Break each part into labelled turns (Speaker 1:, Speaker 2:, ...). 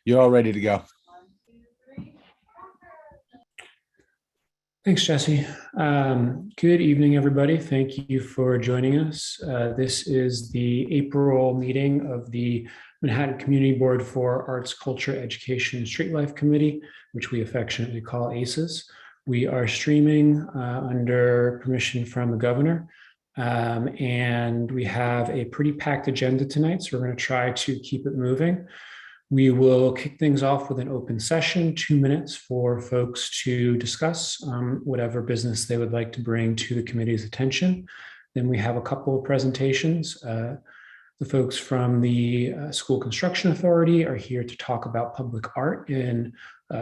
Speaker 1: You're all ready to go.
Speaker 2: Thanks, Jesse. Good evening, everybody. Thank you for joining us. This is the April meeting of the Manhattan Community Board for Arts, Culture, Education, and Street Life Committee, which we affectionately call ACES. We are streaming under permission from the governor, and we have a pretty packed agenda tonight, so we're going to try to keep it moving. We will kick things off with an open session, 2 minutes for folks to discuss whatever business they would like to bring to the committee's attention. Then we have a couple of presentations. The folks from the School Construction Authority are here to talk about public art in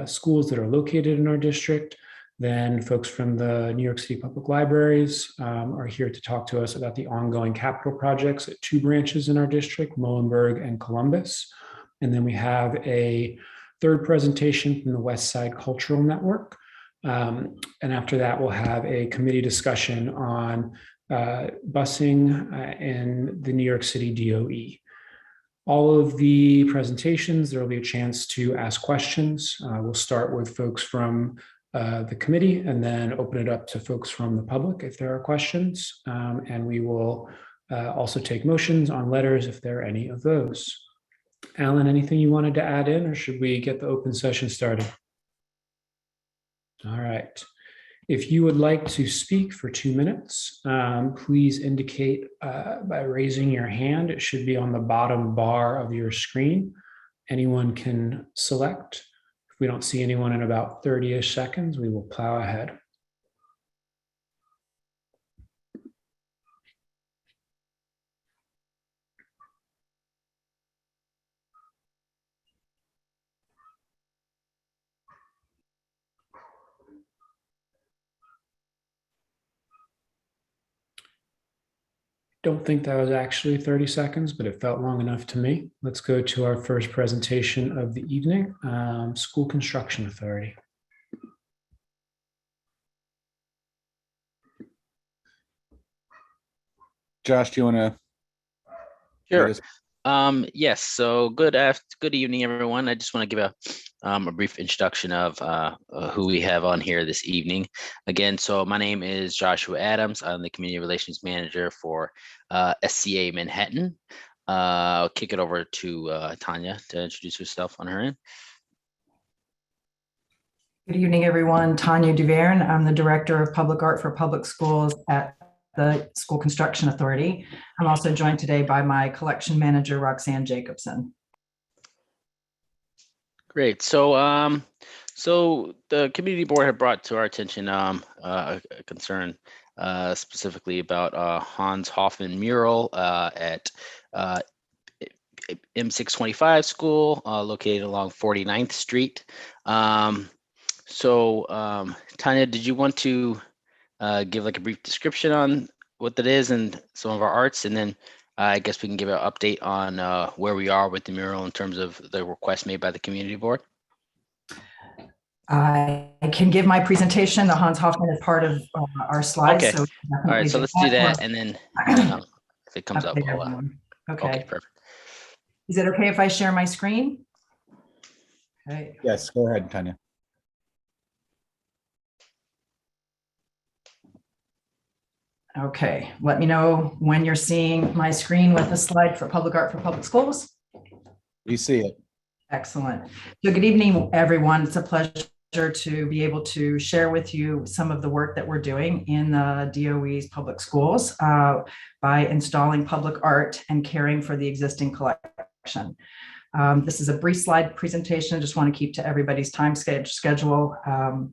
Speaker 2: schools that are located in our district. Then folks from the New York City Public Libraries are here to talk to us about the ongoing capital projects at 2 branches in our district, Muhlenberg and Columbus. And then we have a third presentation from the West Side Cultural Network. And after that, we'll have a committee discussion on busing in the New York City DOE. All of the presentations, there will be a chance to ask questions. We'll start with folks from the committee and then open it up to folks from the public if there are questions. And we will also take motions on letters if there are any of those. Alan, anything you wanted to add in, or should we get the open session started? All right. If you would like to speak for 2 minutes, please indicate by raising your hand. It should be on the bottom bar of your screen. Anyone can select. If we don't see anyone in about 30-ish seconds, we will plow ahead. Don't think that was actually 30 seconds, but it felt long enough to me. Let's go to our first presentation of the evening, School Construction Authority.
Speaker 1: Josh, do you want to?
Speaker 3: Sure. Yes. So good evening, everyone. I just want to give a brief introduction of who we have on here this evening. Again, so my name is Joshua Adams. I'm the Community Relations Manager for SCA Manhattan. I'll kick it over to Tanya to introduce herself on her end.
Speaker 4: Good evening, everyone. Tanya Duverne. I'm the Director of Public Art for Public Schools at the School Construction Authority. I'm also joined today by my collection manager, Roxanne Jacobson.
Speaker 3: Great. So, so the community board had brought to our attention a concern specifically about Hans Hoffman mural at M625 school located along 49th Street. Tanya, did you want to give like a brief description on what that is and some of our arts, and then I guess we can give an update on where we are with the mural in terms of the request made by the community board?
Speaker 4: I can give my presentation. The Hans Hoffman is part of our slides.
Speaker 3: Okay.
Speaker 4: So
Speaker 3: all right, so let's do that, and then if it comes up, we'll, okay, perfect.
Speaker 4: Is it okay if I share my screen? Okay.
Speaker 1: Yes, go ahead, Tanya.
Speaker 4: Okay, let me know when you're seeing my screen with the slide for Public Art for Public Schools.
Speaker 1: You see it.
Speaker 4: Excellent. So good evening, everyone. It's a pleasure to be able to share with you some of the work that we're doing in the DOE's public schools by installing public art and caring for the existing collection. This is a brief slide presentation. I just want to keep to everybody's time schedule and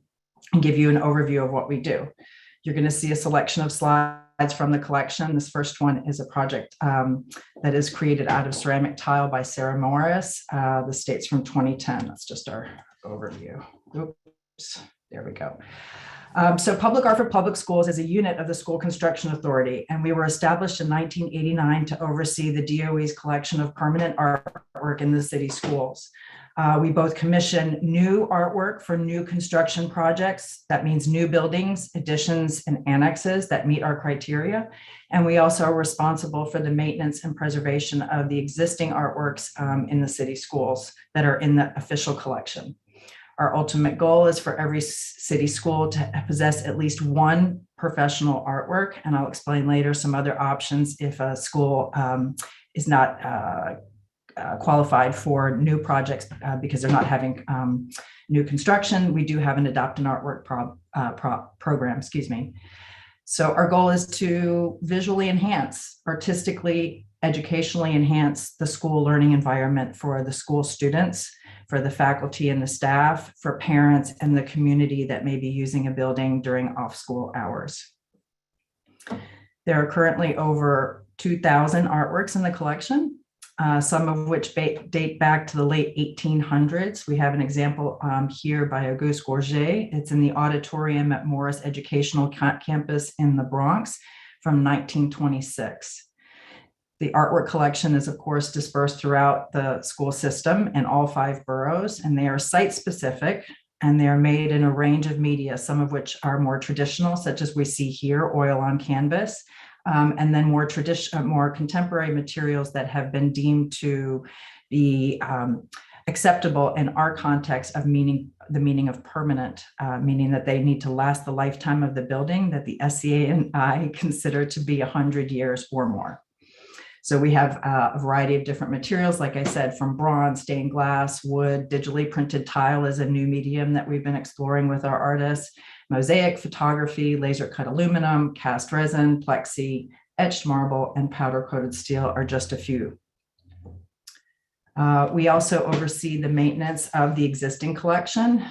Speaker 4: give you an overview of what we do. You're going to see a selection of slides from the collection. This first one is a project that is created out of ceramic tile by Sarah Morris. This dates from 2010. That's just our overview. Oops, there we go. So Public Art for Public Schools is a unit of the School Construction Authority, and we were established in 1989 to oversee the DOE's collection of permanent artwork in the city schools. We both commission new artwork for new construction projects. That means new buildings, additions, and annexes that meet our criteria. And we also are responsible for the maintenance and preservation of the existing artworks in the city schools that are in the official collection. Our ultimate goal is for every city school to possess at least one professional artwork. And I'll explain later some other options if a school is not qualified for new projects because they're not having new construction. We do have an adopt an artwork program, excuse me. So our goal is to visually enhance, artistically, educationally enhance the school learning environment for the school students, for the faculty and the staff, for parents and the community that may be using a building during off-school hours. There are currently over 2,000 artworks in the collection, some of which date back to the late 1800s. We have an example here by Auguste Gorget. It's in the auditorium at Morris Educational Campus in the Bronx from 1926. The artwork collection is, of course, dispersed throughout the school system in all 5 boroughs, and they are site-specific, and they are made in a range of media, some of which are more traditional, such as we see here, oil on canvas, and then more contemporary materials that have been deemed to be acceptable in our context of the meaning of permanent, meaning that they need to last the lifetime of the building that the SCA and I consider to be 100 years or more. So we have a variety of different materials, like I said, from bronze, stained glass, wood, digitally printed tile is a new medium that we've been exploring with our artists, mosaic, photography, laser cut aluminum, cast resin, plexi, etched marble, and powder coated steel are just a few. We also oversee the maintenance of the existing collection.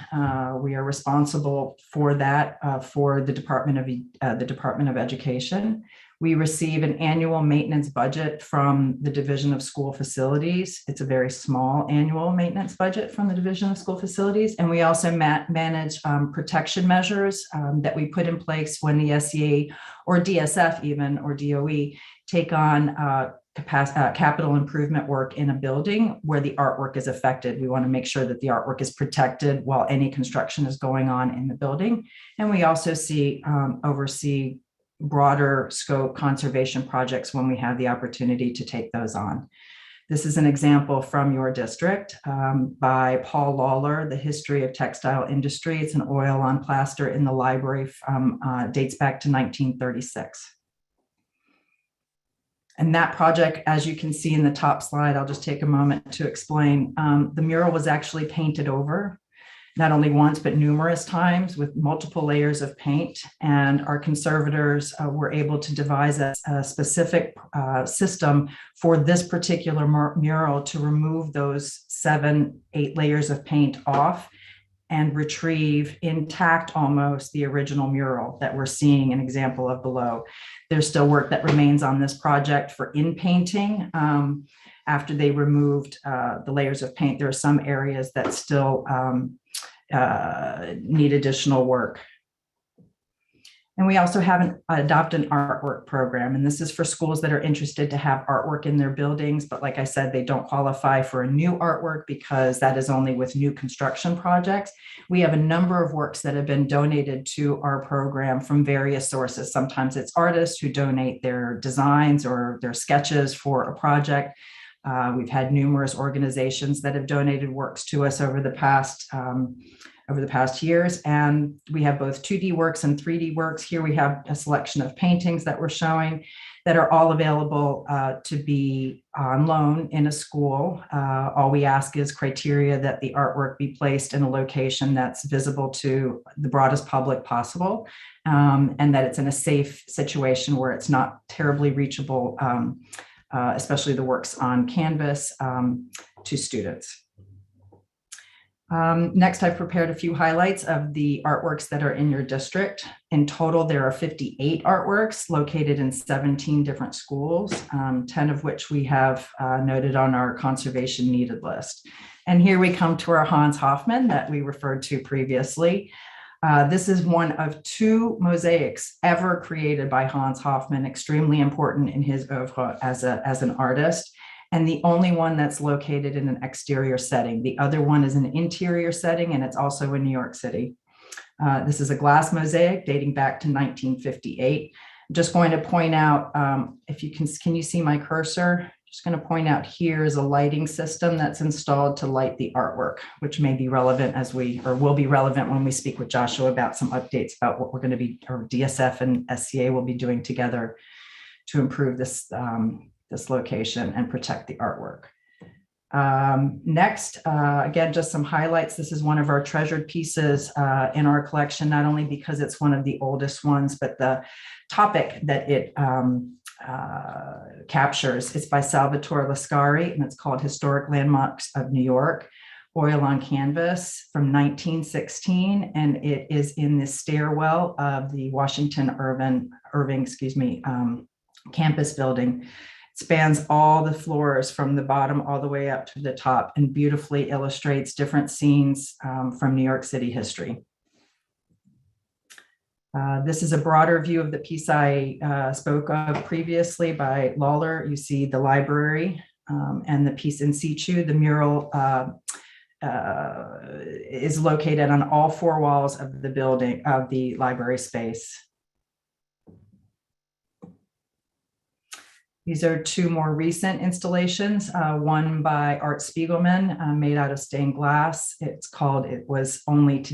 Speaker 4: We are responsible for that for the Department of Education. We receive an annual maintenance budget from the Division of School Facilities. It's a very small annual maintenance budget from the Division of School Facilities. And we also manage protection measures that we put in place when the SCA or DSF even, or DOE, take on capital improvement work in a building where the artwork is affected. We want to make sure that the artwork is protected while any construction is going on in the building. And we also oversee broader scope conservation projects when we have the opportunity to take those on. This is an example from your district by Paul Lawler, The History of Textile Industry. It's an oil on plaster in the library dates back to 1936. And that project, as you can see in the top slide, I'll just take a moment to explain. The mural was actually painted over, not only once, but numerous times with multiple layers of paint. And our conservators were able to devise a specific system for this particular mural to remove those 7-8 layers of paint off and retrieve intact almost the original mural that we're seeing an example of below. There's still work that remains on this project for in-painting. After they removed the layers of paint, there are some areas that still need additional work. And we also have an adopt an artwork program. And this is for schools that are interested to have artwork in their buildings. But like I said, they don't qualify for a new artwork because that is only with new construction projects. We have a number of works that have been donated to our program from various sources. Sometimes it's artists who donate their designs or their sketches for a project. We've had numerous organizations that have donated works to us over the past years, and we have both 2D works and 3D works. Here we have a selection of paintings that we're showing that are all available to be on loan in a school. All we ask is criteria that the artwork be placed in a location that's visible to the broadest public possible, and that it's in a safe situation where it's not terribly reachable, especially the works on canvas, to students. Next, I've prepared a few highlights of the artworks that are in your district. In total, there are 58 artworks located in 17 different schools, 10 of which we have noted on our conservation needed list. And here we come to our Hans Hoffman that we referred to previously. This is one of 2 mosaics ever created by Hans Hoffman, extremely important in his oeuvre as an artist. and the only one that's located in an exterior setting. The other one is an interior setting, and it's also in New York City. This is a glass mosaic dating back to 1958. I'm just going to point out, if you can you see my cursor? Just going to point out here is a lighting system that's installed to light the artwork, which may be relevant will be relevant when we speak with Joshua about some updates about what we're going to be, or DSF and SCA will be doing together to improve this, this location and protect the artwork. Next, again, just some highlights. This is one of our treasured pieces in our collection, not only because it's one of the oldest ones, but the topic that it captures. It's by Salvatore Lascari, and it's called Historic Landmarks of New York, Oil on Canvas from 1916. And it is in the stairwell of the Washington Irving campus building. It spans all the floors from the bottom all the way up to the top and beautifully illustrates different scenes from New York City history. This is a broader view of the piece I spoke of previously by Lawler. You see the library and the piece in situ. The mural is located on all four walls of the building, of the library space. These are two more recent installations, one by Art Spiegelman, made out of stained glass. It's called It Was Only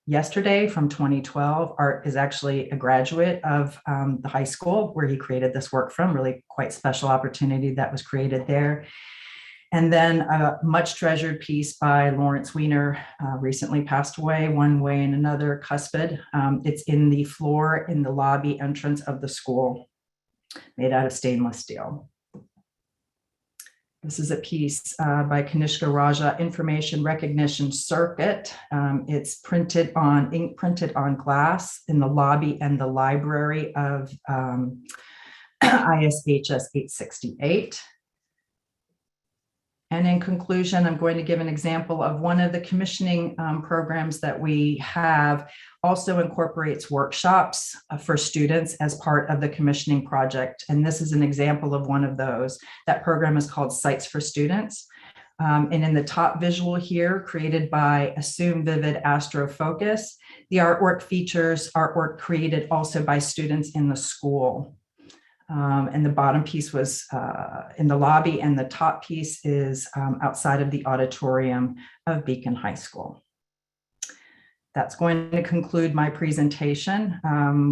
Speaker 4: Yesterday from 2012. Art is actually a graduate of the high school where he created this work from, really quite special opportunity that was created there. And then a much treasured piece by Lawrence Weiner, recently passed away, One Way and Another, Cuspid. It's in the floor in the lobby entrance of the school, made out of stainless steel. This is a piece by Kanishka Raja, Information Recognition Circuit. It's printed on, ink printed on glass in the lobby and the library of ISHS 868. And in conclusion, I'm going to give an example of one of the commissioning programs that we have also incorporates workshops for students as part of the commissioning project. And this is an example of one of those. That program is called Sites for Students. And in the top visual here, created by Assume Vivid Astrofocus, the artwork features artwork created also by students in the school. And the bottom piece was in the lobby, and the top piece is outside of the auditorium of Beacon High School. That's going to conclude my presentation.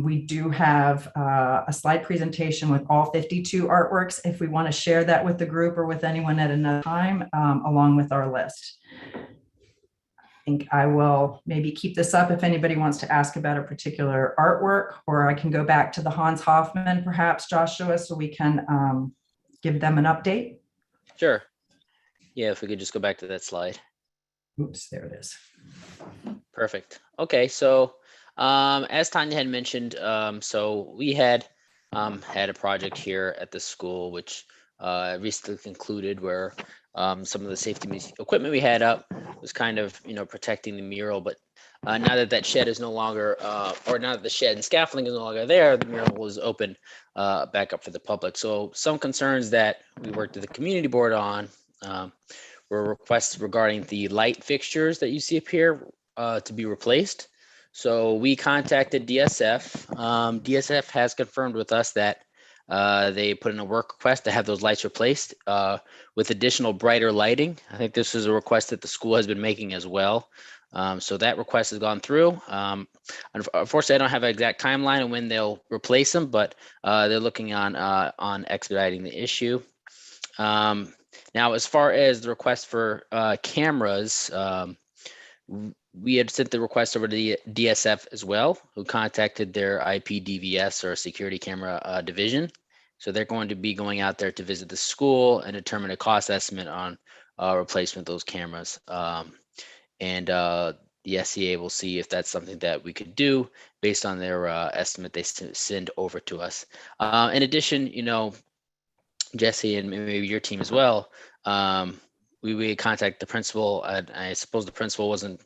Speaker 4: We do have a slide presentation with all 52 artworks if we want to share that with the group or with anyone at another time, along with our list. I think I will maybe keep this up if anybody wants to ask about a particular artwork, or I can go back to the Hans Hoffman, perhaps, Joshua, so we can give them an update.
Speaker 3: Sure. Yeah, if we could just go back to that slide.
Speaker 4: Oops, there it is.
Speaker 3: Perfect. Okay, so as Tanya had mentioned, so we had a project here at the school, which recently concluded, where some of the safety equipment we had up was kind of, protecting the mural. But now that that shed is no longer, or now that the shed and scaffolding is no longer there, the mural was open back up for the public. So some concerns that we worked with the community board on were requests regarding the light fixtures that you see up here to be replaced. So we contacted DSF. DSF has confirmed with us that they put in a work request to have those lights replaced with additional brighter lighting. I think this is a request that the school has been making as well. So that request has gone through. Unfortunately, I don't have an exact timeline on when they'll replace them, but they're looking on expediting the issue. Now, as far as the request for cameras, we had sent the request over to the DSF as well, who contacted their IPDVS, or security camera division. So they're going to be going out there to visit the school and determine a cost estimate on replacement of those cameras. And the SCA will see if that's something that we could do based on their estimate they send over to us. In addition, Jesse, and maybe your team as well, we contact the principal. I suppose the principal wasn't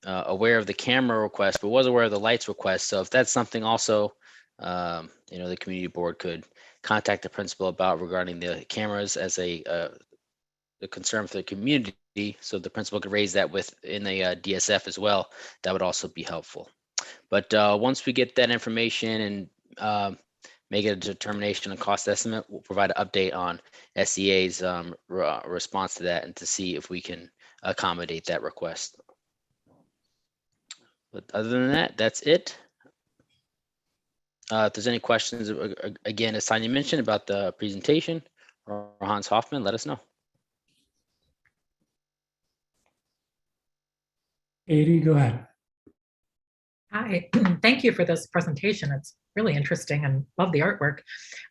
Speaker 3: aware of the camera request, but was aware of the lights request. So if that's something also, the community board could contact the principal about regarding the cameras as a concern for the community, so the principal could raise that within a DSF as well. That would also be helpful. But once we get that information and make a determination on cost estimate, we'll provide an update on SEA's response to that and to see if we can accommodate that request. But other than that, that's it. If there's any questions, again, as Tanya mentioned about the presentation or Hans Hoffman, let us know.
Speaker 2: Katie, go ahead.
Speaker 5: Hi, thank you for this presentation. It's really interesting and love the artwork.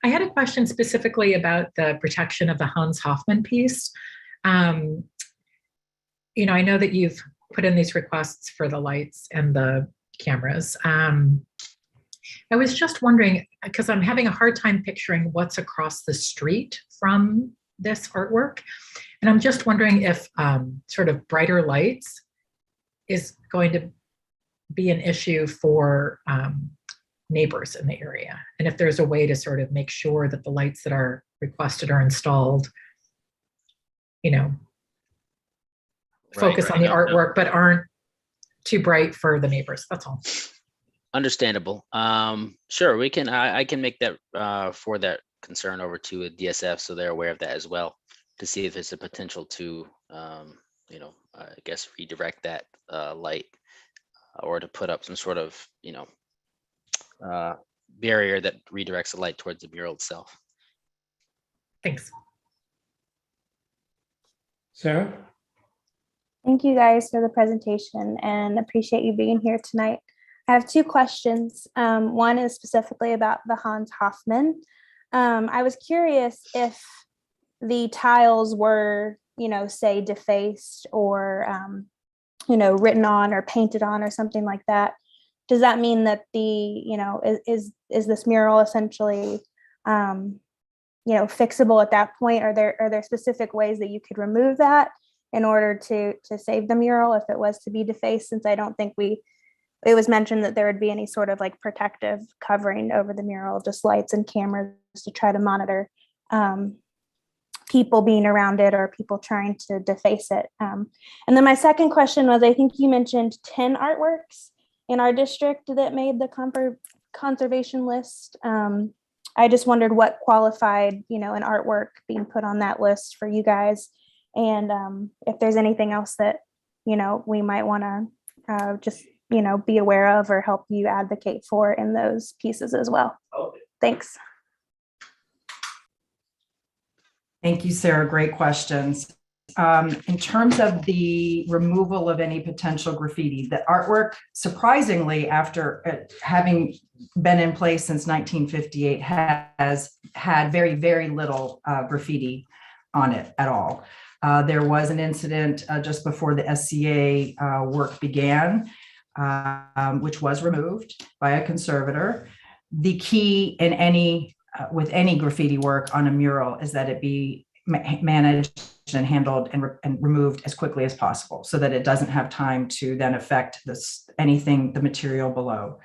Speaker 5: I had a question specifically about the protection of the Hans Hoffman piece. You know, I know that you've put in these requests for the lights and the cameras. I was just wondering, because I'm having a hard time picturing what's across the street from this artwork. And I'm just wondering if sort of brighter lights is going to be an issue for neighbors in the area. And if there's a way to sort of make sure that the lights that are requested are installed, you know, focus on the artwork, but aren't too bright for the neighbors. That's all.
Speaker 3: Understandable. Sure, we can. I can make that for that concern over to a DSF, so they're aware of that as well, to see if there's a potential to, you know, I guess redirect that light, or to put up some sort of, you know, barrier that redirects the light towards the mural itself.
Speaker 5: Thanks.
Speaker 2: Sarah?
Speaker 6: Thank you guys for the presentation and appreciate you being here tonight. I have two questions. One is specifically about the Hans Hoffman. I was curious if the tiles were, you know, say defaced or, you know, written on or painted on or something like that. Does that mean that the, you know, is this mural essentially, you know, fixable at that point? Are there specific ways that you could remove that in order to save the mural if it was to be defaced? Since I don't think it was mentioned that there would be any sort of like protective covering over the mural, just lights and cameras to try to monitor people being around it or people trying to deface it. And then my second question was, I think you mentioned 10 artworks in our district that made the conservation list. I just wondered what qualified, you know, an artwork being put on that list for you guys. And if there's anything else that, you know, we might want to just, you know, be aware of or help you advocate for in those pieces as well. Thanks.
Speaker 4: Thank you, Sarah. Great questions. In terms of the removal of any potential graffiti, the artwork, surprisingly, after having been in place since 1958, has had very, very little graffiti on it at all. There was an incident just before the SCA work began, which was removed by a conservator. The key in with any graffiti work on a mural is that it be managed and handled and removed as quickly as possible, so that it doesn't have time to then affect the material below.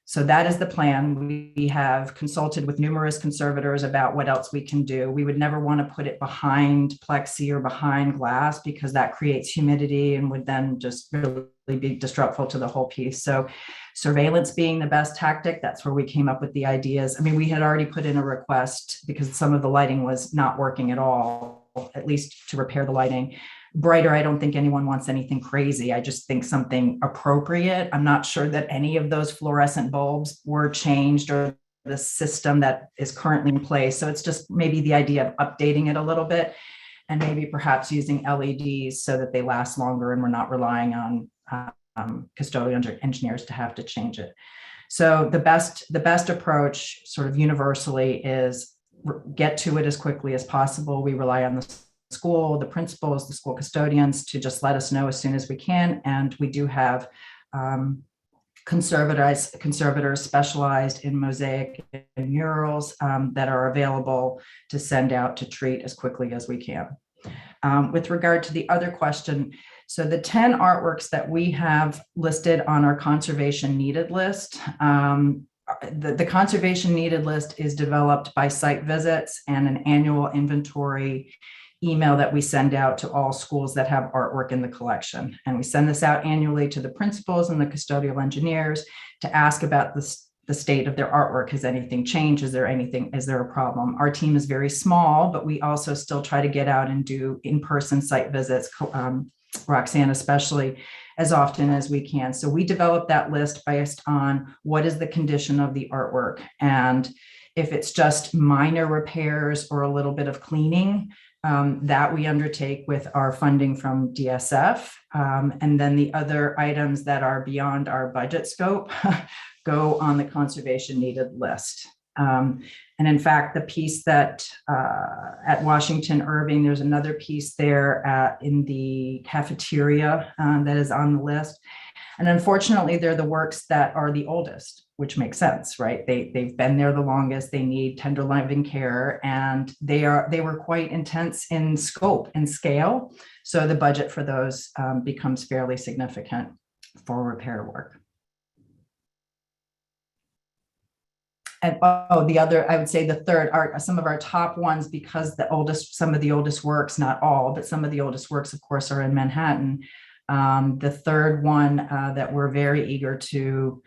Speaker 4: So that is the plan. We have consulted with numerous conservators about what else we can do. We would never want to put it behind plexi or behind glass, because that creates humidity and would then just really be disruptful to the whole piece. So surveillance being the best tactic, that's where we came up with the ideas. I mean, we had already put in a request because some of the lighting was not working at all, at least to repair the lighting. Brighter, I don't think anyone wants anything crazy. I just think something appropriate. I'm not sure that any of those fluorescent bulbs were changed or the system that is currently in place. So it's just maybe the idea of updating it a little bit and maybe perhaps using LEDs so that they last longer and we're not relying on custodial engineers to have to change it. So the best approach sort of universally is get to it as quickly as possible. We rely on the school, the principals, the school custodians to just let us know as soon as we can. And we do have conservators specialized in mosaic and murals that are available to send out to treat as quickly as we can. With regard to the other question, so the 10 artworks that we have listed on our conservation needed list, the conservation needed list is developed by site visits and an annual inventory email that we send out to all schools that have artwork in the collection. And we send this out annually to the principals and the custodial engineers to ask about the state of their artwork. Has anything changed? Is there a problem? Our team is very small, but we also still try to get out and do in-person site visits, Roxanne especially, as often as we can. So we develop that list based on what is the condition of the artwork. And if it's just minor repairs or a little bit of cleaning, that we undertake with our funding from DSF. And then the other items that are beyond our budget scope go on the conservation needed list. And in fact, the piece that at Washington Irving, there's another piece there in the cafeteria that is on the list. And unfortunately, they're the works that are the oldest, which makes sense, right? They've been there the longest, they need tender loving care, and they were quite intense in scope and scale. So the budget for those becomes fairly significant for repair work. And I would say the third are some of our top ones, because some of the oldest works, not all, but some of the oldest works, of course, are in Manhattan. The third one that we're very eager to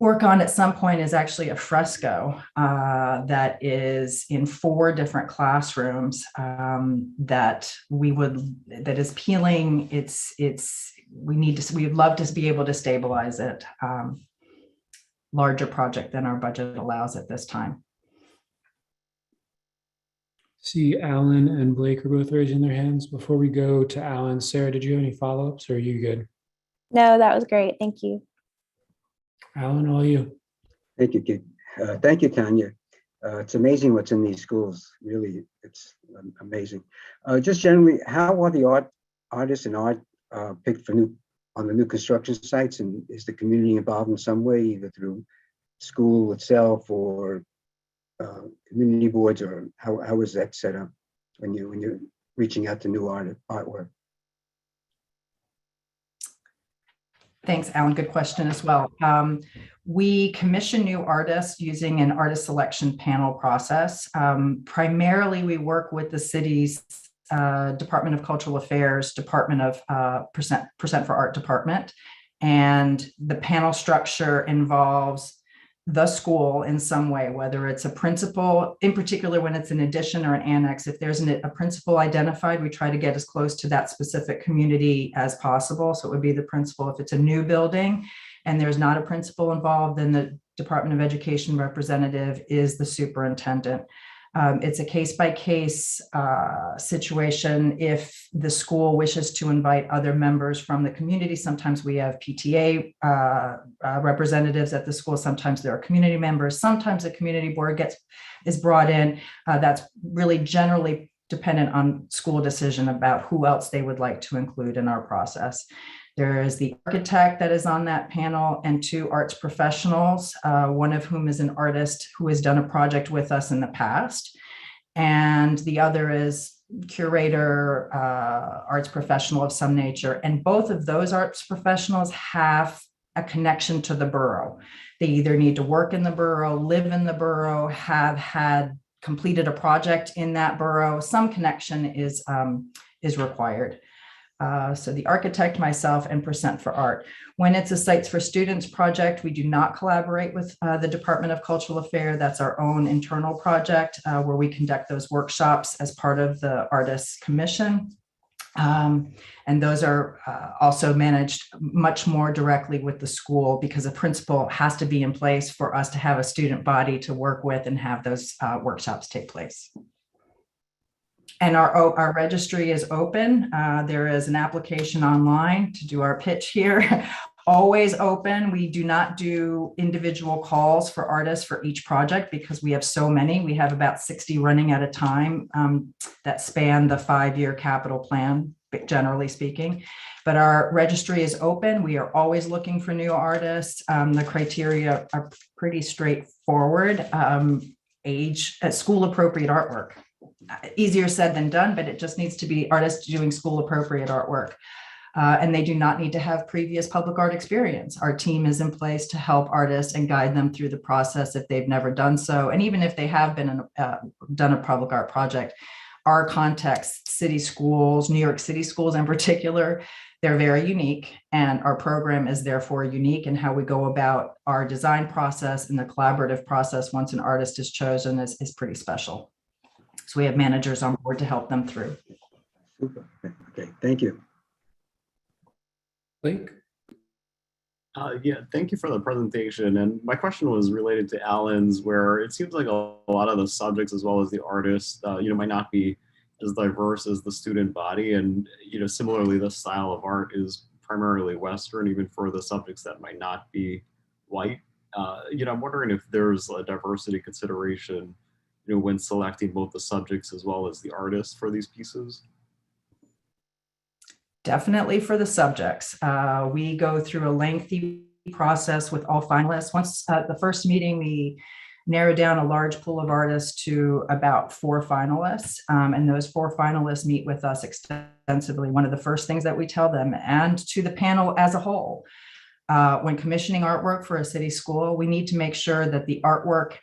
Speaker 4: work on at some point is actually a fresco that is in 4 different classrooms that is peeling. We'd love to be able to stabilize it. Larger project than our budget allows at this time.
Speaker 2: See, Alan and Blake are both raising their hands. Before we go to Alan, Sarah, did you have any follow-ups, or are you good?
Speaker 6: No, that was great. Thank you.
Speaker 2: Alan, all you.
Speaker 7: Thank you, Kate. Thank you, Tanya. It's amazing what's in these schools. Really, it's amazing. Just generally, how are the artists and art picked on the new construction sites, and is the community involved in some way, either through school itself or community boards, or how is that set up when you're reaching out to new artwork?
Speaker 4: Thanks, Alan. Good question as well. We commission new artists using an artist selection panel process. Primarily, we work with the city's Department of Cultural Affairs, Department of Percent for Art department. And the panel structure involves the school in some way, whether it's a principal, in particular when it's an addition or an annex. If there's a principal identified, we try to get as close to that specific community as possible. So it would be the principal. If it's a new building and there's not a principal involved, then the Department of Education representative is the superintendent. It's a case-by-case situation. If the school wishes to invite other members from the community, sometimes we have PTA representatives at the school. Sometimes there are community members. Sometimes the community board is brought in. That's really generally dependent on school decision about who else they would like to include in our process. There is the architect that is on that panel and 2 arts professionals, one of whom is an artist who has done a project with us in the past. And the other is curator, arts professional of some nature. And both of those arts professionals have a connection to the borough. They either need to work in the borough, live in the borough, have had completed a project in that borough. Some connection is required. So the architect, myself, and Percent for Art. When it's a Sites for Students project, we do not collaborate with the Department of Cultural Affairs. That's our own internal project where we conduct those workshops as part of the Artists Commission. And those are also managed much more directly with the school, because a principal has to be in place for us to have a student body to work with and have those workshops take place. And our registry is open. There is an application online to do our pitch here. Always open. We do not do individual calls for artists for each project because we have so many. We have about 60 running at a time that span the 5-year capital plan, generally speaking. But our registry is open. We are always looking for new artists. The criteria are pretty straightforward. Age, school appropriate artwork. Easier said than done, but it just needs to be artists doing school appropriate artwork. And they do not need to have previous public art experience. Our team is in place to help artists and guide them through the process if they've never done so. And even if they have been done a public art project, our context, city schools, New York City schools in particular, they're very unique. And our program is therefore unique in how we go about our design process, and the collaborative process once an artist is chosen is pretty special. So we have managers on board to help them through.
Speaker 7: Super. Okay, thank you.
Speaker 2: Blake?
Speaker 8: Yeah, thank you for the presentation. And my question was related to Alan's, where it seems like a lot of the subjects as well as the artists, might not be as diverse as the student body. And, similarly, the style of art is primarily Western, even for the subjects that might not be white. I'm wondering if there's a diversity consideration, when selecting both the subjects as well as the artists for these pieces.
Speaker 4: Definitely for the subjects. We go through a lengthy process with all finalists. Once at the first meeting, we narrow down a large pool of artists to about 4 finalists. And those 4 finalists meet with us extensively. One of the first things that we tell them, and to the panel as a whole, when commissioning artwork for a city school, we need to make sure that the artwork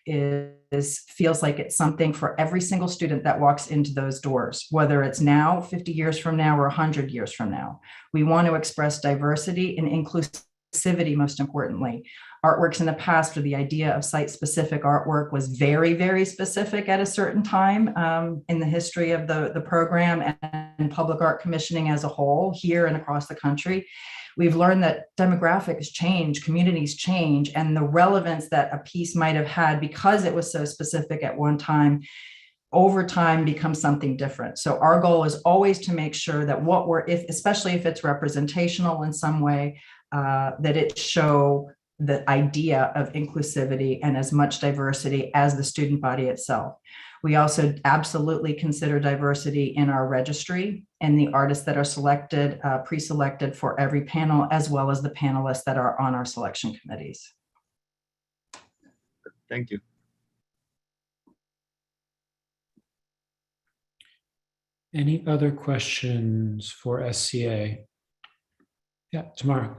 Speaker 4: feels like it's something for every single student that walks into those doors, whether it's now, 50 years from now, or 100 years from now. We want to express diversity and inclusivity, most importantly. Artworks in the past, where the idea of site-specific artwork was very, very specific at a certain time in the history of the program and public art commissioning as a whole, here and across the country. We've learned that demographics change, communities change, and the relevance that a piece might have had because it was so specific at one time, over time becomes something different. So our goal is always to make sure that especially if it's representational in some way, that it show the idea of inclusivity and as much diversity as the student body itself. We also absolutely consider diversity in our registry and the artists that are selected, pre-selected for every panel, as well as the panelists that are on our selection committees.
Speaker 8: Thank you.
Speaker 2: Any other questions for SCA? Yeah, Tamara.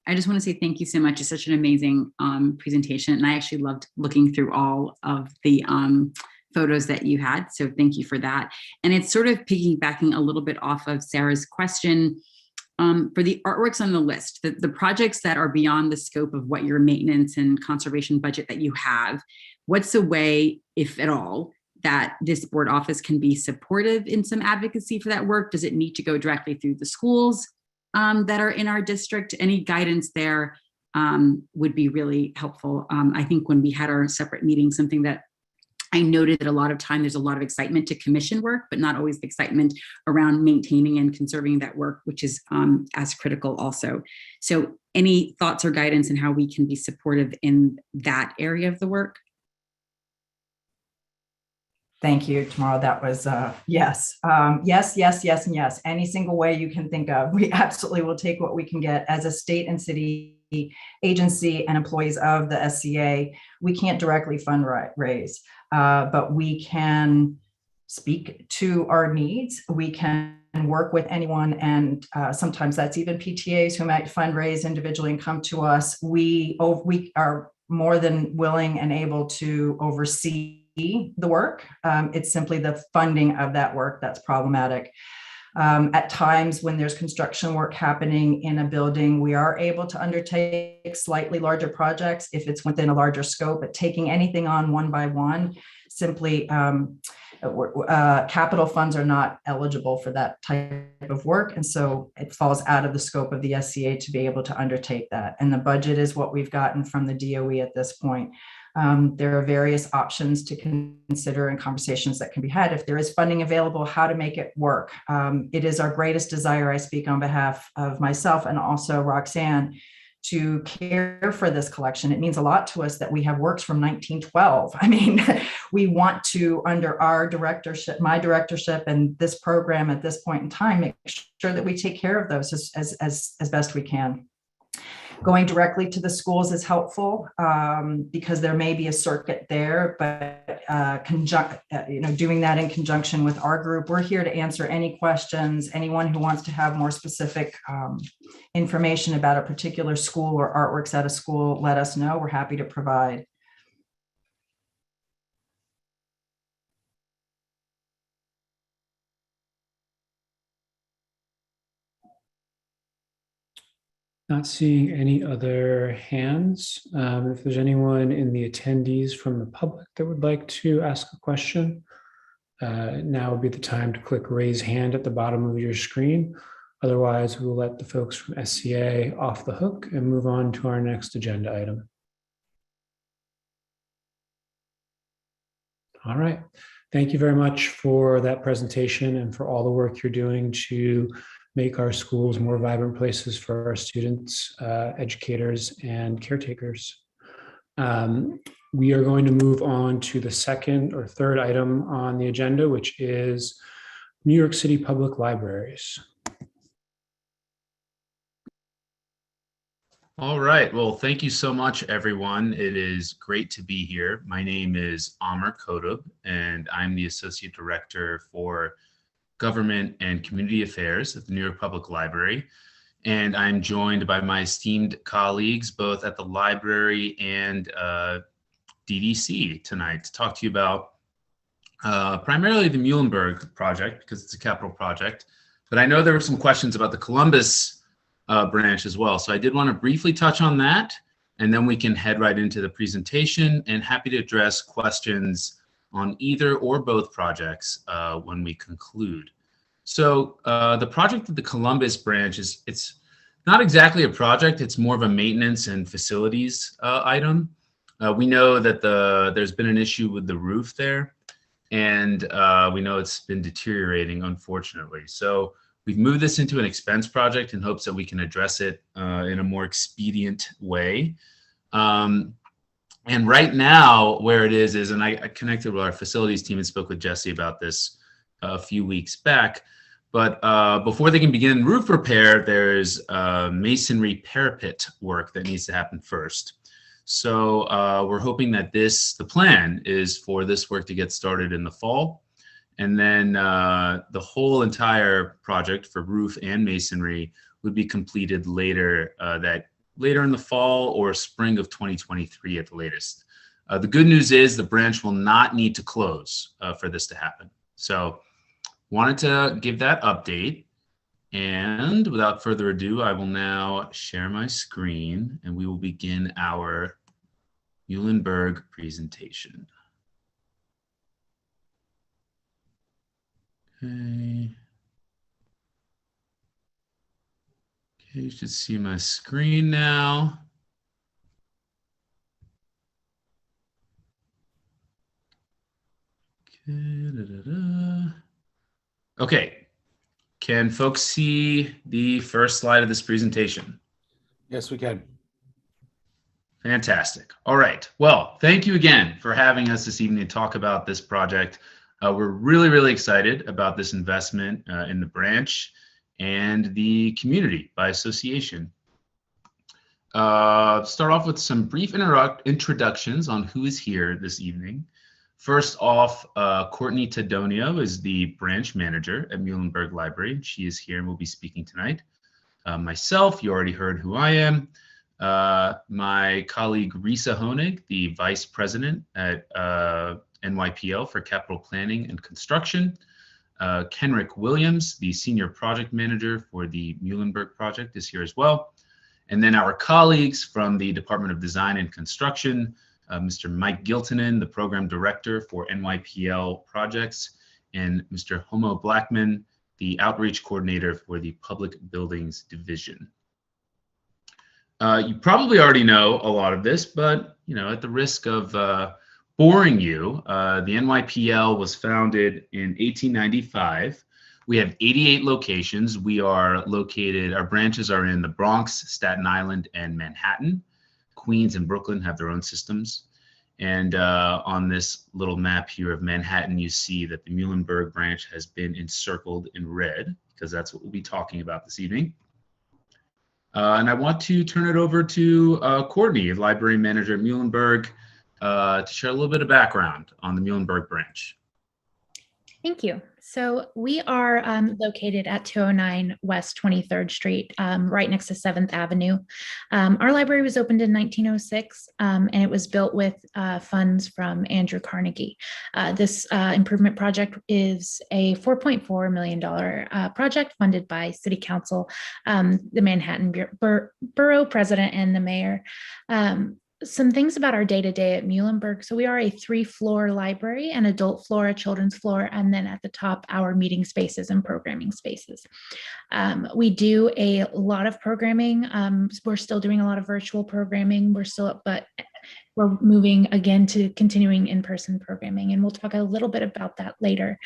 Speaker 9: I just want to say thank you so much. It's such an amazing presentation. And I actually loved looking through all of the photos that you had. So thank you for that. And it's sort of piggybacking a little bit off of Sarah's question. For the artworks on the list, the projects that are beyond the scope of what your maintenance and conservation budget that you have, what's a way, if at all, that this board office can be supportive in some advocacy for that work? Does it need to go directly through the schools that are in our district? Any guidance there would be really helpful. I think when we had our separate meeting, something that I noted that a lot of time there's a lot of excitement to commission work, but not always the excitement around maintaining and conserving that work, which is as critical also. So any thoughts or guidance on how we can be supportive in that area of the work?
Speaker 4: Thank you, Tamara. That was yes. Yes, yes, yes, and yes. Any single way you can think of. We absolutely will take what we can get as a state and city agency and employees of the SCA. We can't directly fundraise, but we can speak to our needs. We can work with anyone, and sometimes that's even PTAs who might fundraise individually and come to us. We are more than willing and able to oversee the work. It's simply the funding of that work that's problematic. At times when there's construction work happening in a building, we are able to undertake slightly larger projects if it's within a larger scope, but taking anything on one by one, simply capital funds are not eligible for that type of work. And so it falls out of the scope of the SCA to be able to undertake that. And the budget is what we've gotten from the DOE at this point. There are various options to consider and conversations that can be had. If there is funding available, how to make it work. It is our greatest desire, I speak on behalf of myself and also Roxanne, to care for this collection. It means a lot to us that we have works from 1912. I mean, we want to, under our directorship, my directorship, and this program at this point in time, make sure that we take care of those as best we can. Going directly to the schools is helpful because there may be a circuit there, but doing that in conjunction with our group, we're here to answer any questions. Anyone who wants to have more specific information about a particular school or artworks at a school, let us know. We're happy to provide.
Speaker 2: Not seeing any other hands. If there's anyone in the attendees from the public that would like to ask a question, now would be the time to click raise hand at the bottom of your screen. Otherwise, we will let the folks from SCA off the hook and move on to our next agenda item. All right. Thank you very much for that presentation and for all the work you're doing to make our schools more vibrant places for our students, educators, and caretakers. We are going to move on to the second or third item on the agenda, which is New York City Public Libraries.
Speaker 10: All right. Well, thank you so much, everyone. It is great to be here. My name is Amr Kodub, and I'm the Associate Director for Government and Community Affairs at the New York Public Library. And I'm joined by my esteemed colleagues, both at the library and DDC tonight to talk to you about primarily the Muhlenberg project, because it's a capital project. But I know there were some questions about the Columbus branch as well. So I did want to briefly touch on that, and then we can head right into the presentation, and happy to address questions on either or both projects when we conclude. So the project of the Columbus branch it's not exactly a project, it's more of a maintenance and facilities item. We know that there's been an issue with the roof there, and we know it's been deteriorating, unfortunately. So we've moved this into an expense project in hopes that we can address it in a more expedient way. And right now, where it is, and I connected with our facilities team and spoke with Jesse about this a few weeks back, but before they can begin roof repair, there's masonry parapet work that needs to happen first. So we're hoping that the plan is for this work to get started in the fall. And then the whole entire project for roof and masonry would be completed later in the fall or spring of 2023 at the latest. The good news is the branch will not need to close for this to happen. So wanted to give that update. And without further ado, I will now share my screen and we will begin our Muhlenberg presentation. Okay. Okay, you should see my screen now. Okay, Okay, can folks see the first slide of this presentation?
Speaker 1: Yes, we can.
Speaker 10: Fantastic. All right. Well, thank you again for having us this evening to talk about this project. We're really, really excited about this investment in the branch and the community by association. Start off with some brief introductions on who is here this evening. First off, Courtney Tadonio is the branch manager at Muhlenberg Library. She is here and will be speaking tonight. Myself, you already heard who I am. My colleague Risa Honig, the vice president at NYPL for capital planning and construction. Kenrick Williams, the senior project manager for the Muhlenberg project, is here as well. And then our colleagues from the Department of Design and Construction, Mr. Mike Giltonen, the program director for NYPL projects, and Mr. Homo Blackman, the outreach coordinator for the Public Buildings Division. You probably already know a lot of this, but at the risk of boring you, the NYPL was founded in 1895. We have 88 locations. Our branches are in the Bronx, Staten Island, and Manhattan. Queens and Brooklyn have their own systems. And on this little map here of Manhattan, you see that the Muhlenberg branch has been encircled in red, because that's what we'll be talking about this evening. And I want to turn it over to Courtney, library manager at Muhlenberg, to share a little bit of background on the Muhlenberg branch.
Speaker 11: Thank you. So we are located at 209 West 23rd Street, right next to 7th Avenue. Our library was opened in 1906, and it was built with funds from Andrew Carnegie. This improvement project is a $4.4 million project funded by City Council, the Manhattan Borough President, and the Mayor. Some things about our day-to-day at Muhlenberg. So we are a 3-floor library, an adult floor, a children's floor, and then at the top, our meeting spaces and programming spaces. We do a lot of programming. We're still doing a lot of virtual programming. But we're moving again to continuing in-person programming, and we'll talk a little bit about that later.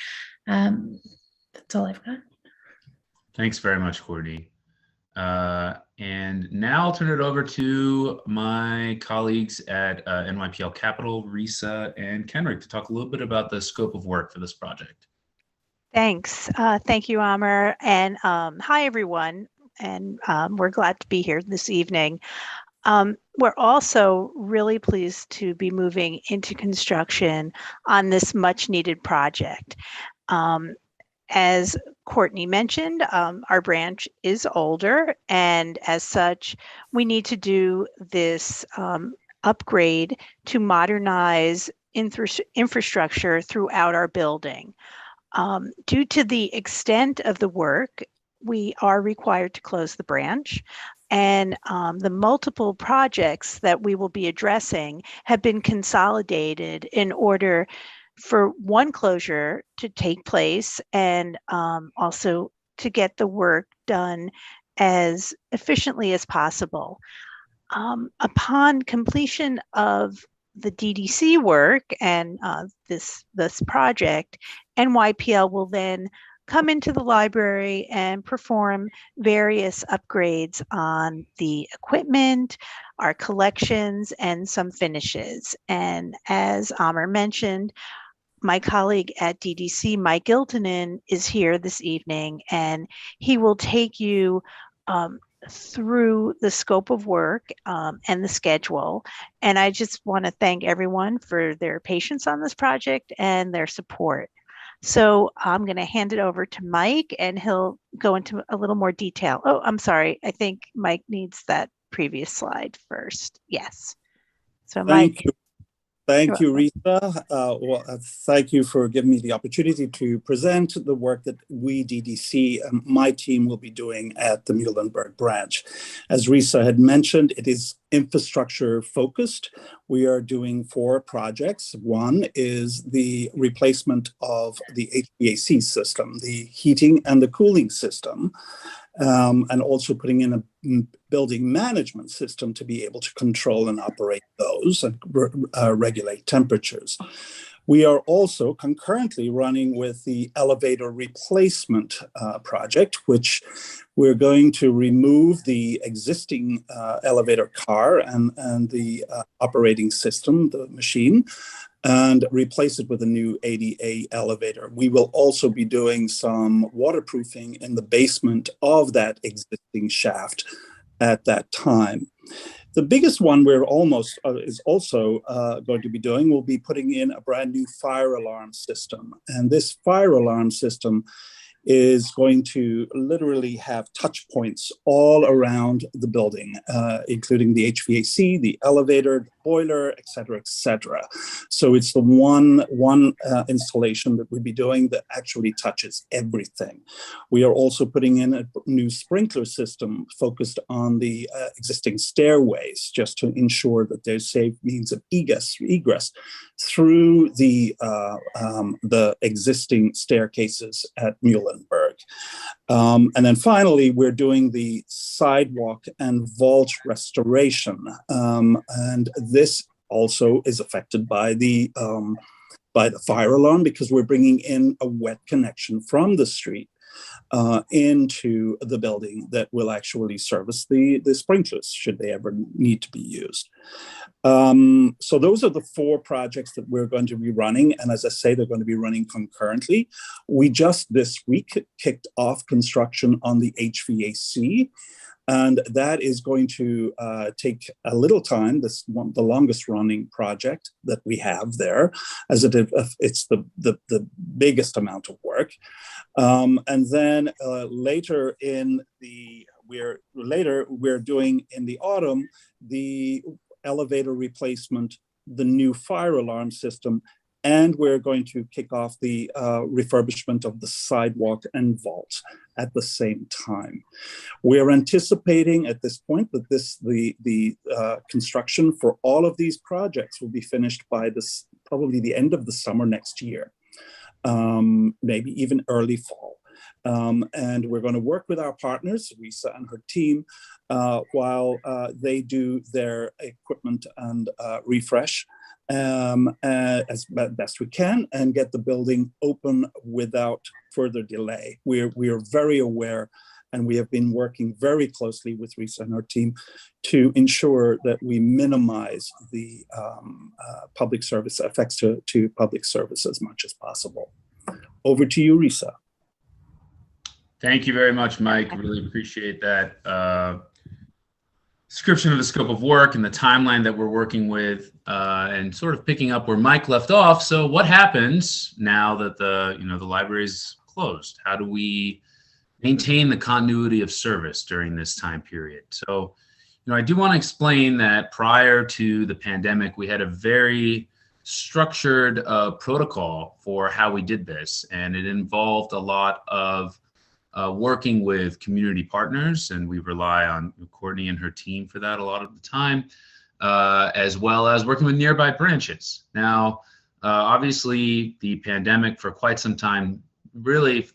Speaker 11: That's all I've got.
Speaker 10: Thanks very much, Courtney. And now I'll turn it over to my colleagues at NYPL Capital, Risa and Kenrick, to talk a little bit about the scope of work for this project.
Speaker 12: Thanks. Thank you, Amr. And hi, everyone. And we're glad to be here this evening. We're also really pleased to be moving into construction on this much needed project. As Courtney mentioned, our branch is older, and as such, we need to do this upgrade to modernize infrastructure throughout our building. Due to the extent of the work, we are required to close the branch, and the multiple projects that we will be addressing have been consolidated in order for one closure to take place, and also to get the work done as efficiently as possible. Upon completion of the DDC work and this project, NYPL will then come into the library and perform various upgrades on the equipment, our collections, and some finishes. And as Amr mentioned, my colleague at DDC, Mike Giltonen, is here this evening, and he will take you through the scope of work and the schedule. And I just want to thank everyone for their patience on this project and their support. So I'm going to hand it over to Mike, and he'll go into a little more detail. Oh, I'm sorry. I think Mike needs that previous slide first. Yes. So Mike.
Speaker 13: Thank you, Risa. Thank you for giving me the opportunity to present the work that we, DDC, my team will be doing at the Muhlenberg branch. As Risa had mentioned, it is infrastructure focused. We are doing 4 projects. One is the replacement of the HVAC system, the heating and the cooling system. And also putting in a building management system to be able to control and operate those and regulate temperatures. We are also concurrently running with the elevator replacement project, which we're going to remove the existing elevator car and the operating system, the machine, and replace it with a new ADA elevator. We will also be doing some waterproofing in the basement of that existing shaft at that time. The biggest one we're is also going to be doing will be putting in a brand new fire alarm system. And this fire alarm system is going to literally have touch points all around the building, including the HVAC, the elevator, the boiler, et cetera, et cetera. So it's the one installation that we'll be doing that actually touches everything. We are also putting in a new sprinkler system focused on the existing stairways, just to ensure that there's safe means of egress through the existing staircases at Muhlenberg. And then finally, we're doing the sidewalk and vault restoration. And this also is affected by the fire alarm, because we're bringing in a wet connection from the street into the building that will actually service the sprinklers should they ever need to be used. So those are the 4 projects that we're going to be running. And as I say, they're going to be running concurrently. We just this week kicked off construction on the HVAC. And that is going to take a little time. This one, the longest running project that we have there, as it's the biggest amount of work. And then later we're doing in the autumn the elevator replacement, the new fire alarm system, and we're going to kick off the refurbishment of the sidewalk and vault at the same time. We're anticipating at this point that the construction for all of these projects will be finished by probably the end of the summer next year, maybe even early fall. And we're going to work with our partners, Risa and her team, while they do their equipment and refresh as best we can and get the building open without further delay. We are very aware, and we have been working very closely with Risa and her team to ensure that we minimize the public service effects to public service as much as possible. Over to you, Risa.
Speaker 10: Thank you very much, Mike. Really appreciate that description of the scope of work and the timeline that we're working with, and sort of picking up where Mike left off. So what happens now that the library is closed? How do we maintain the continuity of service during this time period? So, I do want to explain that prior to the pandemic, we had a very structured protocol for how we did this, and it involved a lot of working with community partners, and we rely on Courtney and her team for that a lot of the time, as well as working with nearby branches. Now, obviously, the pandemic for quite some time, really,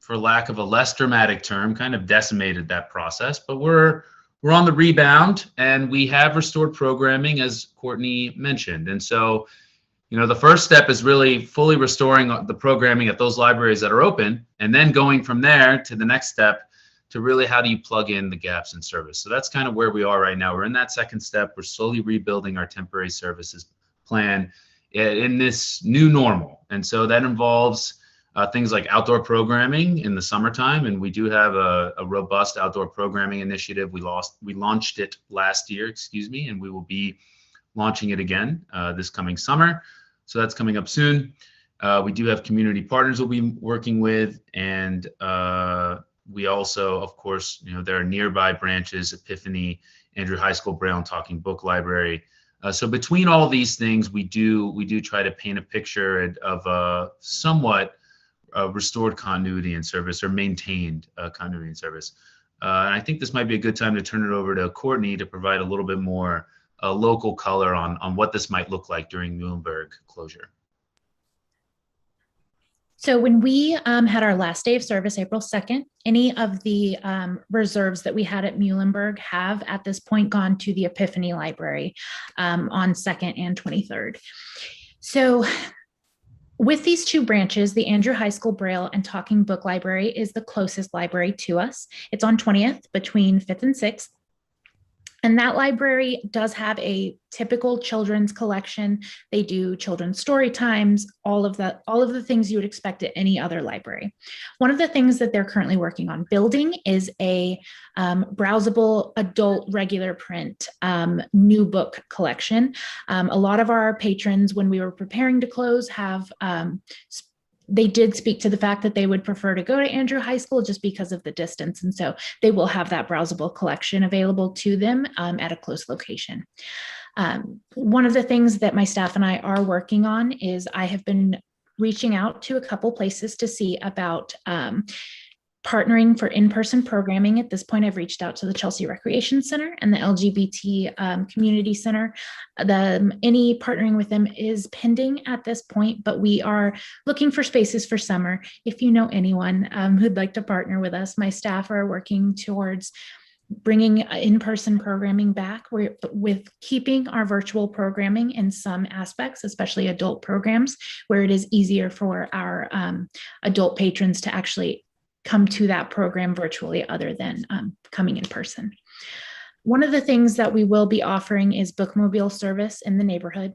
Speaker 10: for lack of a less dramatic term, kind of decimated that process. But we're on the rebound, and we have restored programming, as Courtney mentioned. And so, the first step is really fully restoring the programming at those libraries that are open, and then going from there to the next step to really how do you plug in the gaps in service. So that's kind of where we are right now. We're in that second step. We're slowly rebuilding our temporary services plan in this new normal. And so that involves things like outdoor programming in the summertime. And we do have a robust outdoor programming initiative. We launched it last year, and we will be launching it again this coming summer. So that's coming up soon. We do have community partners we'll be working with, and we also, of course, there are nearby branches: Epiphany, Andrew High School Braille and Talking Book Library. So between all these things, we do try to paint a picture of a somewhat restored continuity in service, or maintained continuity in service. And I think this might be a good time to turn it over to Courtney to provide a little bit more local color on what this might look like during Muhlenberg closure.
Speaker 11: So when we had our last day of service, April 2nd, any of the reserves that we had at Muhlenberg have at this point gone to the Epiphany Library on 2nd and 23rd. So with these two branches, the Andrew High School Braille and Talking Book Library is the closest library to us. It's on 20th between 5th and 6th. And that library does have a typical children's collection. They do children's story times, all of the things you would expect at any other library. One of the things that they're currently working on building is a browsable adult regular print new book collection. A lot of our patrons, when we were preparing to close, they did speak to the fact that they would prefer to go to Andrew High School just because of the distance. And so they will have that browsable collection available to them at a close location. One of the things that my staff and I are working on is I have been reaching out to a couple places to see about partnering for in-person programming. At this point, I've reached out to the Chelsea Recreation Center and the LGBT Community Center. Any partnering with them is pending at this point, but we are looking for spaces for summer. If you know anyone who'd like to partner with us, my staff are working towards bringing in-person programming back with keeping our virtual programming in some aspects, especially adult programs, where it is easier for our adult patrons to actually come to that program virtually other than coming in person. One of the things that we will be offering is Bookmobile Service in the neighborhood.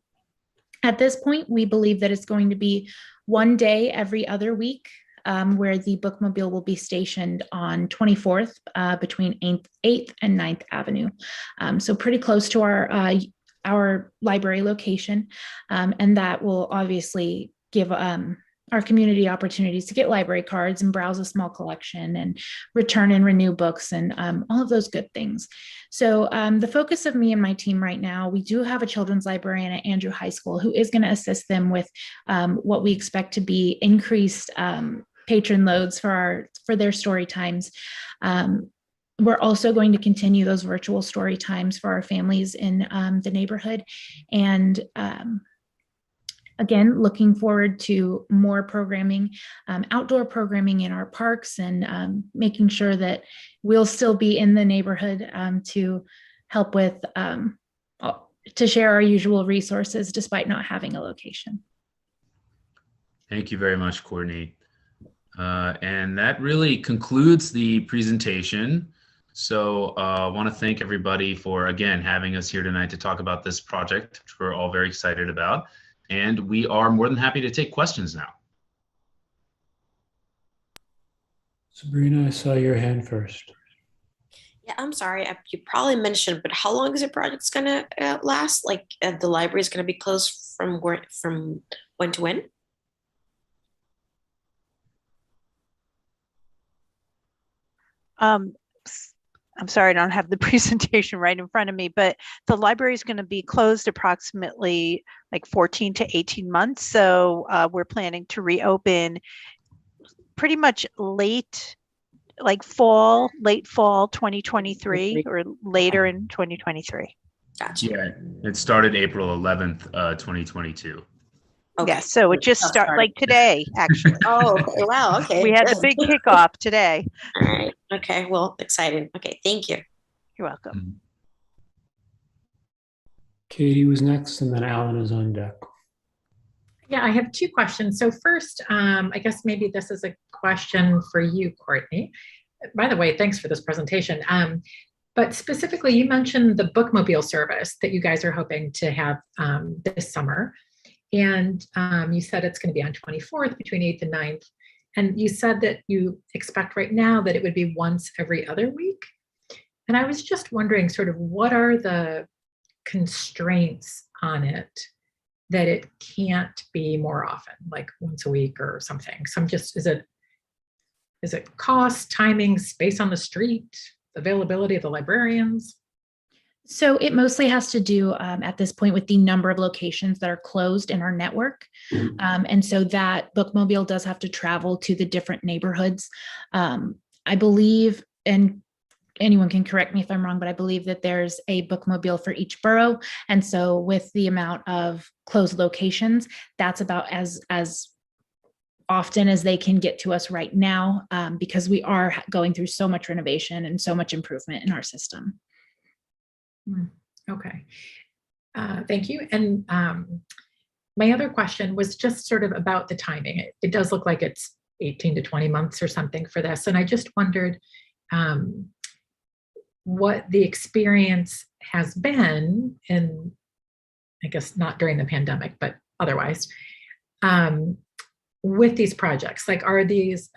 Speaker 11: At this point, we believe that it's going to be one day every other week where the Bookmobile will be stationed on 24th between 8th and 9th Avenue. So pretty close to our library location. And that will obviously give our community opportunities to get library cards and browse a small collection and return and renew books and all of those good things. So the focus of me and my team right now, we do have a children's librarian at Andrew High School who is going to assist them with what we expect to be increased patron loads for their story times. We're also going to continue those virtual story times for our families in the neighborhood. And again, looking forward to more programming, outdoor programming in our parks, and making sure that we'll still be in the neighborhood to help with, to share our usual resources despite not having a location.
Speaker 10: Thank you very much, Courtney. And that really concludes the presentation. So I want to thank everybody for, again, having us here tonight to talk about this project, which we're all very excited about. And we are more than happy to take questions now.
Speaker 2: Sabrina, I saw your hand first.
Speaker 14: Yeah, I'm sorry. You probably mentioned, but how long is the project's gonna last? Like the library is gonna be closed from when to when?
Speaker 12: I'm sorry, I don't have the presentation right in front of me, but the library is going to be closed approximately like 14 to 18 months. So we're planning to reopen pretty much late fall 2023 or later in 2023.
Speaker 14: Gotcha.
Speaker 10: Yeah, it started April 11th, 2022.
Speaker 14: Okay.
Speaker 12: Yeah, so it just started like today, actually.
Speaker 14: Oh, okay. Wow. Okay.
Speaker 12: We had the big kickoff today.
Speaker 14: All right. Okay. Well, excited. Okay. Thank you.
Speaker 12: You're welcome.
Speaker 2: Katie was next, and then Alan is on deck.
Speaker 5: Yeah, I have two questions. So first, I guess maybe this is a question for you, Courtney. By the way, thanks for this presentation. But specifically, you mentioned the Bookmobile service that you guys are hoping to have this summer. And you said it's going to be on 24th between 8th and 9th. And you said that you expect right now that it would be once every other week. And I was just wondering sort of what are the constraints on it that it can't be more often, like once a week or something? So I'm just, is it cost, timing, space on the street, availability of the librarians?
Speaker 11: So it mostly has to do at this point with the number of locations that are closed in our network. And so that Bookmobile does have to travel to the different neighborhoods. I believe, and anyone can correct me if I'm wrong, but I believe that there's a Bookmobile for each borough. And so with the amount of closed locations, that's about as often as they can get to us right now, because we are going through so much renovation and so much improvement in our system.
Speaker 5: Okay, thank you. And my other question was just sort of about the timing. It does look like it's 18 to 20 months or something for this. And I just wondered what the experience has been in, I guess not during the pandemic, but otherwise, with these projects. Like, are these,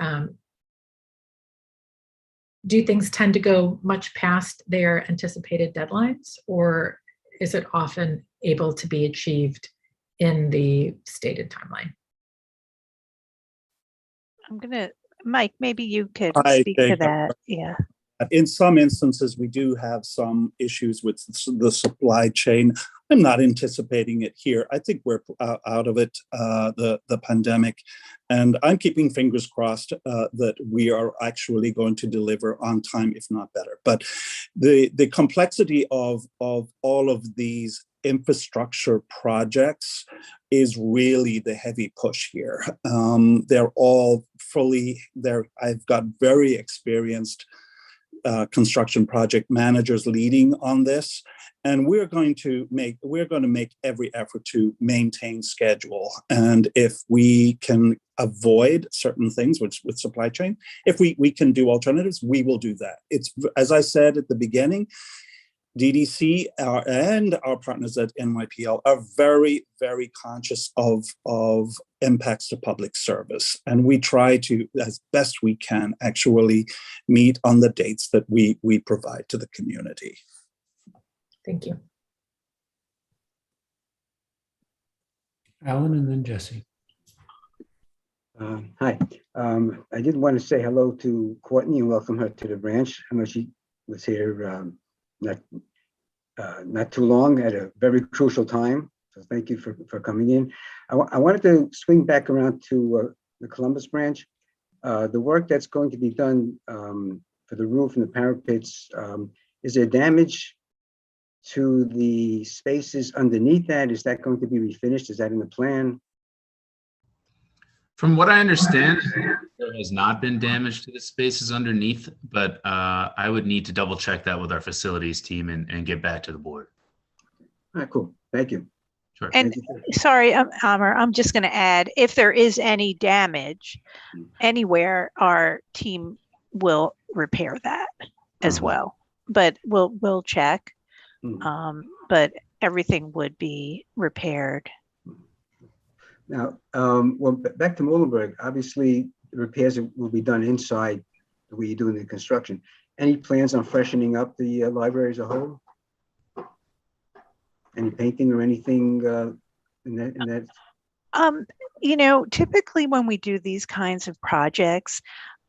Speaker 5: do things tend to go much past their anticipated deadlines, or is it often able to be achieved in the stated timeline?
Speaker 12: Mike, maybe you could
Speaker 13: I
Speaker 12: speak to
Speaker 13: think
Speaker 12: that. Yeah.
Speaker 13: In some instances, we do have some issues with the supply chain. I'm not anticipating it here. I think we're out of it, the pandemic, and I'm keeping fingers crossed that we are actually going to deliver on time, if not better. But the complexity of all of these infrastructure projects is really the heavy push here. They're all fully there. I've got very experienced construction project managers leading on this, and we're going to make every effort to maintain schedule. And if we can avoid certain things with supply chain, if we can do alternatives, we will do that. It's, as I said at the beginning, DDC and our partners at NYPL are very, very conscious of impacts the public service. And we try to, as best we can, actually meet on the dates that we provide to the community.
Speaker 5: Thank you.
Speaker 2: Alan and then Jesse.
Speaker 7: Hi. I did want to say hello to Courtney and welcome her to the branch. I know she was here not too long at a very crucial time. So thank you for coming in. I wanted to swing back around to the Columbus branch. The work that's going to be done for the roof and the parapets, is there damage to the spaces underneath that? Is that going to be refinished? Is that in the plan?
Speaker 10: From what I understand, there has not been damage to the spaces underneath, but I would need to double check that with our facilities team and get back to the board.
Speaker 7: All right, cool. Thank you.
Speaker 10: Sure.
Speaker 12: And sorry, Amr, I'm just going to add, if there is any damage anywhere, our team will repair that as well. But we'll check. But everything would be repaired.
Speaker 7: Now, well, back to Muhlenberg, obviously the repairs will be done inside the way you're doing the construction. Any plans on freshening up the library as a whole? Any painting or anything in that?
Speaker 12: You know, typically when we do these kinds of projects,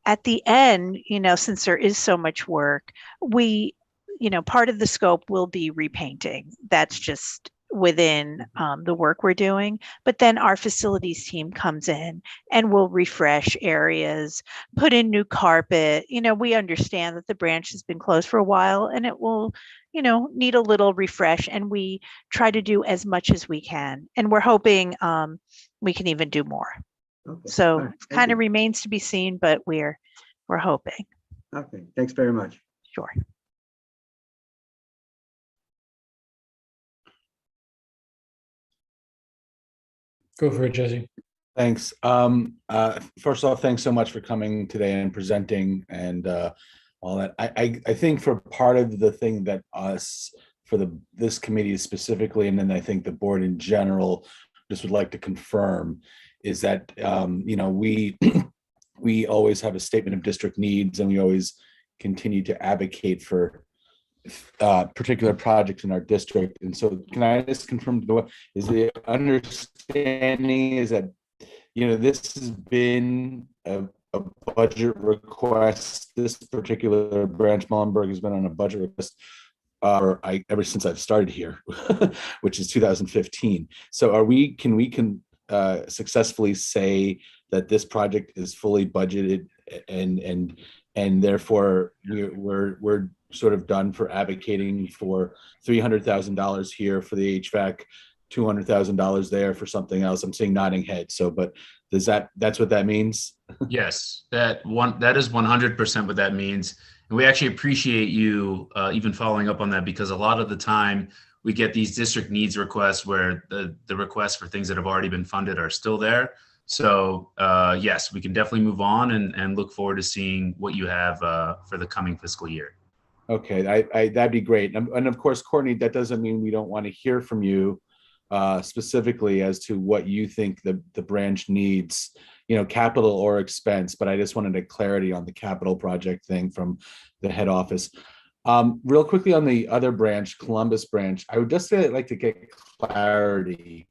Speaker 12: at the end, you know, since there is so much work, we, you know, part of the scope will be repainting. That's just within the work we're doing. But then our facilities team comes in and will refresh areas, put in new carpet. You know, we understand that the branch has been closed for a while and it will, you know, need a little refresh, and we try to do as much as we can. And we're hoping we can even do more.
Speaker 7: Okay.
Speaker 12: So
Speaker 7: Right.
Speaker 12: it kind of remains to be seen, but we're hoping.
Speaker 7: Okay, thanks very much.
Speaker 12: Sure.
Speaker 2: Go for it, Jesse.
Speaker 1: Thanks. First off, thanks so much for coming today and presenting and all that. I think for part of the thing that this committee specifically, and then I think the board in general, just would like to confirm is that you know, we we always have a statement of district needs, and we always continue to advocate for particular projects in our district. And so can I just confirm, is the understanding is that, you know, this has been a budget request, this particular branch, Muhlenberg, has been on a budget request ever since I've started here, which is 2015. So can we successfully say that this project is fully budgeted and therefore we're sort of done for advocating for $300,000 here for the HVAC, $200,000 there for something else? I'm seeing nodding heads. So, but that's what that means?
Speaker 10: Yes, that is 100% what that means. And we actually appreciate you even following up on that, because a lot of the time we get these district needs requests where the requests for things that have already been funded are still there. So yes, we can definitely move on and look forward to seeing what you have for the coming fiscal year. Okay, that'd be great. And of course, Courtney, that doesn't mean we don't want to hear from you specifically as to what you think the branch needs, you know, capital or expense. But I just wanted a clarity on the capital project thing from the head office. Real quickly on the other branch, Columbus branch, I would just say I'd like to get clarity,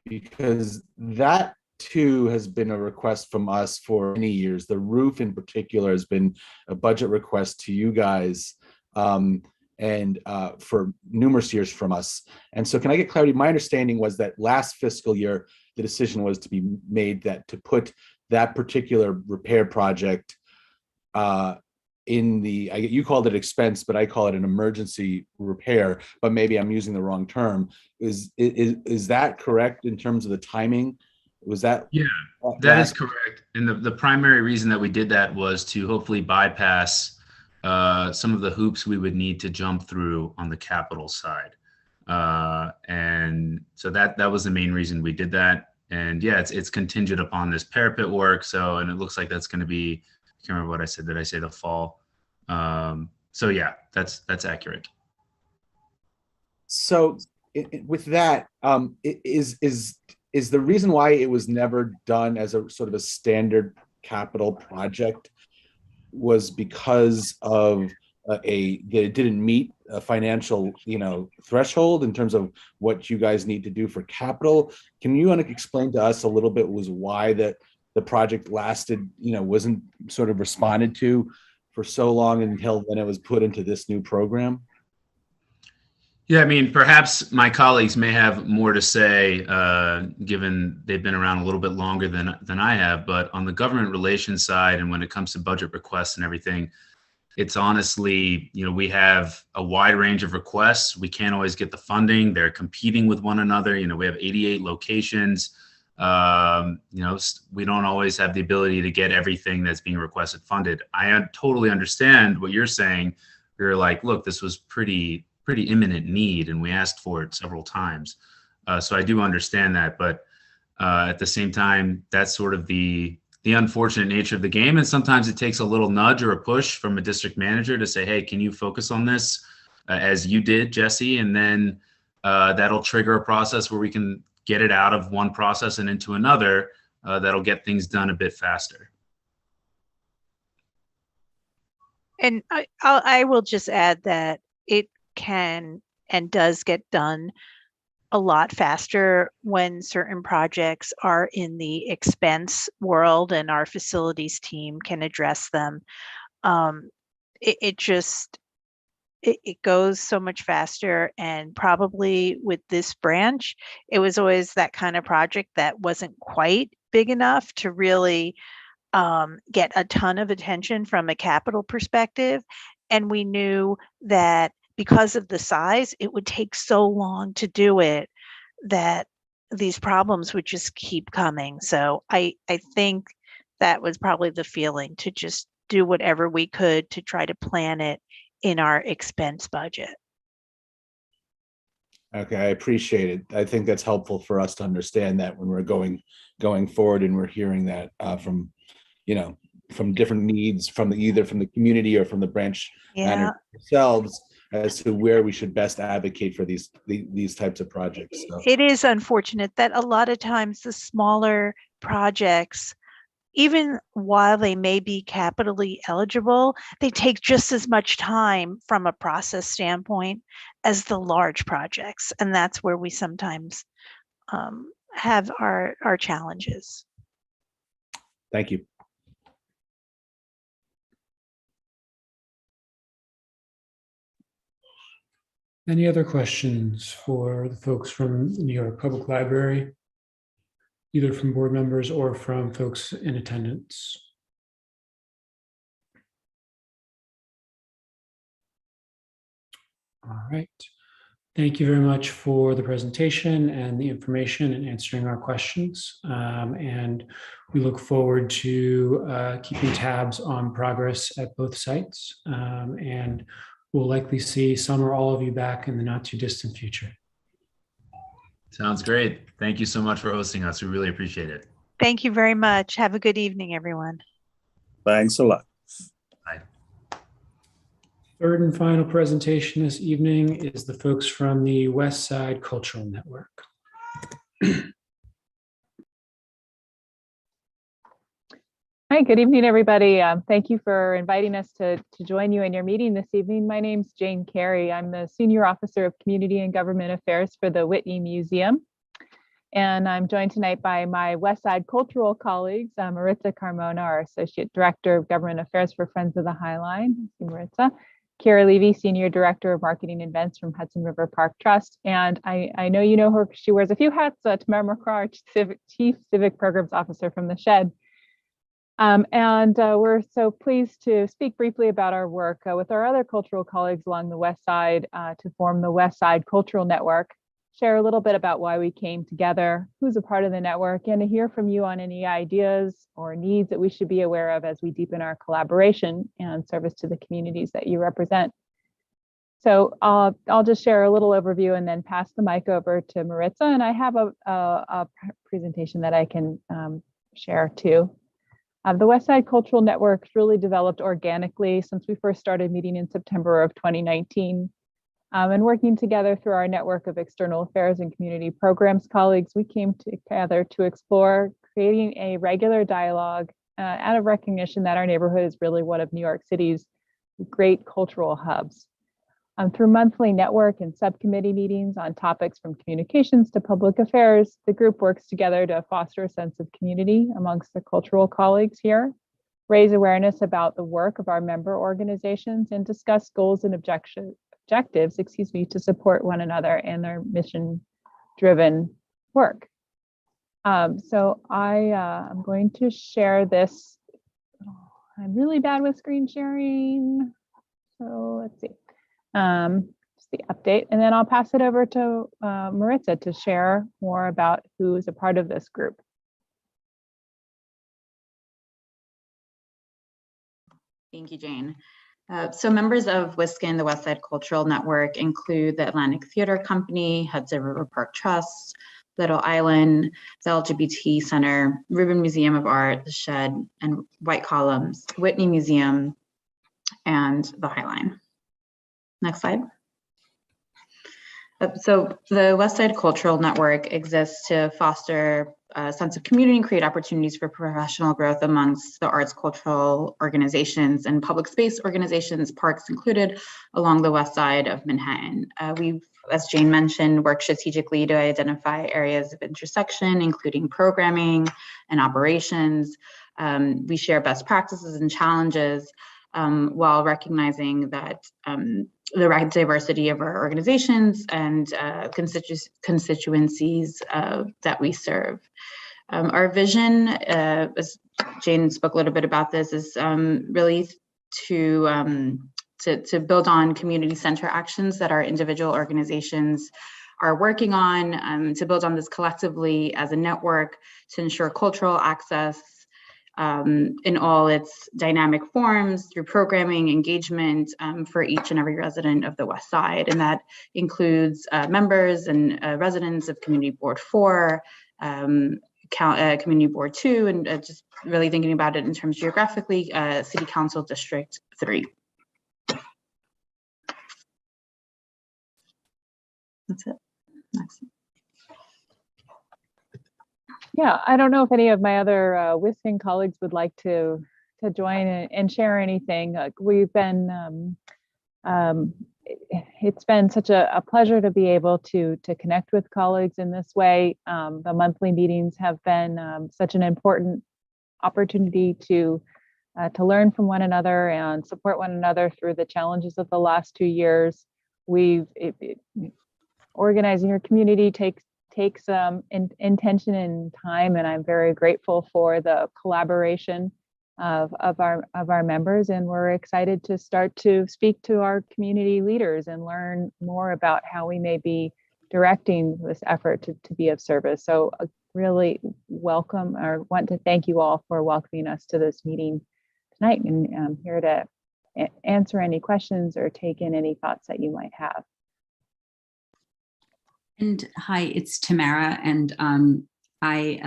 Speaker 10: because that too has been a request from us for many years. The roof in particular has been a budget request to you guys and for numerous years from us. And so can I get clarity? My understanding was that last fiscal year, the decision was to be made that to put that particular repair project in the, you called it expense, but I call it an emergency repair, but maybe I'm using the wrong term. Is that correct in terms of the timing? Was that? Yeah, that is correct. And the primary reason that we did that was to hopefully bypass some of the hoops we would need to jump through on the capital side. And so that was the main reason we did that. And yeah, it's contingent upon this parapet work. So, and it looks like that's going to be, I can't remember what I said. Did I say the fall? So yeah, that's accurate. So with that, is
Speaker 1: is the reason why it was never done as a sort of a standard capital project was because of that it didn't meet a financial, threshold in terms of what you guys need to do for capital. Can you explain to us a little bit was why that the project lasted, wasn't sort of responded to for so long until then it was put into this new program?
Speaker 10: Yeah, I mean, perhaps my colleagues may have more to say, given they've been around a little bit longer than I have. But on the government relations side, and when it comes to budget requests and everything, it's honestly, we have a wide range of requests. We can't always get the funding. They're competing with one another. We have 88 locations. We don't always have the ability to get everything that's being requested funded. I totally understand what you're saying. You're like, look, this was pretty imminent need, and we asked for it several times. So I do understand that, but at the same time, that's sort of the unfortunate nature of the game. And sometimes it takes a little nudge or a push from a district manager to say, hey, can you focus on this, as you did, Jesse? And then that'll trigger a process where we can get it out of one process and into another, that'll get things done a bit faster.
Speaker 12: And I will just add that it can and does get done a lot faster when certain projects are in the expense world and our facilities team can address them. It goes so much faster, and probably with this branch, it was always that kind of project that wasn't quite big enough to really get a ton of attention from a capital perspective. And we knew that because of the size, it would take so long to do it that these problems would just keep coming. So I think that was probably the feeling, to just do whatever we could to try to plan it in our expense budget.
Speaker 1: Okay, I appreciate it. I think that's helpful for us to understand that when we're going forward and we're hearing that from different needs either from the community or from the branch manager themselves as to where we should best advocate for these types of projects. So.
Speaker 12: It is unfortunate that a lot of times the smaller projects, even while they may be capitally eligible, they take just as much time from a process standpoint as the large projects. And that's where we sometimes have our challenges.
Speaker 1: Thank you.
Speaker 2: Any other questions for the folks from the New York Public Library, either from board members or from folks in attendance? All right. Thank you very much for the presentation and the information and answering our questions. And we look forward to keeping tabs on progress at both sites. And we'll likely see some or all of you back in the not too distant future.
Speaker 10: Sounds great. Thank you so much for hosting us. We really appreciate it.
Speaker 12: Thank you very much. Have a good evening, everyone.
Speaker 13: Thanks a lot.
Speaker 10: Bye.
Speaker 2: Third and final presentation this evening is the folks from the West Side Cultural Network.
Speaker 15: Hi, good evening, everybody. Thank you for inviting us to join you in your meeting this evening. My name's Jane Carey. I'm the Senior Officer of Community and Government Affairs for the Whitney Museum. And I'm joined tonight by my West Side cultural colleagues, Maritza Carmona, our Associate Director of Government Affairs for Friends of the High Line, Maritza. Kira Levy, Senior Director of Marketing and Events from Hudson River Park Trust. And I know you know her, she wears a few hats, Tamara McCraw, Chief Civic Programs Officer from the Shed. We're so pleased to speak briefly about our work with our other cultural colleagues along the West Side to form the West Side Cultural Network, share a little bit about why we came together, who's a part of the network, and to hear from you on any ideas or needs that we should be aware of as we deepen our collaboration and service to the communities that you represent. So I'll just share a little overview and then pass the mic over to Maritza, and I have a presentation that I can share too. The West Side Cultural Network's really developed organically since we first started meeting in September of 2019. And working together through our network of external affairs and community programs colleagues, we came together to explore creating a regular dialogue out of recognition that our neighborhood is really one of New York City's great cultural hubs. Through monthly network and subcommittee meetings on topics from communications to public affairs, the group works together to foster a sense of community amongst the cultural colleagues here, raise awareness about the work of our member organizations, and discuss goals and objectives, to support one another in their mission-driven work. So I'm going to share this. I'm really bad with screen sharing. So let's see. Just the update, and then I'll pass it over to Maritza to share more about who is a part of this group.
Speaker 9: Thank you, Jane. So members of Wiscon, the West Side Cultural Network, include the Atlantic Theater Company, Hudson River Park Trust, Little Island, the LGBT Center, Rubin Museum of Art, the Shed, and White Columns, Whitney Museum, and the High Line. Next slide. So the West Side Cultural Network exists to foster a sense of community and create opportunities for professional growth amongst the arts, cultural organizations, and public space organizations, parks included, along the west side of Manhattan. We've, as Jane mentioned, worked strategically to identify areas of intersection, including programming and operations. We share best practices and challenges while recognizing that the diversity of our organizations and constituencies that we serve. Our vision, as Jane spoke a little bit about this, is really to build on community center actions that our individual organizations are working on, to build on this collectively as a network to ensure cultural access in all its dynamic forms through programming, engagement for each and every resident of the West Side. And that includes members and residents of Community Board 4, Community Board 2, and just really thinking about it in terms geographically, City Council District 3. That's it. Next.
Speaker 15: Yeah, I don't know if any of my other Wiscon colleagues would like to join and share anything. We've been, it's been such a pleasure to be able to connect with colleagues in this way. The monthly meetings have been such an important opportunity to learn from one another and support one another through the challenges of the last 2 years. Organizing your community takes intention and time, and I'm very grateful for the collaboration of our members, and we're excited to start to speak to our community leaders and learn more about how we may be directing this effort to be of service. So really welcome, or want to thank you all for welcoming us to this meeting tonight, and I'm here to answer any questions or take in any thoughts that you might have.
Speaker 9: And hi, it's Tamara, and I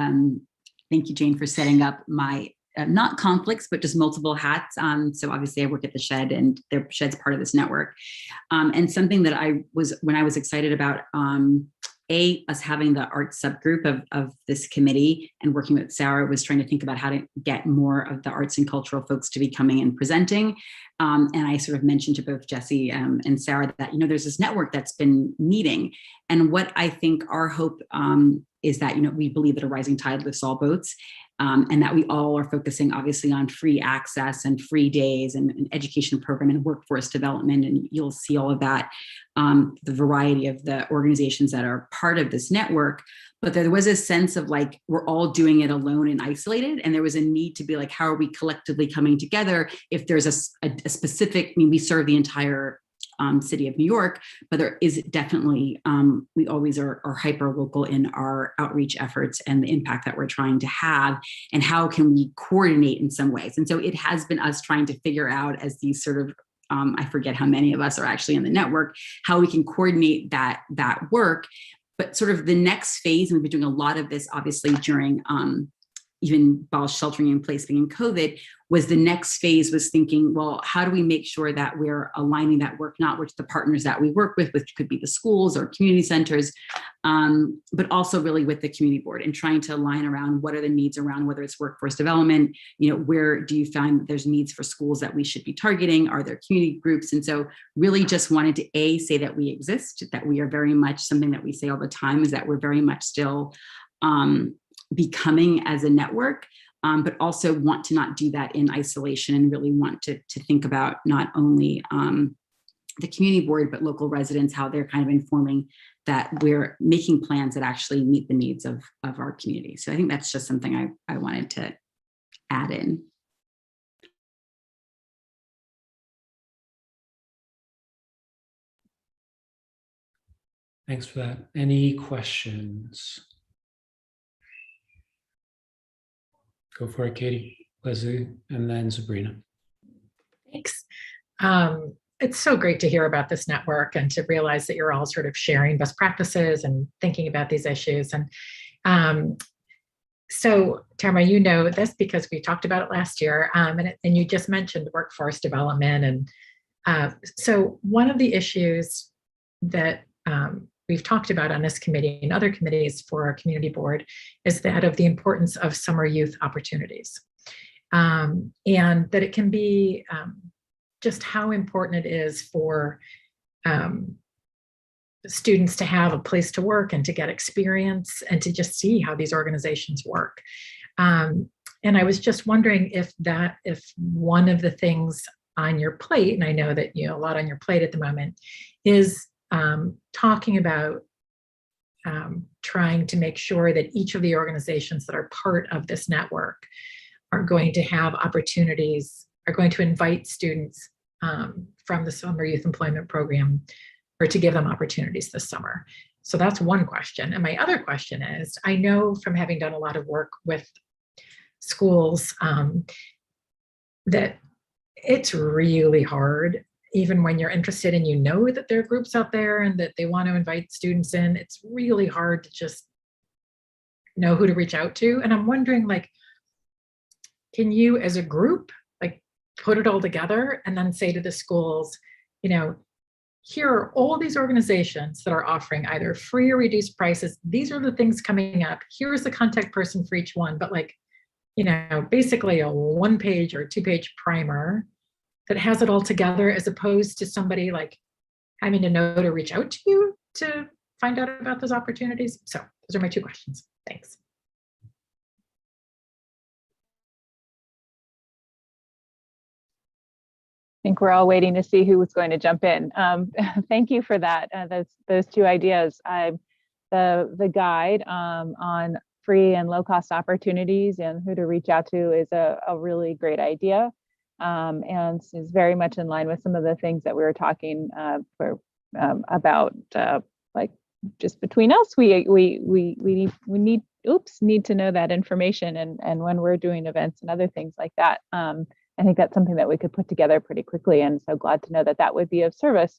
Speaker 9: thank you, Jane, for setting up my not conflicts, but just multiple hats. So obviously I work at the Shed, and the Shed's part of this network. And something that when I was excited about, us having the art subgroup of this committee and working with Sarah, was trying to think about how to get more of the arts and cultural folks to be coming and presenting. And I sort of mentioned to both Jesse and Sarah that, there's this network that's been meeting. And what I think our hope is that, we believe that a rising tide lifts all boats, and that we all are focusing obviously on free access and free days and education program and workforce development. And you'll see all of that, the variety of the organizations that are part of this network. But there was a sense of like, we're all doing it alone and isolated. And there was a need to be like, how are we collectively coming together? If there's a specific, we serve the entire city of New York, but there is definitely, we always are hyper local in our outreach efforts and the impact that we're trying to have, and how can we coordinate in some ways. And so it has been us trying to figure out, as these sort of, I forget how many of us are actually in the network, how we can coordinate that work. But sort of the next phase, and we've been doing a lot of this obviously during even while sheltering in place being in COVID, was the next phase was thinking, well, how do we make sure that we're aligning that work, not with the partners that we work with, which could be the schools or community centers, but also really with the community board, and trying to align around what are the needs around, whether it's workforce development, where do you find that there's needs for schools that we should be targeting? Are there community groups? And so really just wanted to say that we exist, that we are very much, something that we say all the time is that we're very much still becoming as a network, but also want to not do that in isolation, and really want to think about not only the community board, but local residents, how they're kind of informing that we're making plans that actually meet the needs of our community. So I think that's just something I wanted to add in.
Speaker 2: Thanks for that. Any questions? Go for it, Katie, Leslie, and then Sabrina.
Speaker 5: Thanks. It's so great to hear about this network and to realize that you're all sort of sharing best practices and thinking about these issues. And so, Tamara, you know this because we talked about it last year, and you just mentioned workforce development. And so one of the issues that we've talked about on this committee and other committees for our community board is that of the importance of summer youth opportunities. And that it can be just how important it is for students to have a place to work and to get experience and to just see how these organizations work. And I was just wondering if one of the things on your plate, and I know that you know a lot on your plate at the moment, is talking about trying to make sure that each of the organizations that are part of this network are going to have opportunities, are going to invite students from the Summer Youth Employment Program, or to give them opportunities this summer. So that's one question. And my other question is, I know from having done a lot of work with schools that it's really hard, even when you're interested and you know that there are groups out there and that they want to invite students in, it's really hard to just know who to reach out to. And I'm wondering, like, can you as a group, like, put it all together and then say to the schools, here are all these organizations that are offering either free or reduced prices. These are the things coming up. Here's the contact person for each one. But basically a 1-page or 2-page primer that has it all together, as opposed to somebody like having to know to reach out to you to find out about those opportunities. So those are my 2 questions. Thanks.
Speaker 15: I think we're all waiting to see who was going to jump in. Thank you for that. Those 2 ideas. The guide on free and low-cost opportunities and who to reach out to is a really great idea, and is very much in line with some of the things that we were talking about. Like, just between us, we need to know that information, and when we're doing events and other things like that. I think that's something that we could put together pretty quickly, and so glad to know that that would be of service.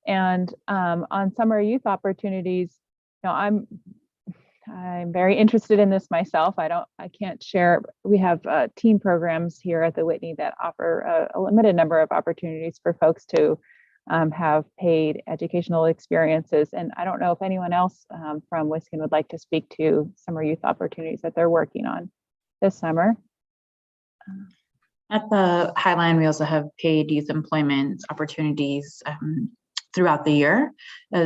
Speaker 15: And on summer youth opportunities, I'm very interested in this myself. I can't share. We have teen programs here at the Whitney that offer a limited number of opportunities for folks to have paid educational experiences. And I don't know if anyone else from Wiscon would like to speak to summer youth opportunities that they're working on this summer.
Speaker 16: At the Highline, we also have paid youth employment opportunities throughout the year.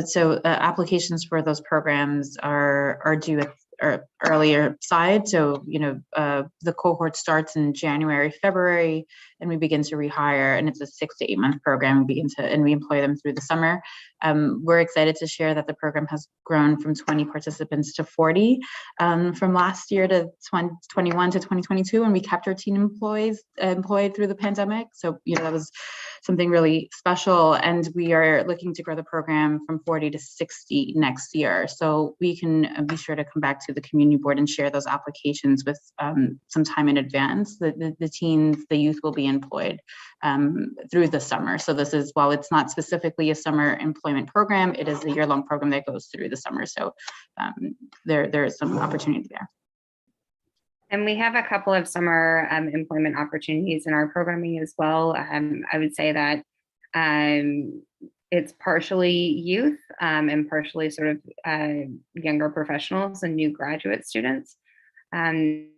Speaker 16: So applications for those programs are due at earlier side. So, the cohort starts in January, February, and we begin to rehire, and it's a 6 to 8 month program. We employ them through the summer. We're excited to share that the program has grown from 20 participants to 40 from last year to 2021 to 2022, and we kept our teen employed through the pandemic. So, that was something really special, and we are looking to grow the program from 40 to 60 next year. So we can be sure to come back to the community board and share those applications with some time in advance. The youth will be employed through the summer. So this is, while it's not specifically a summer employment program, it is a year-long program that goes through the summer. So there is some opportunity there.
Speaker 17: And we have a couple of summer employment opportunities in our programming as well. I would say that it's partially youth and partially sort of younger professionals and new graduate students. And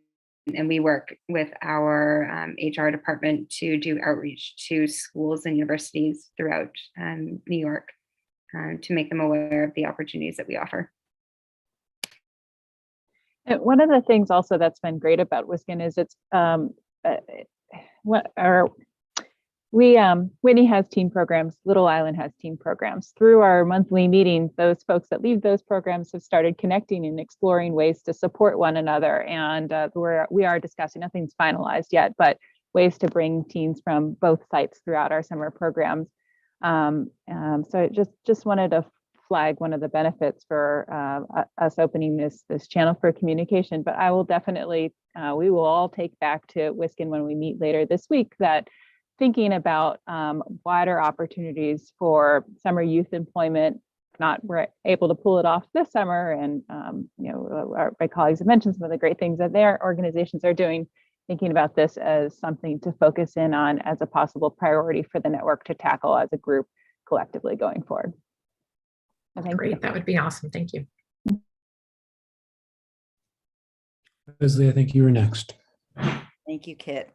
Speaker 17: we work with our HR department to do outreach to schools and universities throughout New York to make them aware of the opportunities that we offer.
Speaker 15: And one of the things also that's been great about Wiscon is it's Whitney has team programs, Little Island has team programs. Through our monthly meetings, those folks that lead those programs have started connecting and exploring ways to support one another. And we are discussing, nothing's finalized yet, but ways to bring teams from both sites throughout our summer programs. So I just wanted to flag one of the benefits for us opening this channel for communication. But I will definitely, we will all take back to Wiscon when we meet later this week that thinking about wider opportunities for summer youth employment. We're able to pull it off this summer, and my colleagues have mentioned some of the great things that their organizations are doing. Thinking about this as something to focus in on as a possible priority for the network to tackle as a group collectively going forward.
Speaker 5: Great, that would be awesome. Thank you.
Speaker 2: Leslie, I think you were next.
Speaker 18: Thank you, Kit.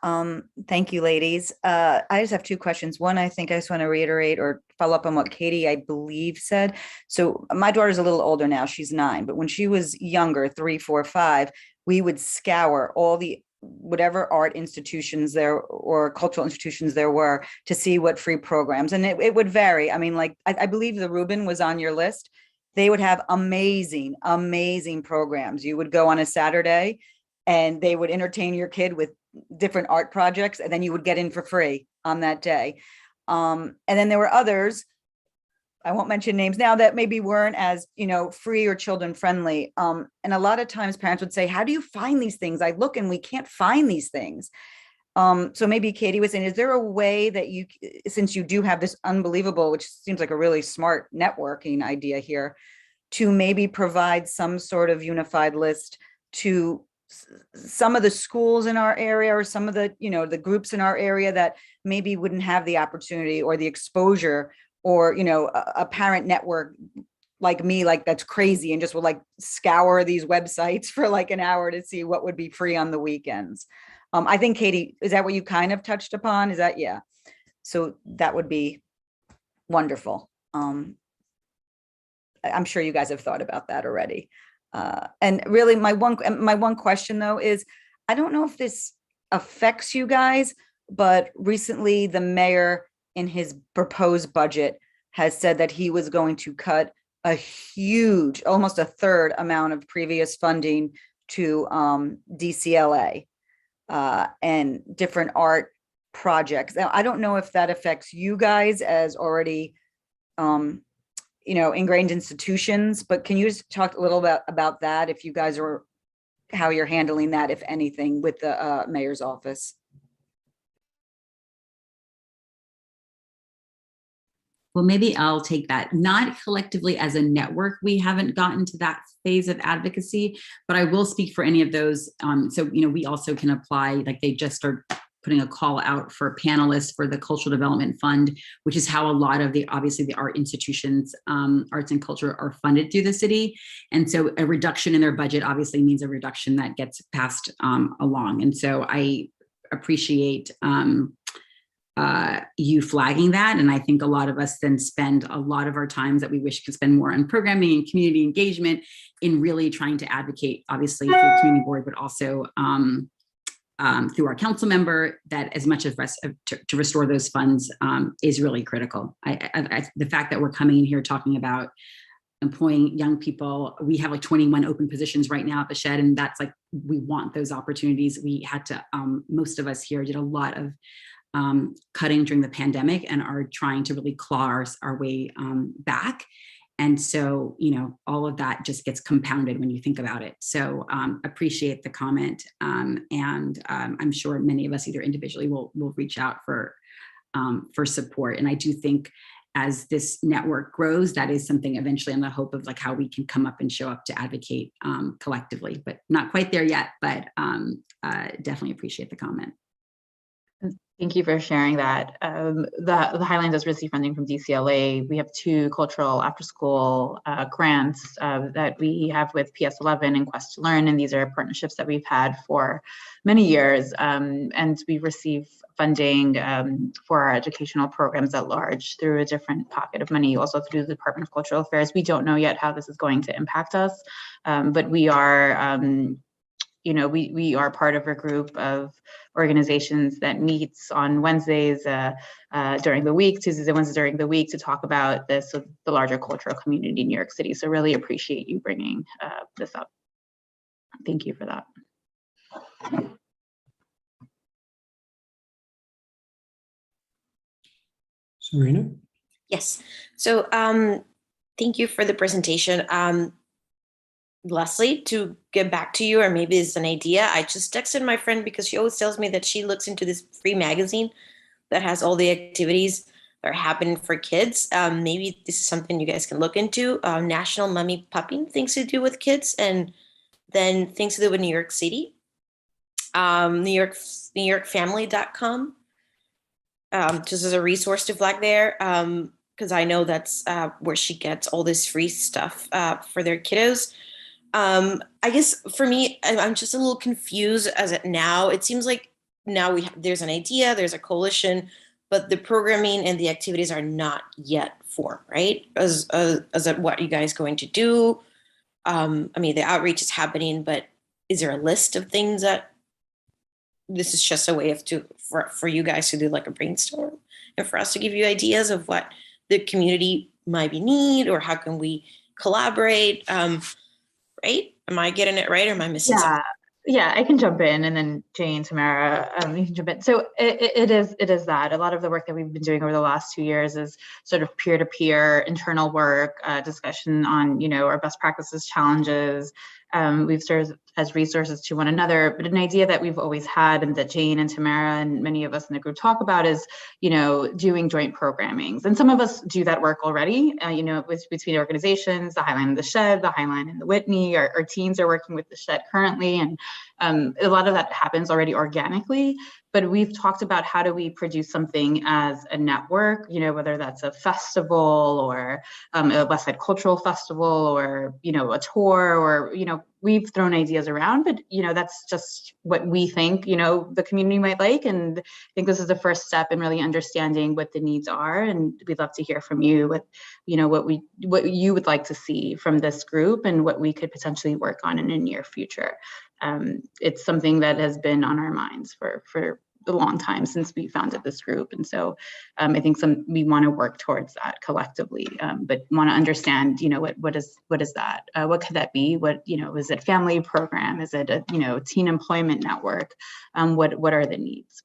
Speaker 18: Thank you, ladies. I just have two questions. One, I think I just want to reiterate or follow up on what Katie, I believe, said. So my daughter's a little older now, she's 9, but when she was younger, 3, 4, 5, we would scour all the whatever art institutions there or cultural institutions there were to see what free programs, and it would vary. I mean, like, I believe the Rubin was on your list. They would have amazing, amazing programs. You would go on a Saturday and they would entertain your kid with different art projects, and then you would get in for free on that day. And then there were others, I won't mention names now, that maybe weren't as, free or children friendly. And a lot of times parents would say, how do you find these things? I look and we can't find these things. So maybe Katie was saying, is there a way that you, since you do have this unbelievable, which seems like a really smart networking idea here, to maybe provide some sort of unified list to some of the schools in our area or some of the, the groups in our area that maybe wouldn't have the opportunity or the exposure or, a parent network like me, like that's crazy and just will like scour these websites for like an hour to see what would be free on the weekends. I think, Katie, is that what you kind of touched upon? Is that, yeah. So that would be wonderful. I'm sure you guys have thought about that already. And really my one question though is, I don't know if this affects you guys, but recently the mayor in his proposed budget has said that he was going to cut a huge, almost a third amount of previous funding to DCLA and different art projects. Now, I don't know if that affects you guys as already ingrained institutions, but can you just talk a little bit about that, if you guys are, how you're handling that, if anything, with the mayor's office?
Speaker 9: Well, maybe I'll take that. Not collectively as a network, we haven't gotten to that phase of advocacy, but I will speak for any of those. So, we also can apply, like they just started putting a call out for panelists for the Cultural Development Fund, which is how a lot of obviously the art institutions, arts and culture are funded through the city. And so a reduction in their budget obviously means a reduction that gets passed along. And so I appreciate you flagging that. And I think a lot of us then spend a lot of our times that we wish could spend more on programming and community engagement in really trying to advocate, obviously through the community board, but also through our council member, that as much as to restore those funds is really critical. The fact that we're coming in here talking about employing young people, we have like 21 open positions right now at the shed, and that's like, we want those opportunities. We had to, most of us here did a lot of cutting during the pandemic and are trying to really claw our way back. And so, all of that just gets compounded when you think about it. So appreciate the comment. And I'm sure many of us either individually will reach out for support. And I do think as this network grows, that is something eventually on the hope of like how we can come up and show up to advocate collectively, but not quite there yet, but definitely appreciate the comment.
Speaker 16: Thank you for sharing that. The Highline does receive funding from DCLA. We have 2 cultural after-school grants that we have with PS11 and Quest to Learn, and these are partnerships that we've had for many years. And we receive funding for our educational programs at large through a different pocket of money, also through the Department of Cultural Affairs. We don't know yet how this is going to impact us, but we are we are part of a group of organizations that meets on Wednesdays during the week, Tuesdays and Wednesdays during the week, to talk about this with the larger cultural community in New York City. So really appreciate you bringing this up. Thank you for that.
Speaker 2: Serena?
Speaker 14: Yes. So thank you for the presentation. Leslie, to get back to you, or maybe it's an idea. I just texted my friend because she always tells me that she looks into this free magazine that has all the activities that are happening for kids. Maybe this is something you guys can look into. National Mummy Pupping, things to do with kids, and then things to do with New York City. NewYorkFamily.com, just as a resource to flag there, because I know that's where she gets all this free stuff for their kiddos. I guess for me, I'm just a little confused as it now. It seems like now there's an idea, there's a coalition, but the programming and the activities are not yet formed, right? As what you guys going to do? I mean, the outreach is happening, but is there a list of things that this is just a way for you guys to do like a brainstorm and for us to give you ideas of what the community might be need, or how can we collaborate? Right? Am I getting it right, or am I missing something?
Speaker 16: Yeah, I can jump in, and then Jane, Tamara, you can jump in. So it is that a lot of the work that we've been doing over the last 2 years is sort of peer-to-peer internal work, discussion on our best practices, challenges. We've served as resources to one another, but an idea that we've always had, and that Jane and Tamara and many of us in the group talk about, is doing joint programmings. And some of us do that work already, between organizations, the Highline and the Shed, the Highline and the Whitney. Our teams are working with the Shed currently, and a lot of that happens already organically. But we've talked about how do we produce something as a network, whether that's a festival or a West Side Cultural Festival, or, a tour, or, we've thrown ideas around, but, that's just what we think, the community might like. And I think this is the first step in really understanding what the needs are. And we'd love to hear from you with, what you would like to see from this group, and what we could potentially work on in the near future. It's something that has been on our minds for a long time since we founded this group. And so I think we want to work towards that collectively, but want to understand, what is that? What could that be? What, is it family program? Is it a, teen employment network? What are the needs?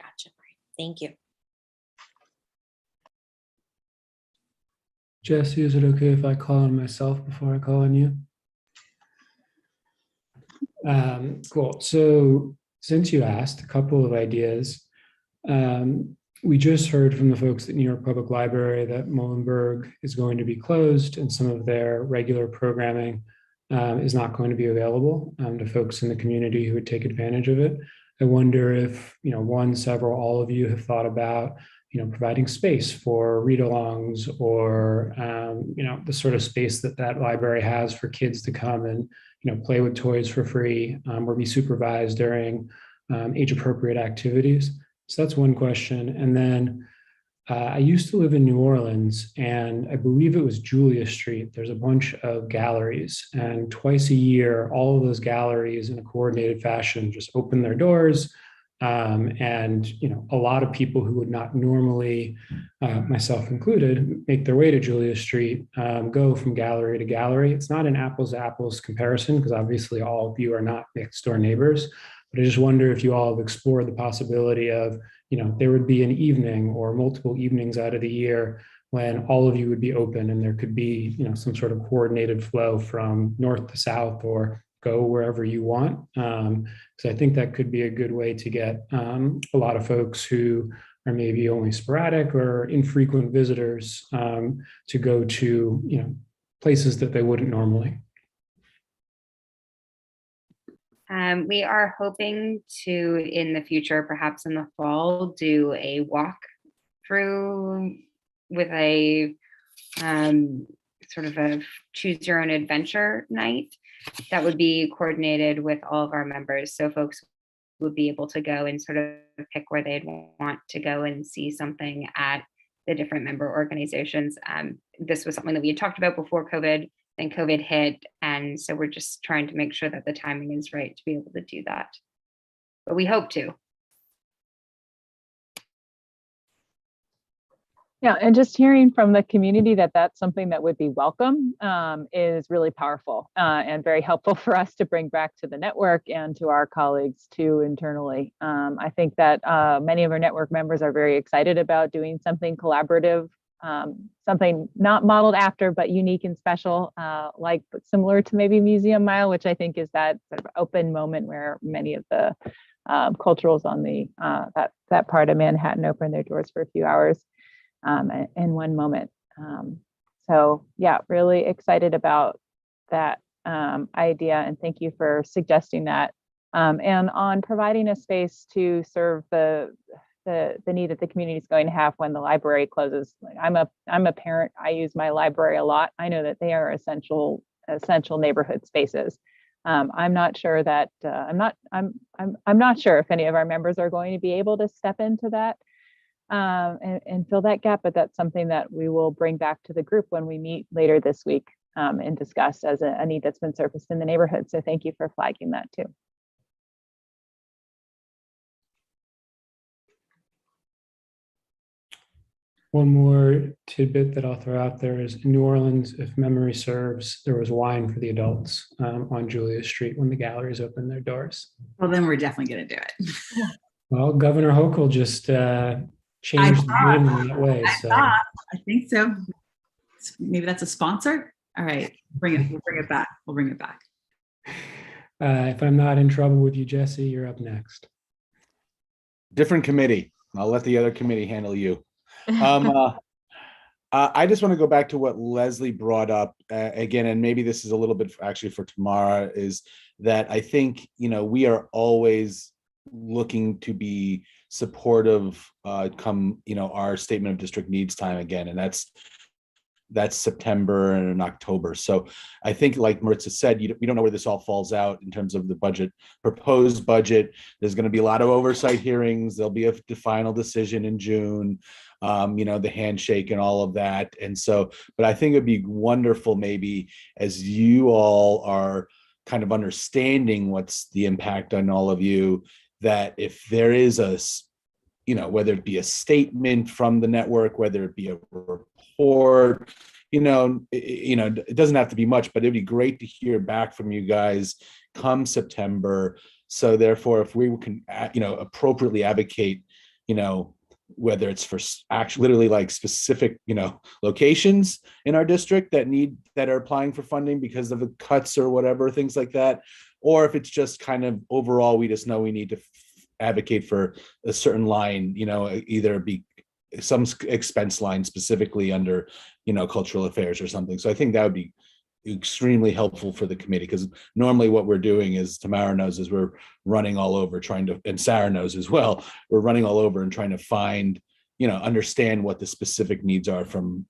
Speaker 14: Gotcha. Thank you.
Speaker 2: Jesse, is it okay if I call on myself before I call on you? Cool. So since you asked, a couple of ideas. We just heard from the folks at New York Public Library that Muhlenberg is going to be closed, and some of their regular programming is not going to be available to folks in the community who would take advantage of it. I wonder if, one, several, all of you have thought about, providing space for read-alongs, or, the sort of space that library has for kids to come and, play with toys for free, or be supervised during age-appropriate activities. So that's one question. And then I used to live in New Orleans, and I believe it was Julia Street. There's a bunch of galleries, and twice a year, all of those galleries in a coordinated fashion just open their doors. And a lot of people who would not normally, myself included, make their way to Julia Street, go from gallery to gallery. It's not an apples to apples comparison, because obviously all of you are not next door neighbors. But I just wonder if you all have explored the possibility of, there would be an evening or multiple evenings out of the year when all of you would be open, and there could be, some sort of coordinated flow from north to south, or go wherever you want. So I think that could be a good way to get a lot of folks who are maybe only sporadic or infrequent visitors to go to, places that they wouldn't normally?
Speaker 17: We are hoping to, in the future, perhaps in the fall, do a walk through with a sort of a choose your own adventure night that would be coordinated with all of our members. So folks would be able to go and sort of pick where they'd want to go and see something at the different member organizations. This was something that we had talked about before COVID, then COVID hit. And so we're just trying to make sure that the timing is right to be able to do that. But we hope to.
Speaker 15: Yeah, and just hearing from the community that that's something that would be welcome is really powerful and very helpful for us to bring back to the network and to our colleagues too internally. I think that many of our network members are very excited about doing something collaborative, something not modeled after, but unique and special, like similar to maybe Museum Mile, which I think is that sort of open moment where many of the culturals on the that part of Manhattan open their doors for a few hours. In one moment. So yeah, really excited about that idea, and thank you for suggesting that. And on providing a space to serve the need that the community is going to have when the library closes. I'm a parent. I use my library a lot. I know that they are essential neighborhood spaces. I'm not sure that I'm not sure if any of our members are going to be able to step into that. And fill that gap, but that's something that we will bring back to the group when we meet later this week and discuss as a need that's been surfaced in the neighborhood. So thank you for flagging that too.
Speaker 2: One more tidbit that I'll throw out there is in New Orleans, if memory serves, there was wine for the adults on Julia Street when the galleries opened their doors.
Speaker 9: Well, then we're definitely going to do it.
Speaker 2: Well, Governor Hochul just changed the game in that way.
Speaker 9: I think so. Maybe that's a sponsor. All right, we'll bring it back. We'll bring it back.
Speaker 2: If I'm not in trouble with you, Jesse, you're up next.
Speaker 1: Different committee. I'll let the other committee handle you. I just want to go back to what Leslie brought up again, and maybe this is a little bit actually for tomorrow, is that I think, we are always looking to be supportive come our statement of district needs time again, and that's September and October. So I think, like Maritza said, we don't know where this all falls out in terms of the proposed budget. There's going to be a lot of oversight hearings. There'll be a final decision in June, the handshake and all of that. And so, but I think it'd be wonderful maybe as you all are kind of understanding what's the impact on all of you, that if there is whether it be a statement from the network, whether it be a report, it doesn't have to be much, but it'd be great to hear back from you guys come September. So therefore, if we can, appropriately advocate, whether it's for actually literally like specific, locations in our district that are applying for funding because of the cuts or whatever, things like that. Or if it's just kind of overall, we just know we need to advocate for a certain line, either be some expense line specifically under, cultural affairs or something. So I think that would be extremely helpful for the committee, because normally what we're doing is, Tamara knows, is we're running all over and Sarah knows as well, we're running all over and trying to find, understand what the specific needs are from,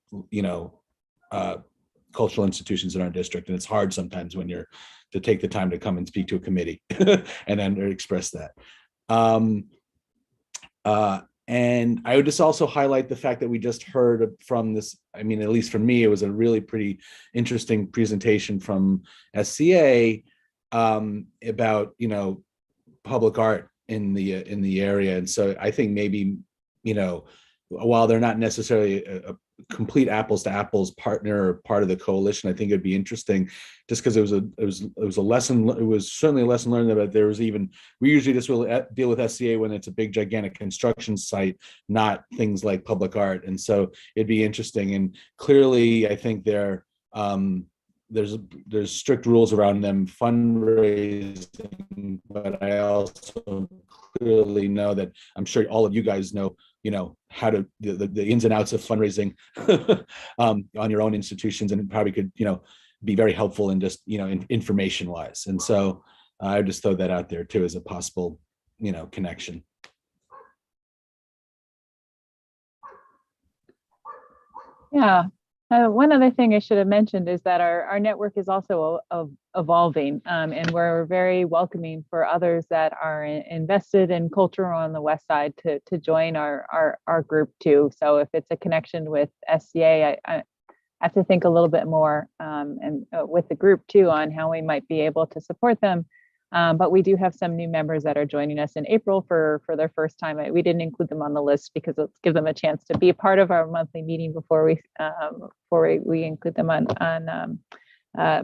Speaker 1: cultural institutions in our district. And it's hard sometimes when you're to take the time to come and speak to a committee and then express that. And I would just also highlight the fact that we just heard from this, at least for me, it was a really pretty interesting presentation from SCA about, public art in the area. And so I think maybe, while they're not necessarily a complete apples to apples partner or part of the coalition, I think it'd be interesting, just because it was a lesson. It was certainly a lesson learned that we usually just will deal with SCA when it's a big gigantic construction site, not things like public art. And so it'd be interesting. And clearly, I think they're there's strict rules around them fundraising, but I also clearly know that I'm sure all of you guys know, how to the ins and outs of fundraising on your own institutions, and it probably could, be very helpful in just, information wise. And so I would just throw that out there too as a possible, connection.
Speaker 15: Yeah. One other thing I should have mentioned is that our network is also evolving, and we're very welcoming for others that are invested in culture on the West Side to join our group too. So if it's a connection with SCA, I have to think a little bit more and with the group too on how we might be able to support them. But we do have some new members that are joining us in April for their first time. We didn't include them on the list because let's give them a chance to be a part of our monthly meeting before we include them on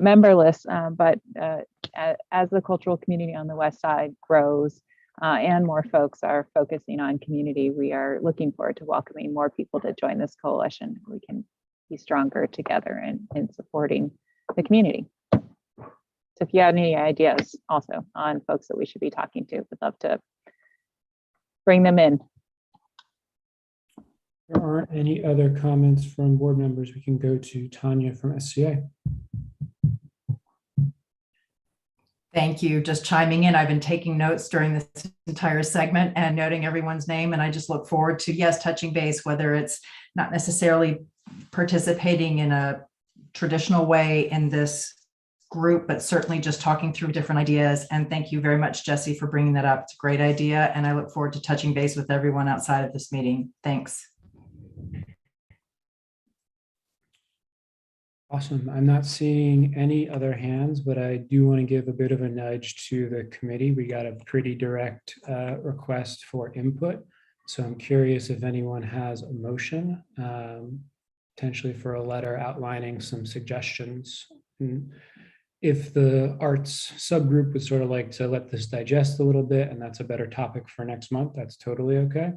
Speaker 15: member lists. But as the cultural community on the West Side grows and more folks are focusing on community, we are looking forward to welcoming more people to join this coalition. We can be stronger together in supporting the community. So if you have any ideas also on folks that we should be talking to, we'd love to bring them in.
Speaker 2: If there aren't any other comments from board members, we can go to Tanya from SCA.
Speaker 4: Thank you. Just chiming in. I've been taking notes during this entire segment and noting everyone's name. And I just look forward to, yes, touching base, whether it's not necessarily participating in a traditional way in this group, but certainly just talking through different ideas. And thank you very much, Jesse, for bringing that up. It's a great idea. And I look forward to touching base with everyone outside of this meeting. Thanks.
Speaker 2: Awesome. I'm not seeing any other hands, but I do want to give a bit of a nudge to the committee. We got a pretty direct request for input. So I'm curious if anyone has a motion, potentially for a letter outlining some suggestions. If the arts subgroup would sort of like to let this digest a little bit, and that's a better topic for next month, that's totally okay.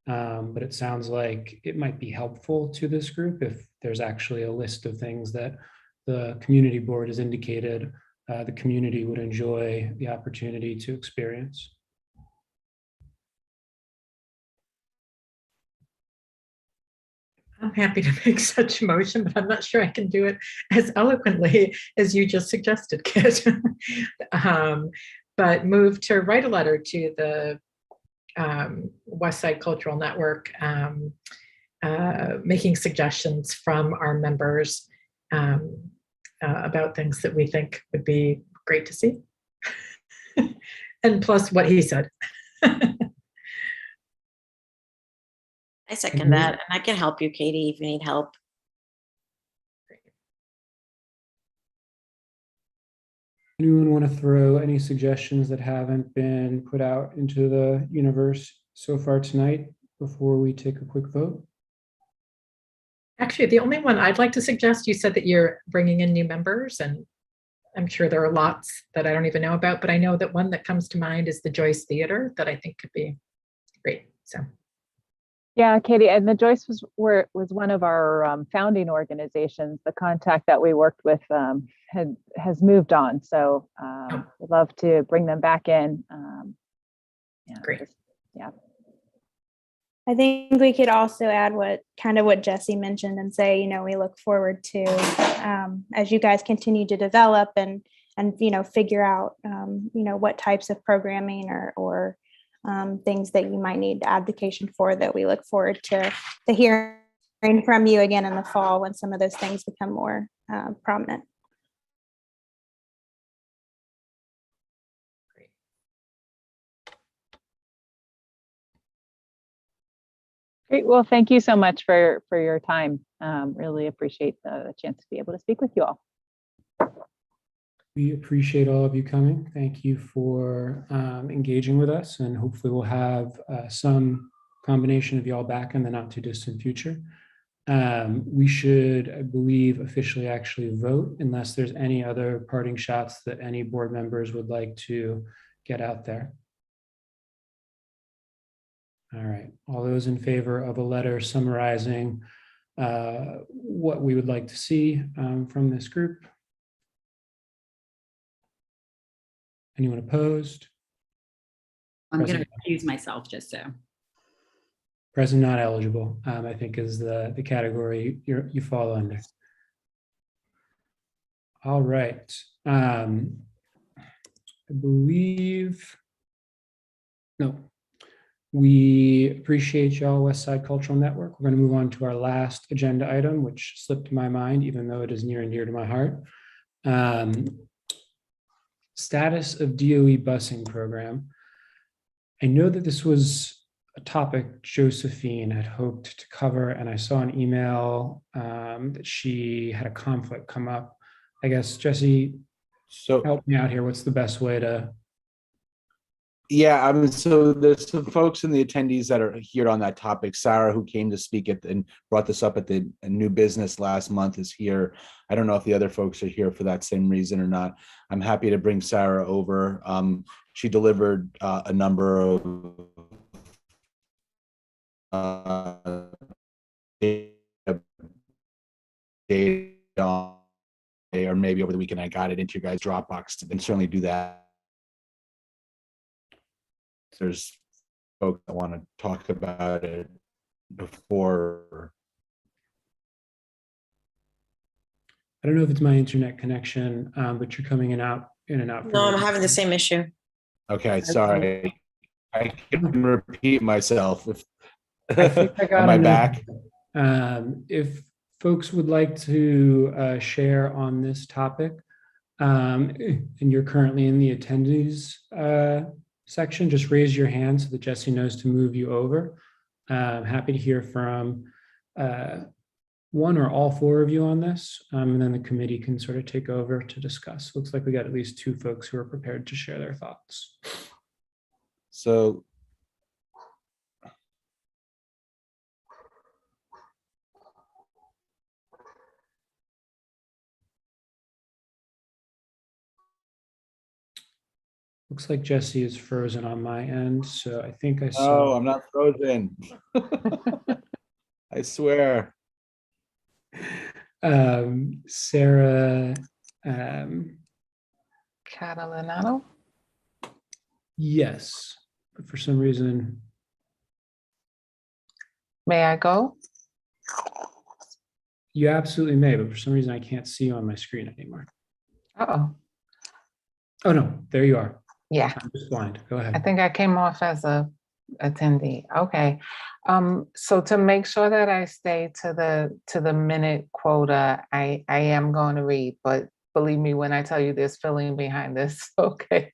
Speaker 2: But it sounds like it might be helpful to this group if there's actually a list of things that the community board has indicated the community would enjoy the opportunity to experience.
Speaker 5: I'm happy to make such a motion, but I'm not sure I can do it as eloquently as you just suggested, Kit. But move to write a letter to the West Side Cultural Network, making suggestions from our members about things that we think would be great to see. And plus what he said.
Speaker 14: I second that, and I can help you, Katie, if you need help.
Speaker 2: Anyone want to throw any suggestions that haven't been put out into the universe so far tonight before we take a quick vote?
Speaker 5: Actually, the only one I'd like to suggest, you said that you're bringing in new members, and I'm sure there are lots that I don't even know about, but I know that one that comes to mind is the Joyce Theater that I think could be great. So.
Speaker 15: Yeah, Katie, and the Joyce was one of our founding organizations. The contact that we worked with has moved on, so we'd love to bring them back in. Yeah,
Speaker 5: great.
Speaker 15: Yeah.
Speaker 6: I think we could also add what Jesse mentioned and say, we look forward to as you guys continue to develop and figure out what types of programming or things that you might need advocation for, that we look forward to hearing from you again in the fall when some of those things become more prominent.
Speaker 15: Great. Well, thank you so much for your time. Really appreciate the chance to be able to speak with you all.
Speaker 2: We appreciate all of you coming. Thank you for engaging with us, and hopefully we'll have some combination of y'all back in the not too distant future. We should, I believe, officially actually vote unless there's any other parting shots that any board members would like to get out there. All right, all those in favor of a letter summarizing what we would like to see from this group, Anyone opposed?
Speaker 9: I'm going to
Speaker 2: Present.
Speaker 9: accuse myself just so.
Speaker 2: Present not eligible, I think is the category you fall under. All right. I believe, no, we appreciate y'all, West Side Cultural Network. We're going to move on to our last agenda item, which slipped my mind, even though it is near and dear to my heart. Status of DOE busing program. I know that this was a topic Josephine had hoped to cover, and I saw an email that she had a conflict come up. I guess, Jesse, so help me out here. What's the best way to?
Speaker 1: Yeah, I mean, so there's some folks in the attendees that are here on that topic. Sarah, who came to speak at and brought this up at the New Business last month, is here. I don't know if the other folks are here for that same reason or not. I'm happy to bring Sarah over. She delivered a number of data on, or maybe over the weekend I got it into your guys' Dropbox, and certainly do that. There's folks that want to talk about it before.
Speaker 2: I don't know if it's my internet connection, but you're coming in and out.
Speaker 14: No, I'm having the same issue.
Speaker 1: Okay, sorry. I can repeat myself.
Speaker 2: I think I got
Speaker 1: Am I back?
Speaker 2: If folks would like to share on this topic, and you're currently in the attendees section, just raise your hand so that Jesse knows to move you over. I'm happy to hear from one or all four of you on this, and then the committee can sort of take over to discuss. Looks like we got at least two folks who are prepared to share their thoughts.
Speaker 1: So
Speaker 2: looks like Jesse is frozen on my end, so I think I saw.
Speaker 1: Oh, I'm not frozen. I swear.
Speaker 2: Sarah
Speaker 19: Catalinato?
Speaker 2: Yes, but for some reason.
Speaker 19: May I go?
Speaker 2: You absolutely may, but for some reason I can't see you on my screen anymore.
Speaker 19: Uh-oh.
Speaker 2: Oh no, there you are.
Speaker 19: Yeah.
Speaker 2: I'm just blind. Go ahead.
Speaker 19: I think I came off as a attendee. Okay. So to make sure that I stay to the minute quota, I am going to read, but believe me when I tell you there's filling behind this. Okay.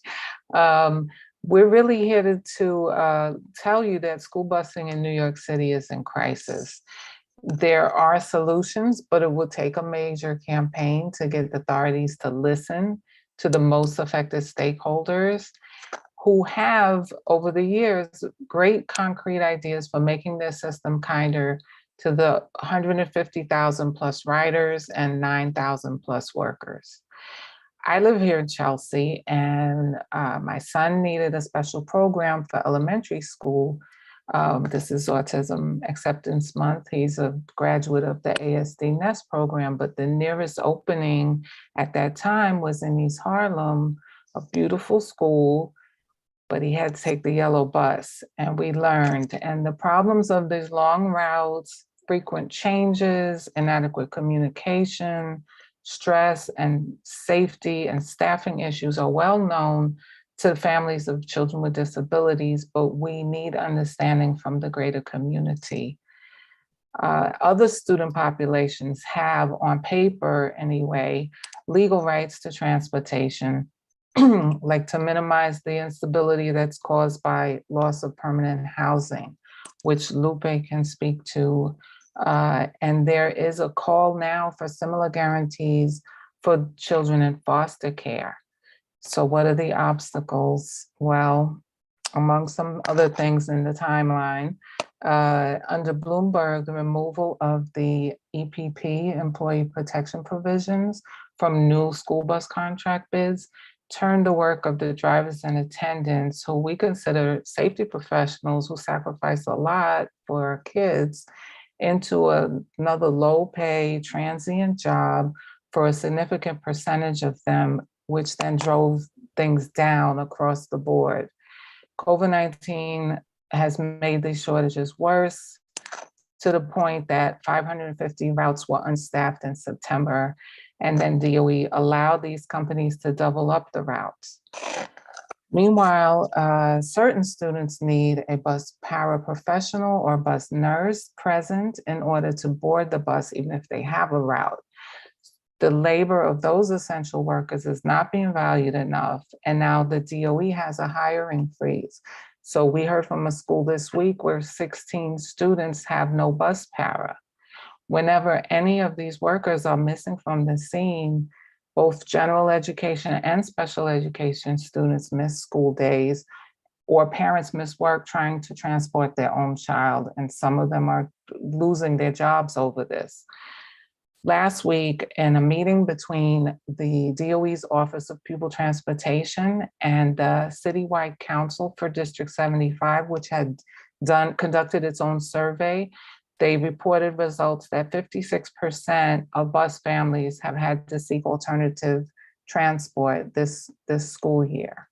Speaker 19: We're really here to tell you that school busing in New York City is in crisis. There are solutions, but it will take a major campaign to get authorities to listen to the most affected stakeholders who have, over the years, great concrete ideas for making their system kinder to the 150,000 plus riders and 9,000 plus workers. I live here in Chelsea, and my son needed a special program for elementary school. This is Autism Acceptance Month. He's a graduate of the ASD NEST program, but the nearest opening at that time was in East Harlem, a beautiful school, but he had to take the yellow bus, and we learned. And the problems of these long routes, frequent changes, inadequate communication, stress and safety and staffing issues are well known to families of children with disabilities, but we need understanding from the greater community. Other student populations have, on paper anyway, legal rights to transportation, like to minimize the instability that's caused by loss of permanent housing, which Lupe can speak to. And there is a call now for similar guarantees for children in foster care. So what are the obstacles? Well, among some other things in the timeline, under Bloomberg, the removal of the EPP, employee protection provisions, from new school bus contract bids turned the work of the drivers and attendants, who we consider safety professionals who sacrifice a lot for our kids, into another low-pay transient job for a significant percentage of them, which then drove things down across the board. COVID-19 has made these shortages worse to the point that 550 routes were unstaffed in September, and then DOE allowed these companies to double up the routes. Meanwhile, certain students need a bus paraprofessional or bus nurse present in order to board the bus, even if they have a route. The labor of those essential workers is not being valued enough, and now the DOE has a hiring freeze. So we heard from a school this week where 16 students have no bus para. Whenever any of these workers are missing from the scene, both general education and special education students miss school days, or parents miss work trying to transport their own child, and some of them are losing their jobs over this. Last week, in a meeting between the DOE's Office of Pupil Transportation and the Citywide Council for District 75, which had conducted its own survey, they reported results that 56% of bus families have had to seek alternative transport this school year.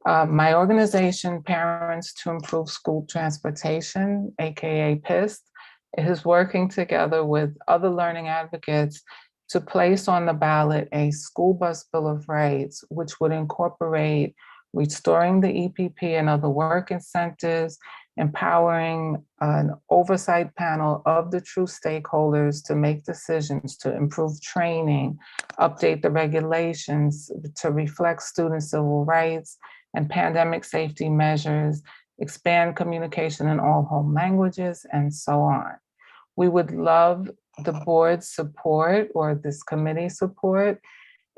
Speaker 19: My organization, Parents to Improve School Transportation, AKA PIST, is working together with other learning advocates to place on the ballot a school bus bill of rights, which would incorporate restoring the EPP and other work incentives, empowering an oversight panel of the true stakeholders to make decisions, to improve training, update the regulations to reflect student civil rights and pandemic safety measures, expand communication in all home languages, and so on. We would love the board's support or this committee's support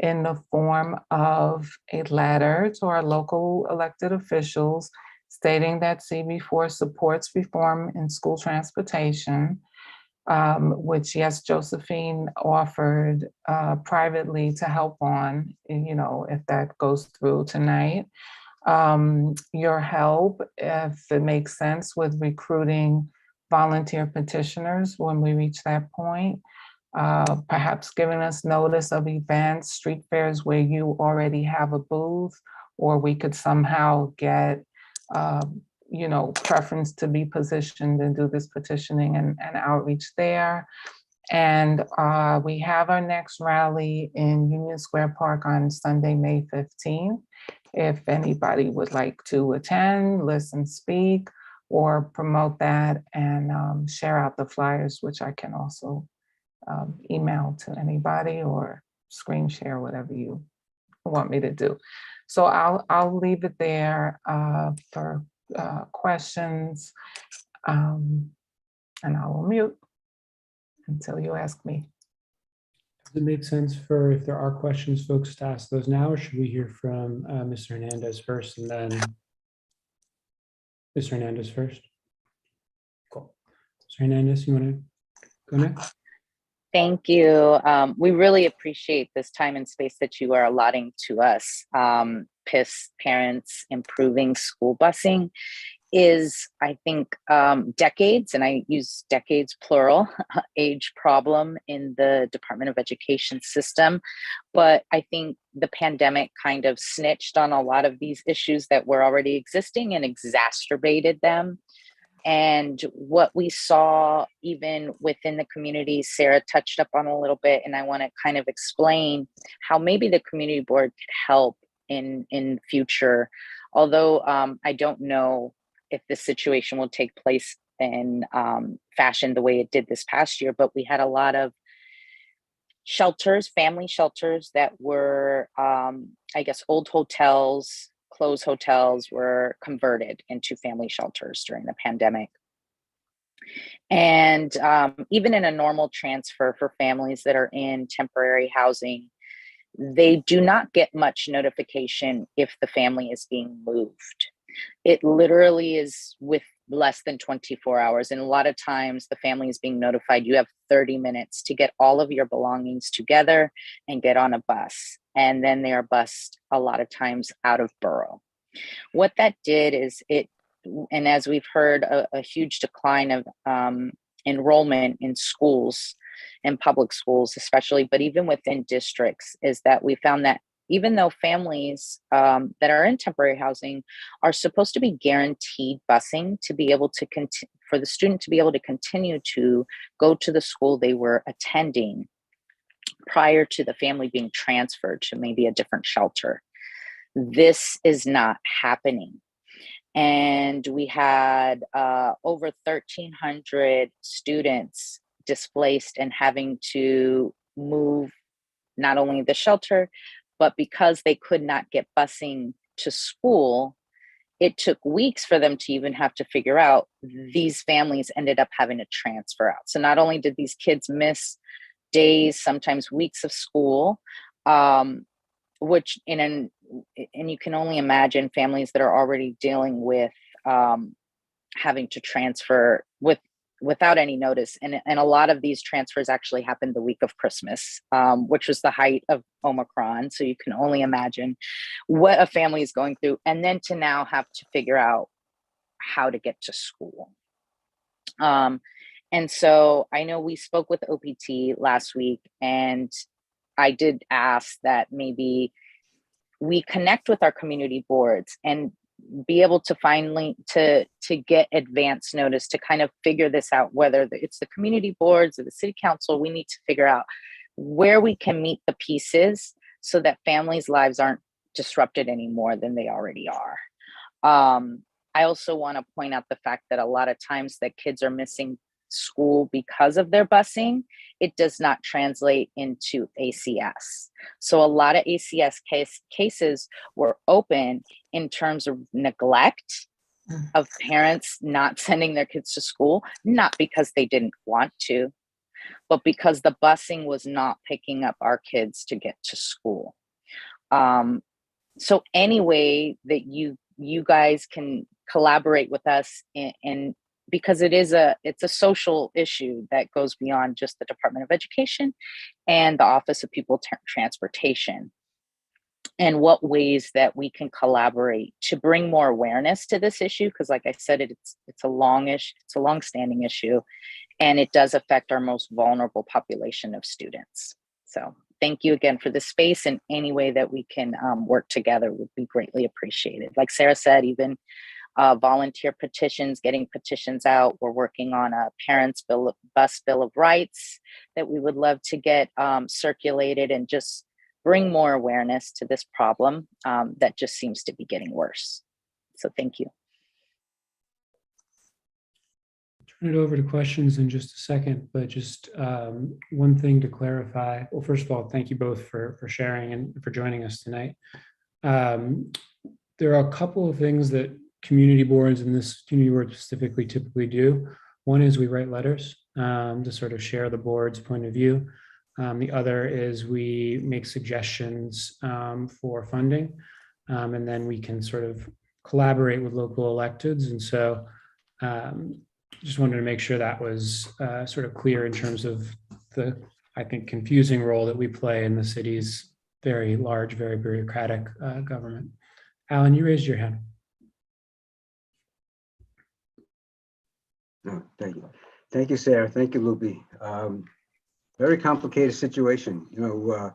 Speaker 19: in the form of a letter to our local elected officials stating that CB4 supports reform in school transportation, which, yes, Josephine offered privately to help on, if that goes through tonight. Your help, if it makes sense, with recruiting volunteer petitioners when we reach that point. Perhaps giving us notice of events, street fairs where you already have a booth, or we could somehow get, preference to be positioned and do this petitioning and outreach there. And we have our next rally in Union Square Park on Sunday, May 15th. If anybody would like to attend, listen, speak, or promote that and share out the flyers, which I can also email to anybody or screen share, whatever you want me to do. So I'll leave it there for questions, and I'll mute until you ask me.
Speaker 2: Does it make sense for, if there are questions, folks to ask those now, or should we hear from Mr. Hernandez first and then Mr. Hernandez first? Cool. Mr. Hernandez, you want to go next?
Speaker 20: Thank you. We really appreciate this time and space that you are allotting to us. PIST, Parents Improving School Busing, is, I think, decades, and I use decades plural, age problem in the Department of Education system. But I think the pandemic kind of snitched on a lot of these issues that were already existing and exacerbated them. And what we saw even within the community, Sarah touched up on a little bit, and I want to kind of explain how maybe the community board could help in future. Although I don't know if this situation will take place in fashion the way it did this past year, but we had a lot of shelters, family shelters that were, I guess, old hotels, closed hotels were converted into family shelters during the pandemic. And even in a normal transfer for families that are in temporary housing, they do not get much notification if the family is being moved. It literally is with less than 24 hours. And a lot of times the family is being notified, you have 30 minutes to get all of your belongings together and get on a bus. And then they are bused a lot of times out of borough. What that did is and as we've heard, a huge decline of enrollment in schools, in public schools especially, but even within districts, is that we found that even though families that are in temporary housing are supposed to be guaranteed busing to be able to continue, for the student to be able to continue to go to the school they were attending prior to the family being transferred to maybe a different shelter. This is not happening. And we had over 1,300 students displaced and having to move not only the shelter, but because they could not get busing to school, it took weeks for them to even have to figure out. These families ended up having to transfer out. So not only did these kids miss days, sometimes weeks of school, which and you can only imagine families that are already dealing with having to transfer without any notice. And a lot of these transfers actually happened the week of Christmas, which was the height of Omicron. So you can only imagine what a family is going through. And then to now have to figure out how to get to school. And so I know we spoke with OPT last week, and I did ask that maybe we connect with our community boards and be able to finally to get advance notice to kind of figure this out, whether it's the community boards or the city council. We need to figure out where we can meet the pieces so that families' lives aren't disrupted any more than they already are. I also want to point out the fact that a lot of times that kids are missing school because of their busing, it does not translate into ACS. So a lot of ACS cases were open in terms of neglect of parents not sending their kids to school, not because they didn't want to, but because the busing was not picking up our kids to get to school. So any way that you guys can collaborate with us and because it's a social issue that goes beyond just the Department of Education and the Office of People Transportation, and what ways that we can collaborate to bring more awareness to this issue. Because like I said, it's a long-standing issue, and it does affect our most vulnerable population of students. So thank you again for this space, and any way that we can work together would be greatly appreciated. Like Sarah said, even volunteer petitions, getting petitions out. We're working on a parents' bus bill of rights that we would love to get circulated and just bring more awareness to this problem that just seems to be getting worse. So thank you.
Speaker 2: Turn it over to questions in just a second, but just one thing to clarify. Well, first of all, thank you both for sharing and for joining us tonight. There are a couple of things that community boards and this community board specifically typically do. One is we write letters to sort of share the board's point of view. The other is we make suggestions for funding, and then we can sort of collaborate with local electeds. And so just wanted to make sure that was sort of clear in terms of the, I think, confusing role that we play in the city's very large, very bureaucratic government. Alan, you raised your hand.
Speaker 7: No, thank you. Thank you, Sarah. Thank you, Luby. Very complicated situation. For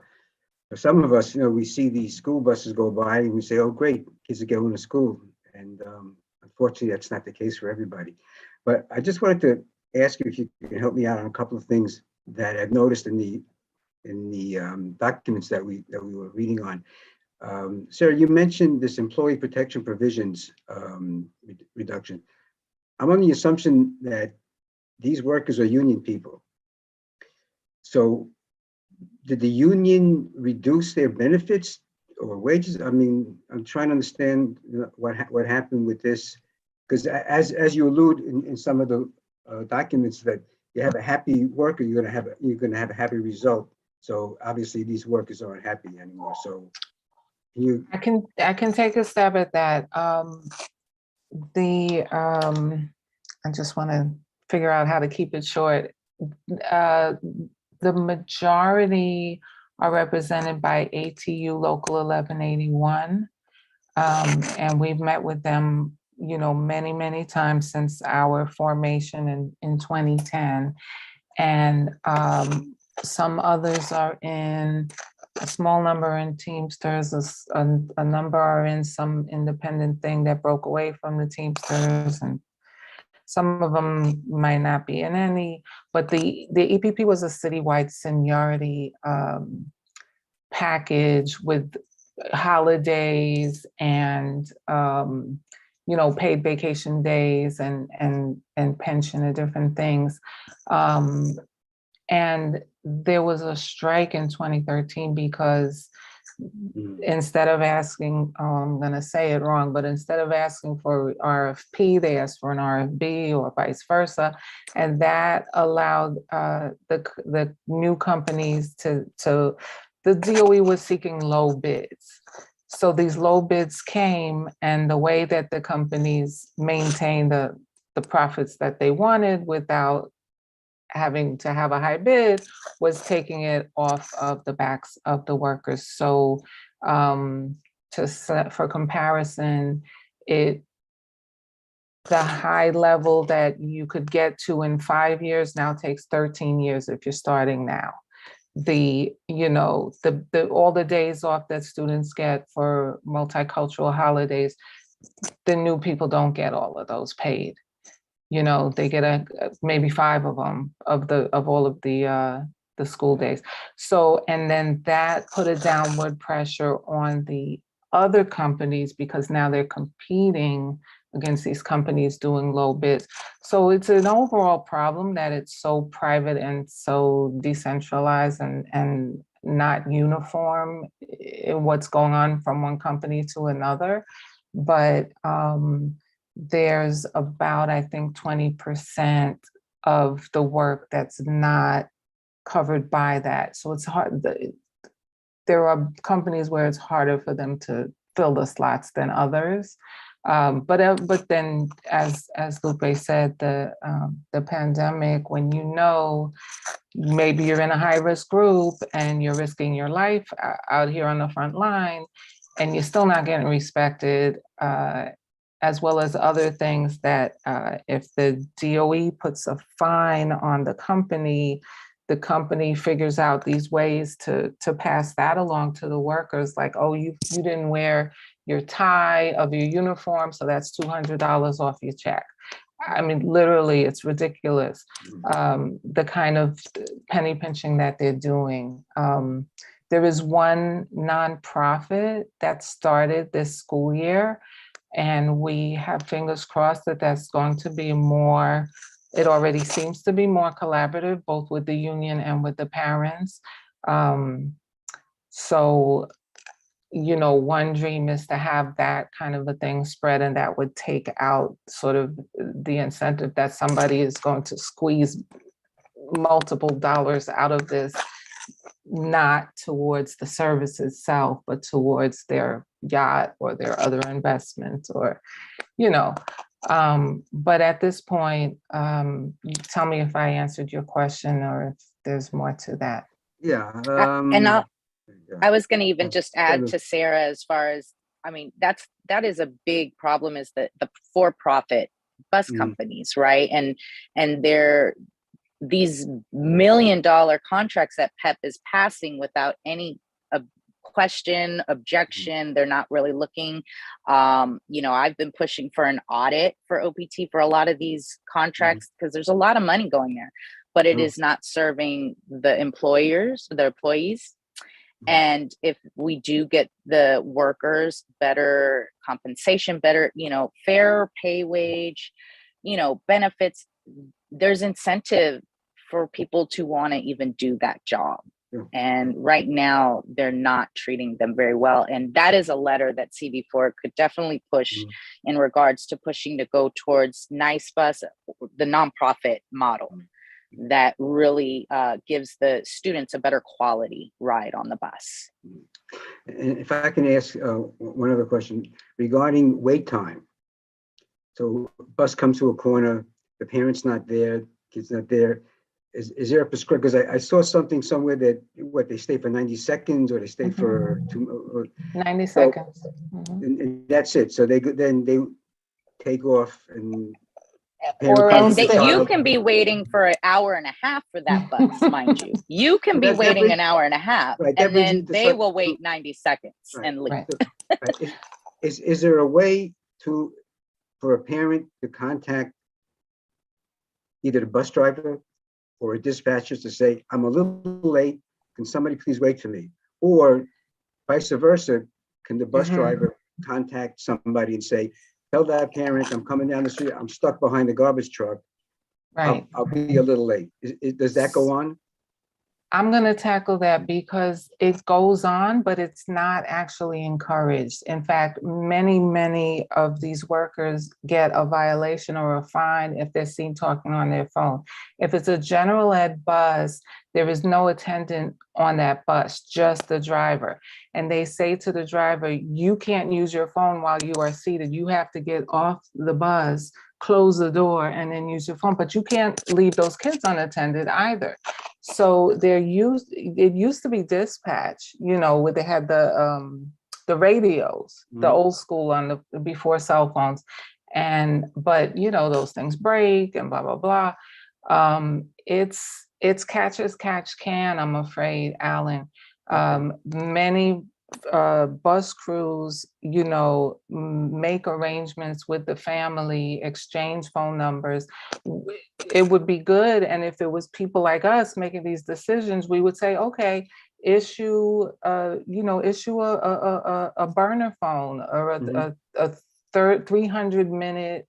Speaker 7: some of us, we see these school buses go by and we say, oh, great, kids are going to school. And unfortunately, that's not the case for everybody. But I just wanted to ask you if you can help me out on a couple of things that I've noticed in the documents that we were reading on. Sarah, you mentioned this employee protection provisions reduction. I'm on the assumption that these workers are union people. So did the union reduce their benefits or wages? I mean, I'm trying to understand what happened with this, because as you allude in some of the documents that you have a happy worker, you're gonna have a happy result. So obviously these workers aren't happy anymore. So
Speaker 19: I can take a stab at that. I just want to figure out how to keep it short. The majority are represented by ATU Local 1181, and we've met with them, many, many times since our formation in 2010. And some others are in a small number are in Teamsters, a number are in some independent thing that broke away from the Teamsters, and some of them might not be in any, but the EPP was a citywide seniority package with holidays and paid vacation days and pension and different things. And there was a strike in 2013 because instead of asking, I'm going to say it wrong, but instead of asking for RFP, they asked for an RFB or vice versa. And that allowed the new companies to, the DOE was seeking low bids. So these low bids came, and the way that the companies maintained the profits that they wanted without having to have a high bid was taking it off of the backs of the workers. So for comparison, the high level that you could get to in 5 years now takes 13 years if you're starting now. All the days off that students get for multicultural holidays, the new people don't get all of those paid. They get maybe 5 of them of all of the school days. So, and then that put a downward pressure on the other companies because now they're competing against these companies doing low bids. So it's an overall problem that it's so private and so decentralized and not uniform in what's going on from one company to another. But there's about, I think, 20% of the work that's not covered by that. So it's hard. There are companies where it's harder for them to fill the slots than others. But then, as Lupe said, the pandemic, when maybe you're in a high-risk group and you're risking your life out here on the front line, and you're still not getting respected, as well as other things that if the DOE puts a fine on the company figures out these ways to pass that along to the workers, like, oh, you didn't wear your tie of your uniform, so that's $200 off your check. I mean, literally, it's ridiculous, the kind of penny pinching that they're doing. There is one nonprofit that started this school year, and we have fingers crossed that that's going to be more, it already seems to be more collaborative, both with the union and with the parents. So, one dream is to have that kind of a thing spread, and that would take out sort of the incentive that somebody is going to squeeze multiple dollars out of this, not towards the service itself, but towards their yacht or their other investments, or, but at this point, you tell me if I answered your question or if there's more to that.
Speaker 7: Yeah.
Speaker 20: And I was going to even just add to Sarah, as far as, I mean, that is a big problem, is the for-profit bus companies, right? And they're these $1 million contracts that PEP is passing without any question, objection. They're not really looking. I've been pushing for an audit for OPT for a lot of these contracts because there's a lot of money going there, but it is not serving the employees. And if we do get the workers better compensation, better, fair pay wage, benefits, there's incentive for people to want to even do that job. And right now they're not treating them very well. And that is a letter that CB4 could definitely push in regards to pushing to go towards Nice Bus, the nonprofit model that really gives the students a better quality ride on the bus.
Speaker 7: And if I can ask one other question regarding wait time. So bus comes to a corner, the parent's not there, kid's not there. Is there a prescription? Because I saw something somewhere that they stay for 90 seconds or they stay for
Speaker 19: 90 seconds.
Speaker 7: And that's it. So then they take off, and Parent
Speaker 20: And
Speaker 7: comes with the
Speaker 20: that you
Speaker 7: child.
Speaker 20: can be waiting for an hour and a half for that bus, mind you. You can be
Speaker 7: That
Speaker 20: waiting
Speaker 7: brings-
Speaker 20: an hour and a half,
Speaker 7: Right, that
Speaker 20: and
Speaker 7: brings me
Speaker 20: then
Speaker 7: to
Speaker 20: they will wait 90 seconds and leave.
Speaker 7: Right. Right. Is there a way for a parent to contact either the bus driver or a dispatcher to say, I'm a little late, can somebody please wait for me? Or vice versa, can the bus driver contact somebody and say, tell that parent I'm coming down the street, I'm stuck behind the garbage truck.
Speaker 19: Right.
Speaker 7: I'll be a little late. Does that go on?
Speaker 19: I'm going to tackle that because it goes on, but it's not actually encouraged. In fact, many of these workers get a violation or a fine if they're seen talking on their phone. If it's a general ed bus, there is no attendant on that bus, just the driver. And they say to the driver, you can't use your phone while you are seated. You have to get off the bus, close the door, and then use your phone. But you can't leave those kids unattended either. So it used to be dispatch, where they had the radios, the old school before cell phones. But those things break and blah, blah, blah. It's catch as catch can, I'm afraid, Alan. Many bus crews, make arrangements with the family, exchange phone numbers. It would be good, and if it was people like us making these decisions, we would say, okay, issue a burner phone or a 300-minute,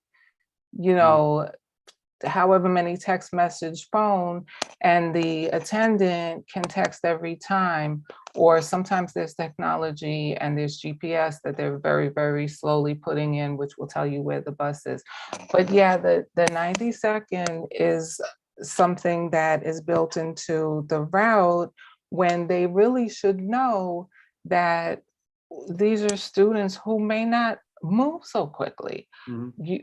Speaker 19: however many text message phone, and the attendant can text every time. Or sometimes there's technology and there's GPS that they're very, very slowly putting in, which will tell you where the bus is. But yeah, the 90-second is something that is built into the route when they really should know that these are students who may not move so quickly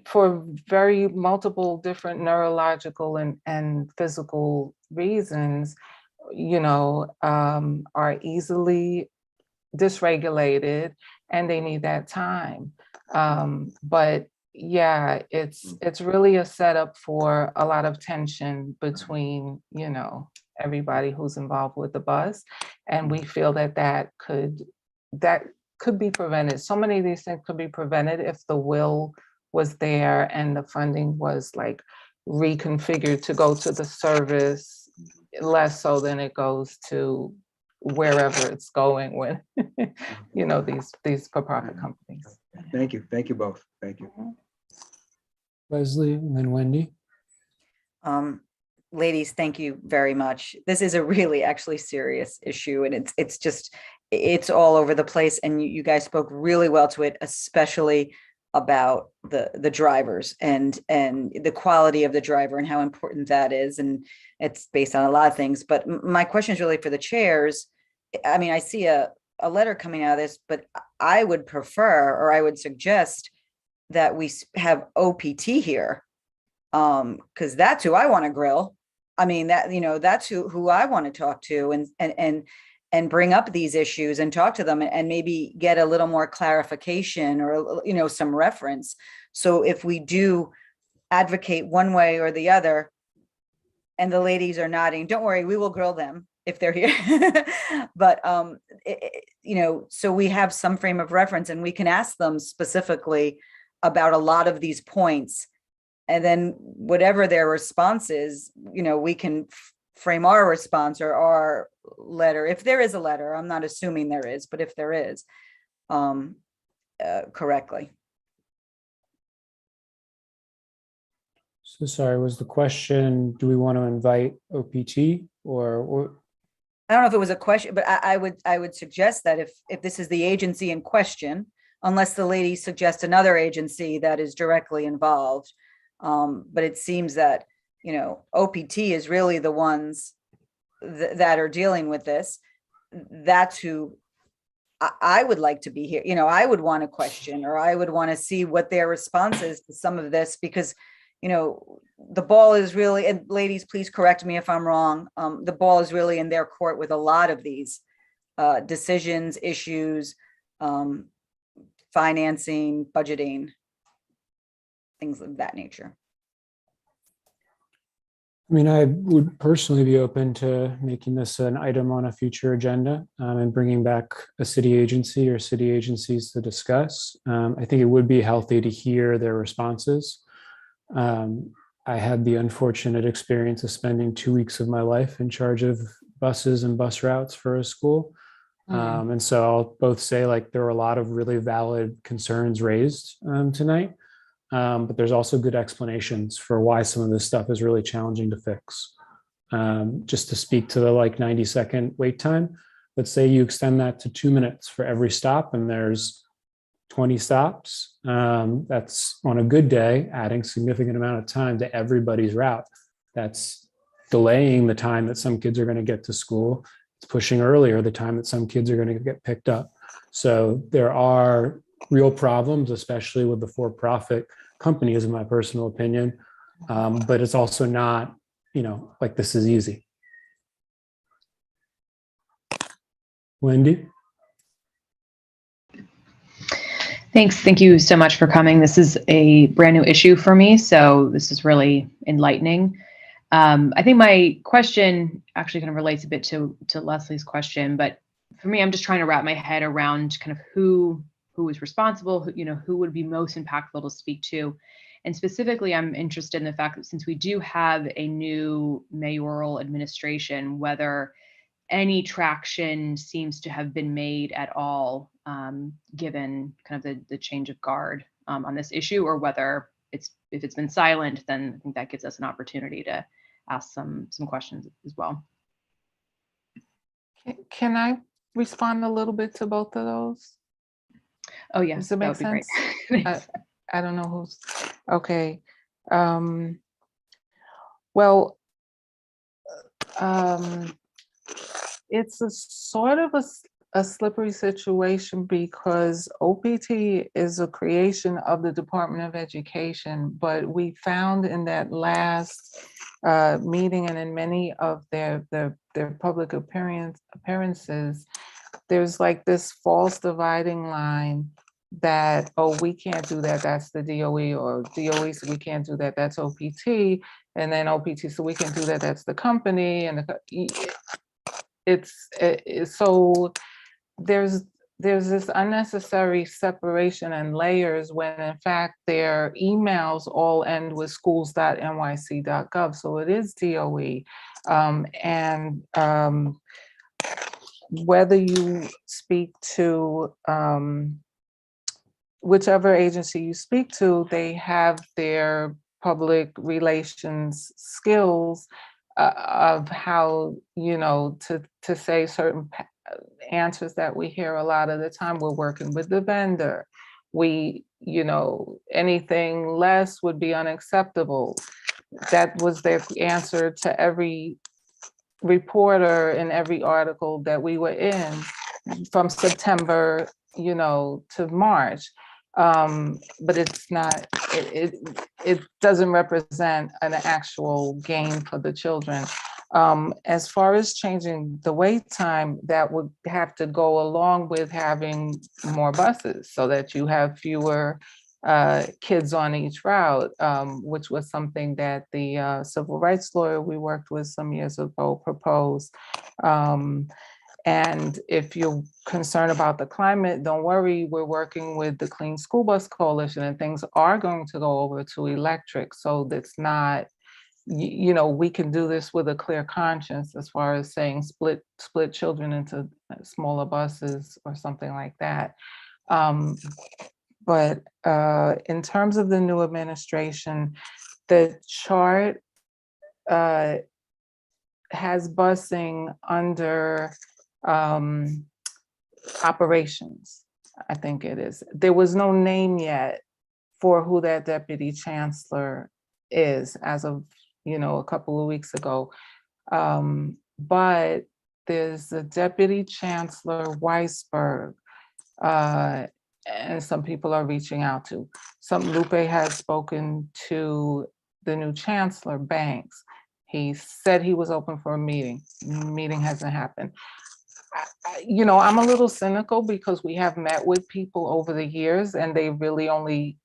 Speaker 19: for very multiple different neurological and physical reasons, are easily dysregulated and they need that time. But yeah, it's really a setup for a lot of tension between, everybody who's involved with the bus. And we feel that could be prevented. So many of these things could be prevented if the will was there and the funding was like reconfigured to go to the service, less so than it goes to wherever it's going when, these for-profit companies.
Speaker 7: Thank you. Thank you both. Thank you.
Speaker 2: Leslie and then Wendy.
Speaker 18: Ladies, thank you very much. This is a really actually serious issue, and it's all over the place. And you guys spoke really well to it, especially about the drivers and the quality of the driver and how important that is. And it's based on a lot of things. But my question is really for the chairs. I mean, I see a letter coming out of this, but I would prefer, or I would suggest that we have OPT here, because that's who I want to grill. I mean, that's who I want to talk to and bring up these issues and talk to them and maybe get a little more clarification or, some reference. So if we do advocate one way or the other, and the ladies are nodding, don't worry, we will grill them if they're here. But, so we have some frame of reference and we can ask them specifically about a lot of these points. And then whatever their response is, we can frame our response or our letter, if there is a letter. I'm not assuming there is, but if there is, correctly.
Speaker 2: So sorry, was the question, do we want to invite OPT or?
Speaker 18: I don't know if it was a question, but I would suggest that if this is the agency in question, unless the ladies suggest another agency that is directly involved. But it seems that, OPT is really the ones that are dealing with this. That's who I would like to be here. I would want to question, or I would want to see what their response is to some of this, because, the ball is really, and ladies, please correct me if I'm wrong. The ball is really in their court with a lot of these decisions, issues, financing, budgeting, things of that nature.
Speaker 2: I mean, I would personally be open to making this an item on a future agenda and bringing back a city agency or city agencies to discuss. I think it would be healthy to hear their responses. I had the unfortunate experience of spending 2 weeks of my life in charge of buses and bus routes for a school. And so I'll both say, like, there were a lot of really valid concerns raised tonight. But there's also good explanations for why some of this stuff is really challenging to fix. Just to speak to the 90-second wait time, let's say you extend that to 2 minutes for every stop and there's 20 stops. That's on a good day, adding significant amount of time to everybody's route. That's delaying the time that some kids are going to get to school. It's pushing earlier the time that some kids are going to get picked up. So there are real problems, especially with the for-profit companies, in my personal opinion. But it's also not, like this is easy. Wendy?
Speaker 21: Thanks. Thank you so much for coming. This is a brand new issue for me, so this is really enlightening. I think my question actually kind of relates a bit to Leslie's question, but for me, I'm just trying to wrap my head around kind of who is responsible, who would be most impactful to speak to. And specifically, I'm interested in the fact that since we do have a new mayoral administration, whether any traction seems to have been made at all, given kind of the change of guard on this issue, or whether if it's been silent, then I think that gives us an opportunity to ask some questions as well.
Speaker 19: Can I respond a little bit to both of those?
Speaker 21: Oh yeah,
Speaker 19: does it make sense? I don't know who's okay. Well, it's a sort of a slippery situation because OPT is a creation of the Department of Education, but we found in that last meeting and in many of their public appearances, there's like this false dividing line that, oh, we can't do that, that's the DOE, or DOE, so we can't do that, that's OPT, and then OPT, so we can do that, that's the company, and so there's this unnecessary separation and layers when in fact their emails all end with schools.nyc.gov, so it is DOE, and whether you speak to whichever agency you speak to, they have their public relations skills of how, to say certain answers that we hear a lot of the time. We're working with the vendor. Anything less would be unacceptable. That was their answer to every reporter in every article that we were in from September, to March. But it's not, it doesn't represent an actual gain for the children. As far as changing the wait time, that would have to go along with having more buses so that you have fewer kids on each route, which was something that the civil rights lawyer we worked with some years ago proposed. And if you're concerned about the climate, don't worry, we're working with the Clean School Bus Coalition and things are going to go over to electric. So that's not, we can do this with a clear conscience as far as saying split children into smaller buses or something like that. But in terms of the new administration, the chart has busing under operations, I think it is. There was no name yet for who that deputy chancellor is as of, a couple of weeks ago. But there's a deputy chancellor, Weisberg, and some people are reaching out to. Lupe has spoken to the new chancellor, Banks. He said he was open for a meeting. Meeting hasn't happened. I'm a little cynical because we have met with people over the years and they really only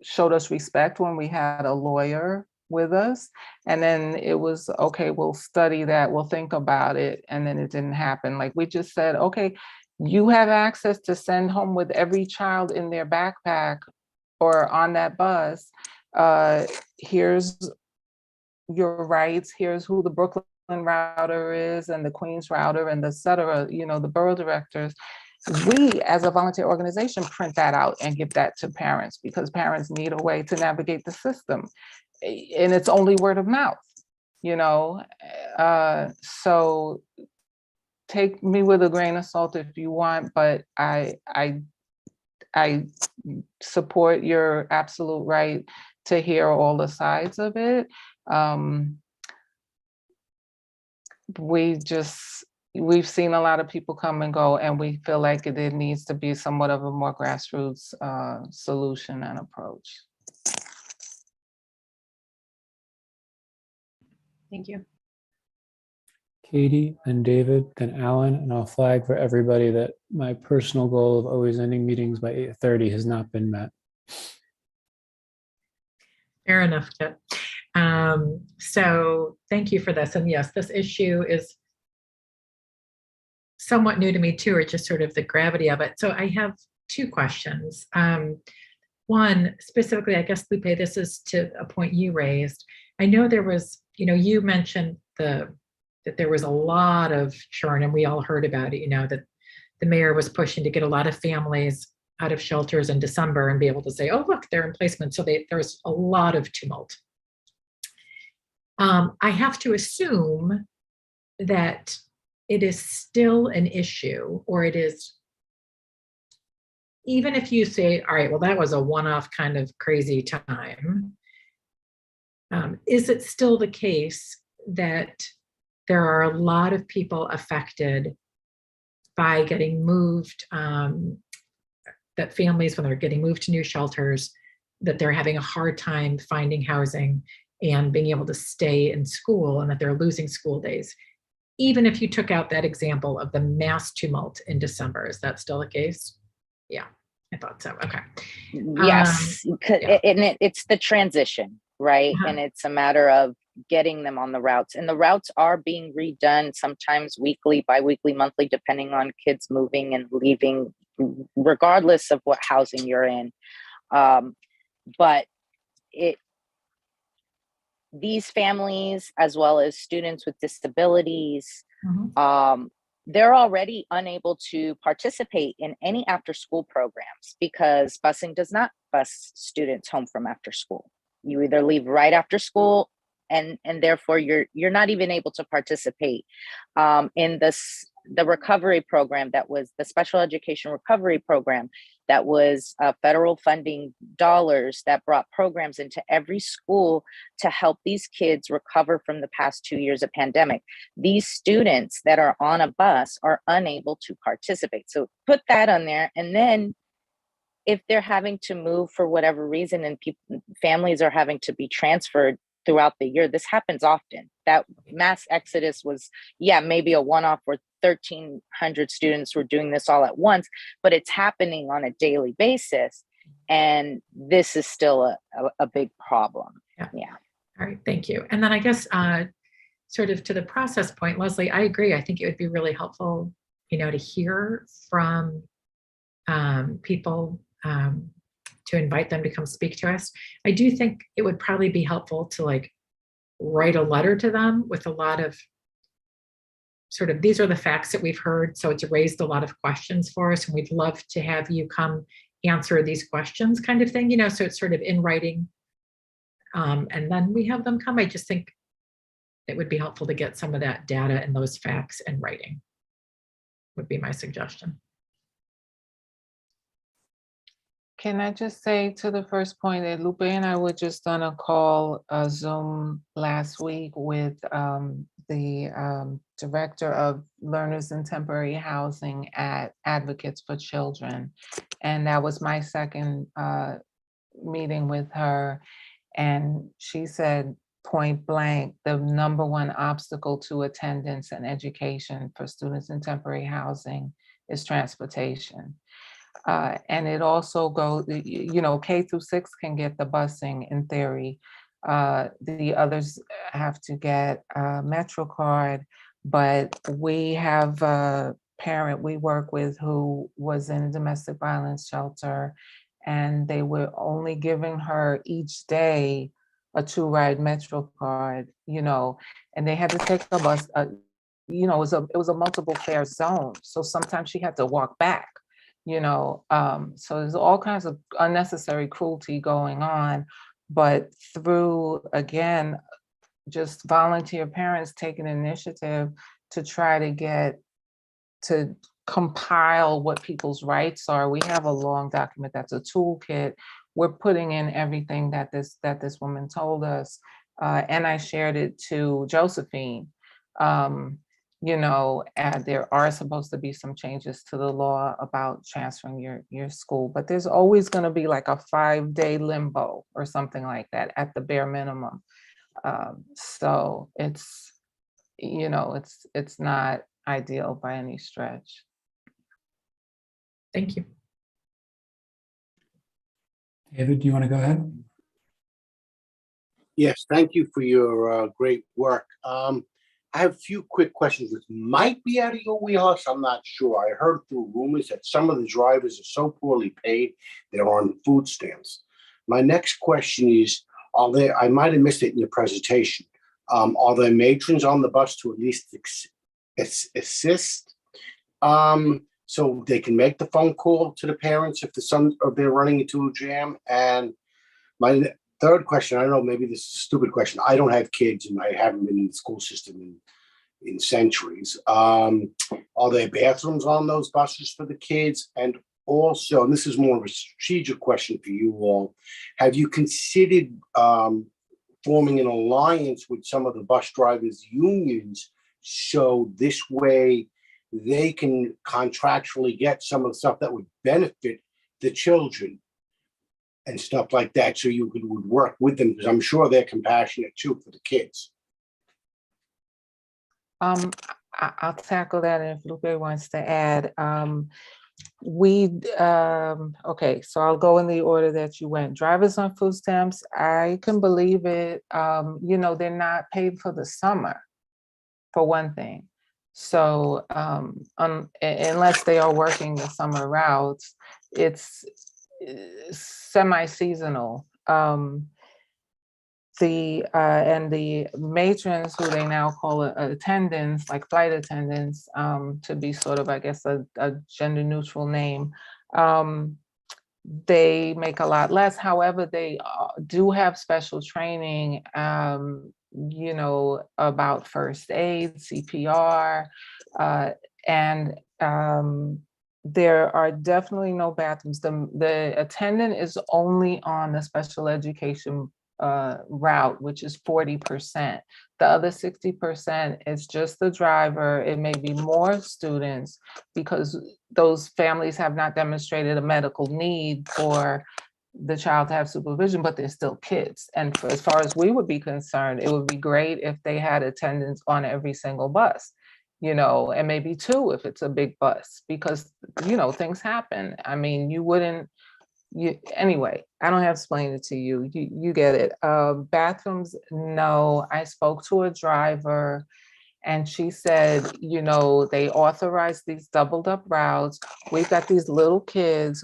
Speaker 19: showed us respect when we had a lawyer with us. And then it was, okay, we'll study that, we'll think about it. And then it didn't happen. Like we just said, okay, you have access to send home with every child in their backpack or on that bus. Here's your rights. Here's who the Brooklyn router is and the Queens router and et cetera, you know, the borough directors. We, as a volunteer organization, print that out and give that to parents because parents need a way to navigate the system. And it's only word of mouth, you know? So take me with a grain of salt if you want, but I support your absolute right to hear all the sides of it. We've seen a lot of people come and go, and we feel like there needs to be somewhat of a more grassroots solution and approach.
Speaker 9: Thank you.
Speaker 2: Katie and David, then Alan, and I'll flag for everybody that my personal goal of always ending meetings by 8:30 has not been met.
Speaker 5: Fair enough, Kit. So thank you for this. And yes, this issue is somewhat new to me too, or just sort of the gravity of it. So I have two questions. One, specifically, I guess, Lupe, this is to a point you raised. I know there was, you know, you mentioned that there was a lot of churn, and we all heard about it, you know, that the mayor was pushing to get a lot of families out of shelters in December and be able to say, oh, look, they're in placement. So there's a lot of tumult. I have to assume that it is still an issue, or it is, even if you say, all right, well, that was a one-off kind of crazy time, is it still the case that there are a lot of people affected by getting moved, that families, when they're getting moved to new shelters, that they're having a hard time finding housing and being able to stay in school, and that they're losing school days? Even if you took out that example of the mass tumult in December, is that still the case? Yeah, I thought so. Okay.
Speaker 20: Yes,
Speaker 5: yeah.
Speaker 20: and it's the transition, right? And it's a matter of getting them on the routes. And the routes are being redone sometimes weekly, bi-weekly, monthly, depending on kids moving and leaving, regardless of what housing you're in. But these families, as well as students with disabilities, they're already unable to participate in any after-school programs because busing does not bus students home from after school. You either leave right after school, and therefore you're not even able to participate in the recovery program that was the special education recovery program that was federal funding dollars that brought programs into every school to help these kids recover from the past 2 years of pandemic. These students that are on a bus are unable to participate. So put that on there. And then if they're having to move for whatever reason and families are having to be transferred throughout the year, this happens often. That mass exodus was, maybe a one-off where 1,300 students were doing this all at once, but it's happening on a daily basis. And this is still a big problem. Yeah.
Speaker 5: All right, thank you. And then I guess sort of to the process point, Leslie, I agree. I think it would be really helpful, you know, to hear from people, to invite them to come speak to us. I do think it would probably be helpful to like write a letter to them with a lot of sort of, these are the facts that we've heard. So it's raised a lot of questions for us, and we'd love to have you come answer these questions kind of thing, you know, so it's sort of in writing. And then we have them come. I just think it would be helpful to get some of that data and those facts in writing, would be my suggestion.
Speaker 19: Can I just say to the first point that Lupe and I were just on a call, Zoom last week with the director of learners in temporary housing at Advocates for Children. And that was my second meeting with her. And she said point blank, the number one obstacle to attendance and education for students in temporary housing is transportation. And it also goes, you know, K through 6 can get the busing in theory, The others have to get a MetroCard, but we have a parent we work with who was in a domestic violence shelter, and they were only giving her each day a 2-ride MetroCard, and they had to take a bus. It was a multiple fare zone, so sometimes she had to walk back. So there's all kinds of unnecessary cruelty going on, but through, again, just volunteer parents taking initiative to try to compile what people's rights are. We have a long document that's a toolkit. We're putting in everything that this woman told us, and I shared it to Josephine. And there are supposed to be some changes to the law about transferring your school, but there's always going to be like a 5-day limbo or something like that at the bare minimum. So it's not ideal by any stretch.
Speaker 5: Thank you.
Speaker 2: David, do you want to go ahead?
Speaker 3: Yes, thank you for your great work. I have a few quick questions which might be out of your wheelhouse. I'm not sure. I heard through rumors that some of the drivers are so poorly paid they're on food stamps. My next question is, I might have missed it in your presentation, are there matrons on the bus to at least assist so they can make the phone call to the parents if they're running into a jam? And my third question, I don't know, maybe this is a stupid question. I don't have kids and I haven't been in the school system in centuries. Are there bathrooms on those buses for the kids? And also, and this is more of a strategic question for you all, have you considered forming an alliance with some of the bus drivers' unions so this way they can contractually get some of the stuff that would benefit the children and stuff like that, so you would work with them, because I'm sure they're compassionate too for the kids.
Speaker 19: I'll tackle that, and if Lupe wants to add. Okay, so I'll go in the order that you went. Drivers on food stamps, I can believe it. They're not paid for the summer, for one thing. So unless they are working the summer routes, it's semi-seasonal. And the matrons, who they now call attendants, like flight attendants, to be sort of, I guess, a gender neutral name, they make a lot less. However, they do have special training, about first aid, CPR, and there are definitely no bathrooms. The attendant is only on the special education route, which is 40%. The other 60% is just the driver. It may be more students because those families have not demonstrated a medical need for the child to have supervision, but they're still kids. And as far as we would be concerned, it would be great if they had attendants on every single bus, and maybe 2 if it's a big bus, because, things happen. I mean, anyway, I don't have to explain it to you. You get it. Bathrooms, no. I spoke to a driver and she said, they authorize these doubled up routes. We've got these little kids,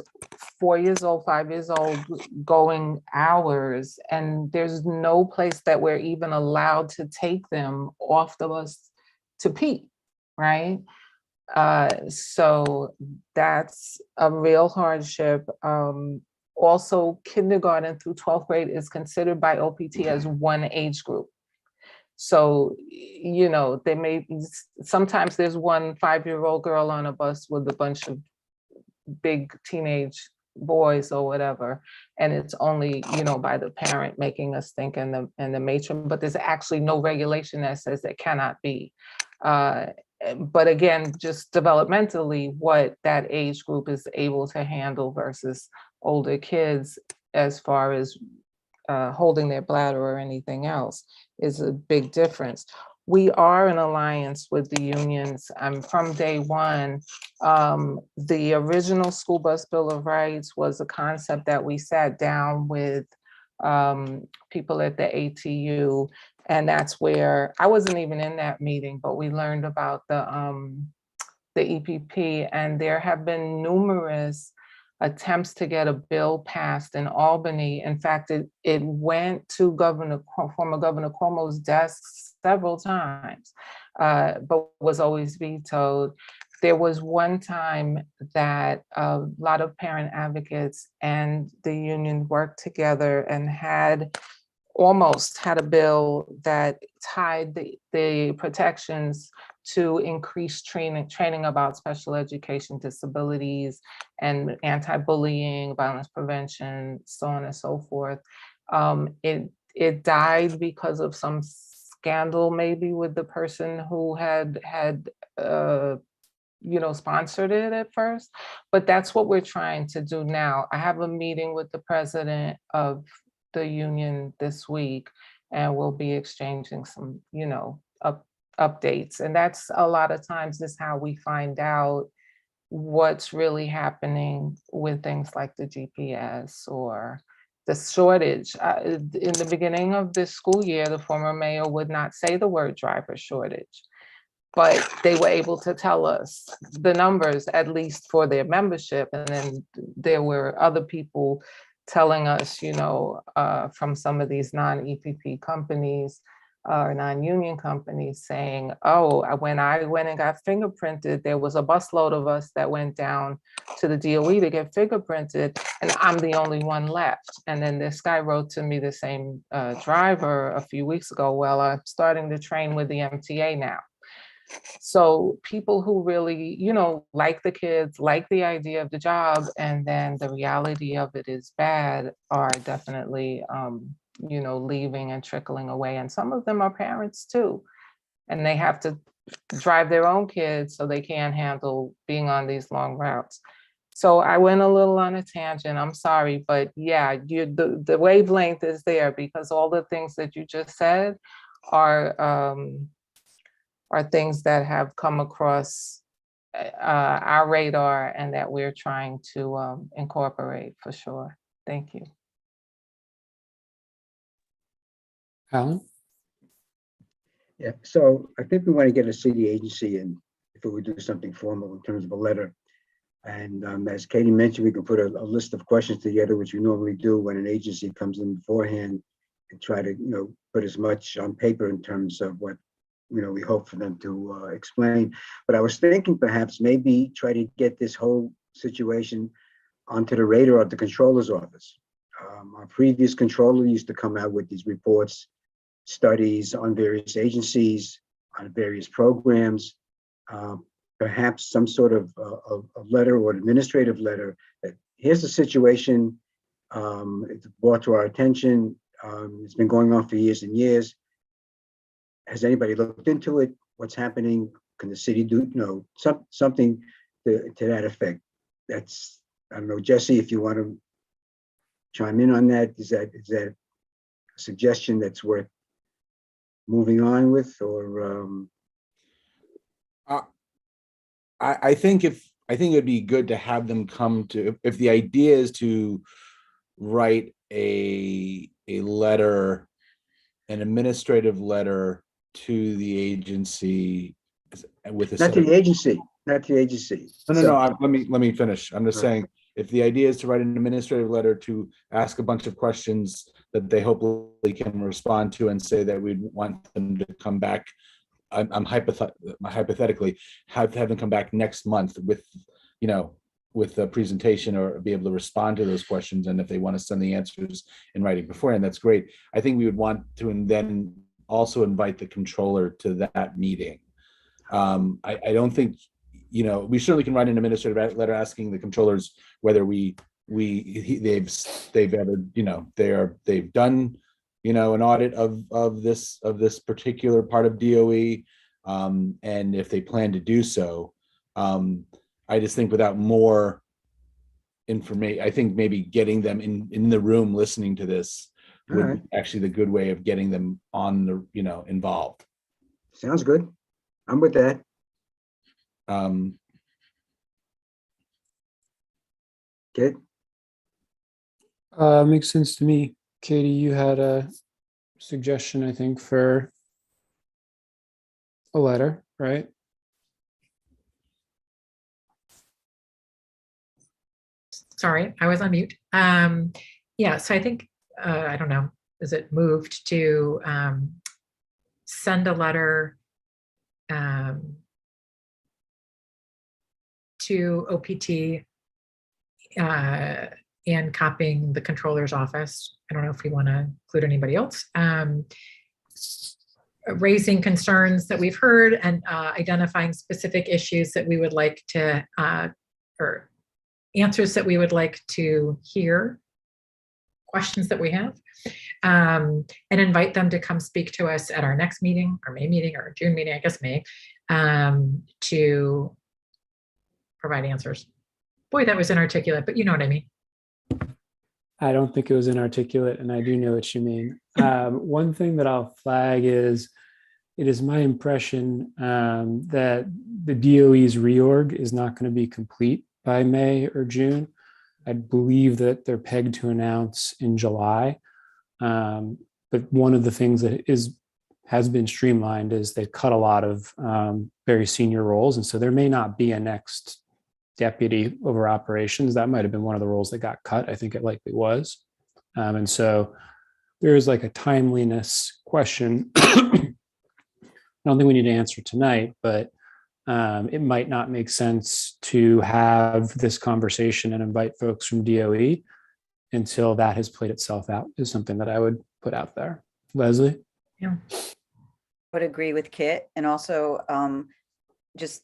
Speaker 19: 4 years old, 5 years old, going hours, and there's no place that we're even allowed to take them off the bus to pee, right? So that's a real hardship. Also, kindergarten through 12th grade is considered by OPT as one age group. So, they may be, sometimes there's one 5-year-old girl on a bus with a bunch of big teenage boys or whatever, and it's only, by the parent making us think and the matron, but there's actually no regulation that says it cannot be. But again, just developmentally, what that age group is able to handle versus older kids, as far as holding their bladder or anything else, is a big difference. We are in alliance with the unions. From day one. The original School Bus Bill of Rights was a concept that we sat down with people at the ATU. And that's where I wasn't even in that meeting, but we learned about the EPP, and there have been numerous attempts to get a bill passed in Albany. In fact, it went to former Governor Cuomo's desk several times, but was always vetoed. There was one time that a lot of parent advocates and the union worked together and almost had a bill that tied the protections to increase training about special education disabilities and anti-bullying, violence prevention, so on and so forth. It died because of some scandal, maybe with the person who had sponsored it at first. But that's what we're trying to do now. I have a meeting with the president of the union this week, and we'll be exchanging some, updates. And that's a lot of times is how we find out what's really happening with things like the GPS or the shortage. In the beginning of this school year, the former mayor would not say the word driver shortage, but they were able to tell us the numbers, at least for their membership. And then there were other people telling us, from some of these non-EPP companies or non-union companies saying, oh, when I went and got fingerprinted, there was a busload of us that went down to the DOE to get fingerprinted, and I'm the only one left. And then this guy wrote to me, the same driver, a few weeks ago, well, I'm starting to train with the MTA now. So people who really, like the kids, like the idea of the job, and then the reality of it is bad, are definitely, leaving and trickling away. And some of them are parents too. And they have to drive their own kids, so they can't handle being on these long routes. So I went a little on a tangent, I'm sorry, but yeah, the wavelength is there, because all the things that you just said are things that have come across our radar and that we're trying to incorporate for sure. Thank you.
Speaker 2: Alan?
Speaker 7: Yeah, so I think we want to get a city agency in before we do something formal in terms of a letter. And as Katie mentioned, we can put a list of questions together, which we normally do when an agency comes in beforehand, and try to, put as much on paper in terms of what, we hope for them to explain. But I was thinking perhaps maybe try to get this whole situation onto the radar of the controller's office. Our previous controller used to come out with these reports, studies on various agencies, on various programs, perhaps some sort of a letter or administrative letter that here's the situation, it's brought to our attention, it's been going on for years and years. Has anybody looked into it? What's happening? Can the city do, something to that effect? That's, I don't know, Jesse, if you want to chime in on that, is that a suggestion that's worth moving on with, or?
Speaker 1: I think it'd be good to have them come to, if the idea is to write a letter, an administrative letter to the agency with a
Speaker 7: Not to the agency.
Speaker 1: No. Let me finish. I'm just saying, if the idea is to write an administrative letter to ask a bunch of questions that they hopefully can respond to and say that we'd want them to come back, I'm hypothetically have them come back next month with, with a presentation, or be able to respond to those questions. And if they want to send the answers in writing beforehand, that's great. I think we would want to, and then also invite the controller to that meeting. I don't think, we certainly can write an administrative letter asking the controllers whether they've ever, they've done, an audit of this particular part of DOE, and if they plan to do so. I just think without more information, I think maybe getting them in the room listening to this would be actually the good way of getting them on the, involved.
Speaker 7: Sounds good. I'm with that. Good.
Speaker 2: Makes sense to me. Katie, you had a suggestion, I think, for a letter, right?
Speaker 5: Sorry, I was on mute. Yeah, so I think, I don't know, is it moved to send a letter to OPT and copying the controller's office. I don't know if we want to include anybody else. Raising concerns that we've heard and identifying specific issues that we would like to, or answers that we would like to hear, questions that we have, and invite them to come speak to us at our next meeting, or May meeting, or June meeting, I guess May, to provide answers. Boy, that was inarticulate, but you know what I mean.
Speaker 2: I don't think it was inarticulate, and I do know what you mean. One thing that I'll flag is, it is my impression that the DOE's reorg is not going to be complete by May or June. I believe that they're pegged to announce in July. But one of the things that has been streamlined is they cut a lot of very senior roles. And so there may not be a next deputy over operations. That might have been one of the roles that got cut. I think it likely was. And so there is like a timeliness question. I don't think we need to answer tonight, but it might not make sense to have this conversation and invite folks from DOE until that has played itself out, is something that I would put out there. Leslie?
Speaker 5: Yeah.
Speaker 18: Would agree with Kit. And also just,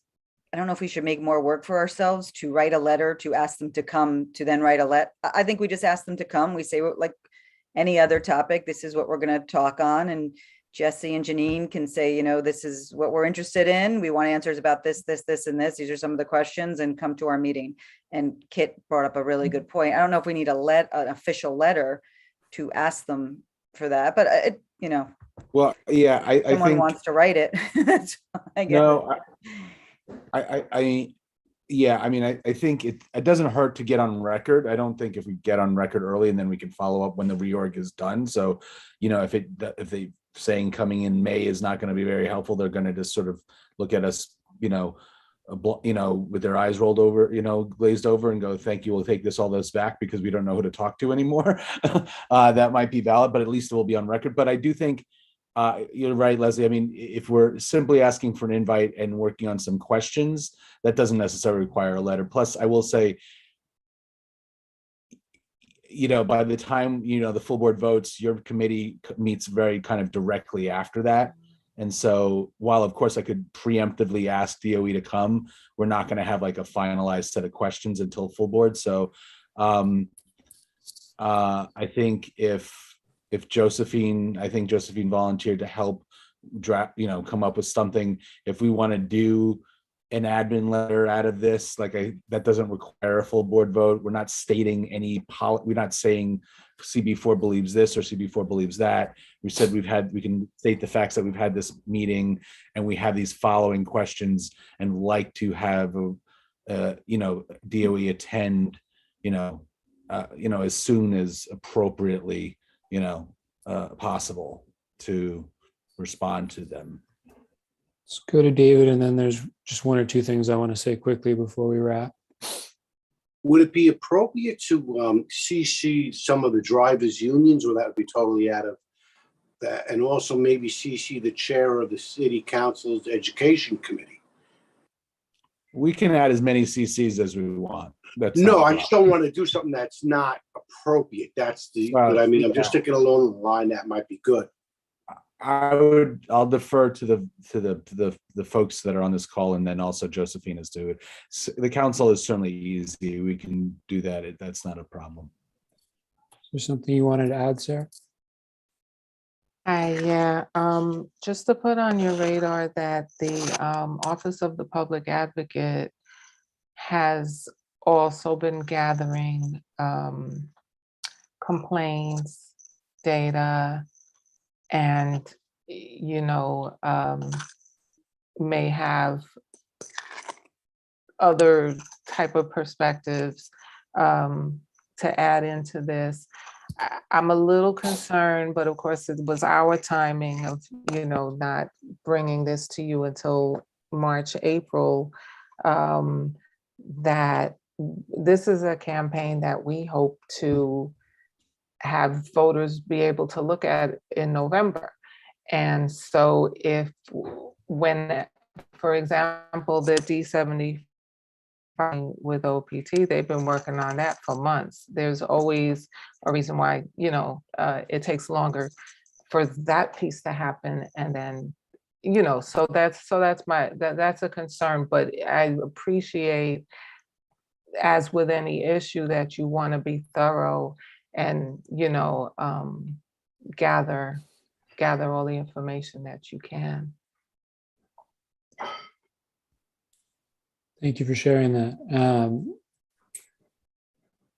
Speaker 18: I don't know if we should make more work for ourselves to write a letter, to ask them to come, to then write a letter. I think we just ask them to come. We say, like any other topic, this is what we're going to talk on. And Jesse and Janine can say, this is what we're interested in. We want answers about this, this, this, and this. These are some of the questions, and come to our meeting. And Kit brought up a really good point. I don't know if we need an official letter to ask them for that, but
Speaker 1: Well, yeah, I
Speaker 18: someone
Speaker 1: think
Speaker 18: wants to write it. I get
Speaker 1: no,
Speaker 18: it.
Speaker 1: I think it doesn't hurt to get on record. I don't think if we get on record early and then we can follow up when the reorg is done. So, if they saying coming in May is not going to be very helpful, they're going to just sort of look at us, with their eyes rolled over, glazed over, and go, thank you, we'll take all this back because we don't know who to talk to anymore. That might be valid, but at least it will be on record. But I do think you're right, Leslie. I mean, if we're simply asking for an invite and working on some questions, that doesn't necessarily require a letter. Plus, I will say, by the time, the full board votes, your committee meets very kind of directly after that. And so while, of course, I could preemptively ask DOE to come, we're not going to have like a finalized set of questions until full board. So I think if Josephine volunteered to help draft, come up with something, if we want to do an admin letter out of this, that doesn't require a full board vote. We're not stating we're not saying CB4 believes this or CB4 believes that. We said we can state the facts that we've had this meeting and we have these following questions and like to have DOE attend, as soon as appropriately, possible to respond to them.
Speaker 2: Let's go to David, and then there's just one or two things I want to say quickly before we wrap.
Speaker 3: Would it be appropriate to CC some of the drivers' unions, or that would be totally out of that? And also maybe CC the chair of the city council's education committee?
Speaker 1: We can add as many CCs as we want.
Speaker 3: I just don't want to do something that's not appropriate. That's but I mean, I'm just thinking along the line that might be good.
Speaker 1: I'll defer to the folks that are on this call, and then also Josephine is to it. The council is certainly easy. We can do that. That's not a problem.
Speaker 2: Is there something you wanted to add, Sarah?
Speaker 19: Yeah, just to put on your radar that the Office of the Public Advocate has also been gathering complaints, data, and may have other type of perspectives to add into this. I'm a little concerned, but of course it was our timing of, not bringing this to you until March, April, that this is a campaign that we hope to have voters be able to look at in November. And so when, for example, the D70 with OPT, they've been working on that for months. There's always a reason why, it takes longer for that piece to happen. And then, so that's a concern, but I appreciate, as with any issue, that you want to be thorough and, gather all the information that you can.
Speaker 2: Thank you for sharing that.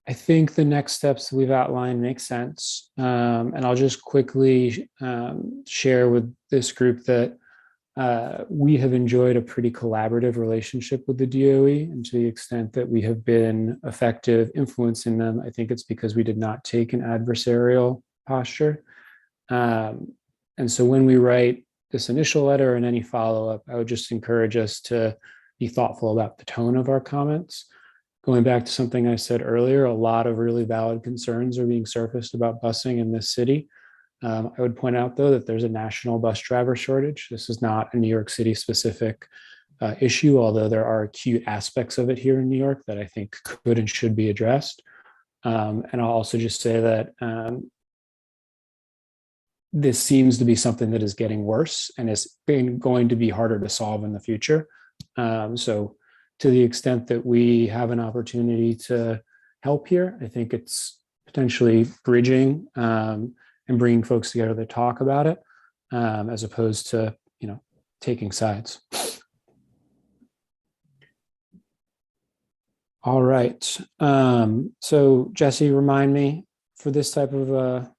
Speaker 2: I think the next steps we've outlined make sense. And I'll just quickly share with this group that we have enjoyed a pretty collaborative relationship with the DOE, and to the extent that we have been effective influencing them, I think it's because we did not take an adversarial posture. And so when we write this initial letter and any follow-up, I would just encourage us to be thoughtful about the tone of our comments. Going back to something I said earlier, a lot of really valid concerns are being surfaced about busing in this city. I would point out, though, that there's a national bus driver shortage. This is not a New York City specific issue, although there are acute aspects of it here in New York that I think could and should be addressed. And I'll also just say that this seems to be something that is getting worse and is going to be harder to solve in the future. So to the extent that we have an opportunity to help here, I think it's potentially bridging and bringing folks together to talk about it, as opposed to, taking sides. All right. So Jesse, remind me, for this type of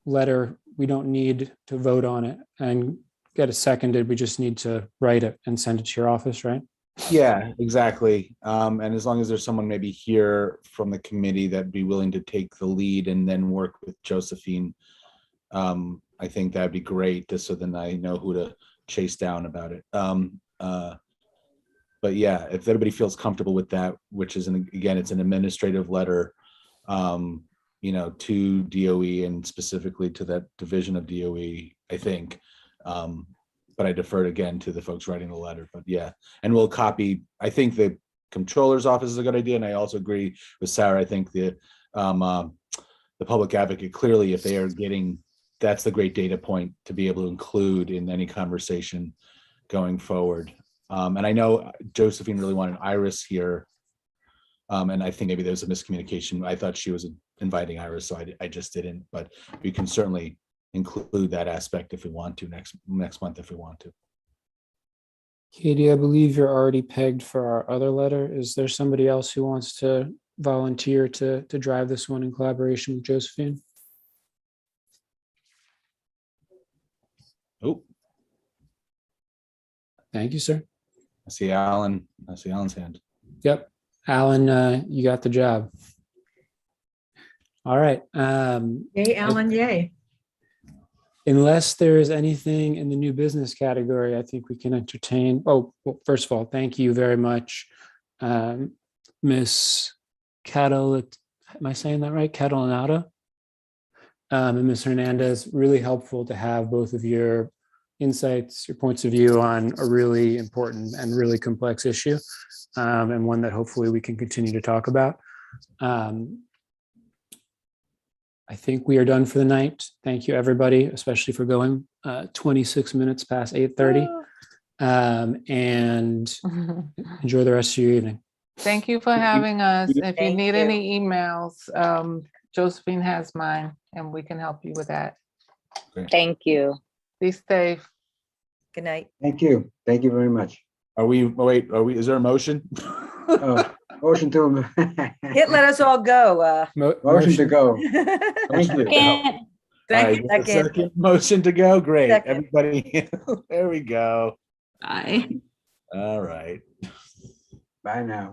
Speaker 2: letter, we don't need to vote on it and get it seconded. We just need to write it and send it to your office, right?
Speaker 1: Yeah, exactly. And as long as there's someone maybe here from the committee that'd be willing to take the lead and then work with Josephine, I think that'd be great, just so then I know who to chase down about it. But yeah, if everybody feels comfortable with that, which is, again, it's an administrative letter, to DOE and specifically to that division of DOE, I think. But I deferred again to the folks writing the letter. But yeah, and we'll copy. I think the comptroller's office is a good idea, and I also agree with Sarah. I think the public advocate, clearly, if they are getting, that's the great data point to be able to include in any conversation going forward. And I know Josephine really wanted Iris here, and I think maybe there was a miscommunication. I thought she was inviting Iris, so I just didn't. But we can certainly include that aspect if we want to next month if we want to.
Speaker 2: Katie, I believe you're already pegged for our other letter. Is there somebody else who wants to volunteer to drive this one in collaboration with Josephine?
Speaker 1: Oh,
Speaker 2: thank you, sir.
Speaker 1: I see Alan. I see Alan's hand.
Speaker 2: Yep, Alan, you got the job. All right.
Speaker 5: Yay, Alan, yay.
Speaker 2: Unless there is anything in the new business category, I think we can entertain. Oh, well, first of all, thank you very much, Miss Cattle. Am I saying that right? Catalanata and Ms. Hernandez. Really helpful to have both of your insights, your points of view on a really important and really complex issue, and one that hopefully we can continue to talk about. I think we are done for the night. Thank you, everybody, especially for going 26 minutes past 8:30. And enjoy the rest of your evening.
Speaker 19: Thank you for having us. If you need any emails, Josephine has mine, and we can help you with that.
Speaker 1: Great.
Speaker 20: Thank you.
Speaker 19: Be safe.
Speaker 18: Good night.
Speaker 7: Thank you. Thank you very much.
Speaker 1: Is there a motion?
Speaker 7: Motion to
Speaker 18: Let us all go.
Speaker 7: motion to go. Thank you.
Speaker 1: Second motion to go. Great.
Speaker 18: Second.
Speaker 1: Everybody. There we go.
Speaker 9: Bye.
Speaker 1: All right.
Speaker 7: Bye now.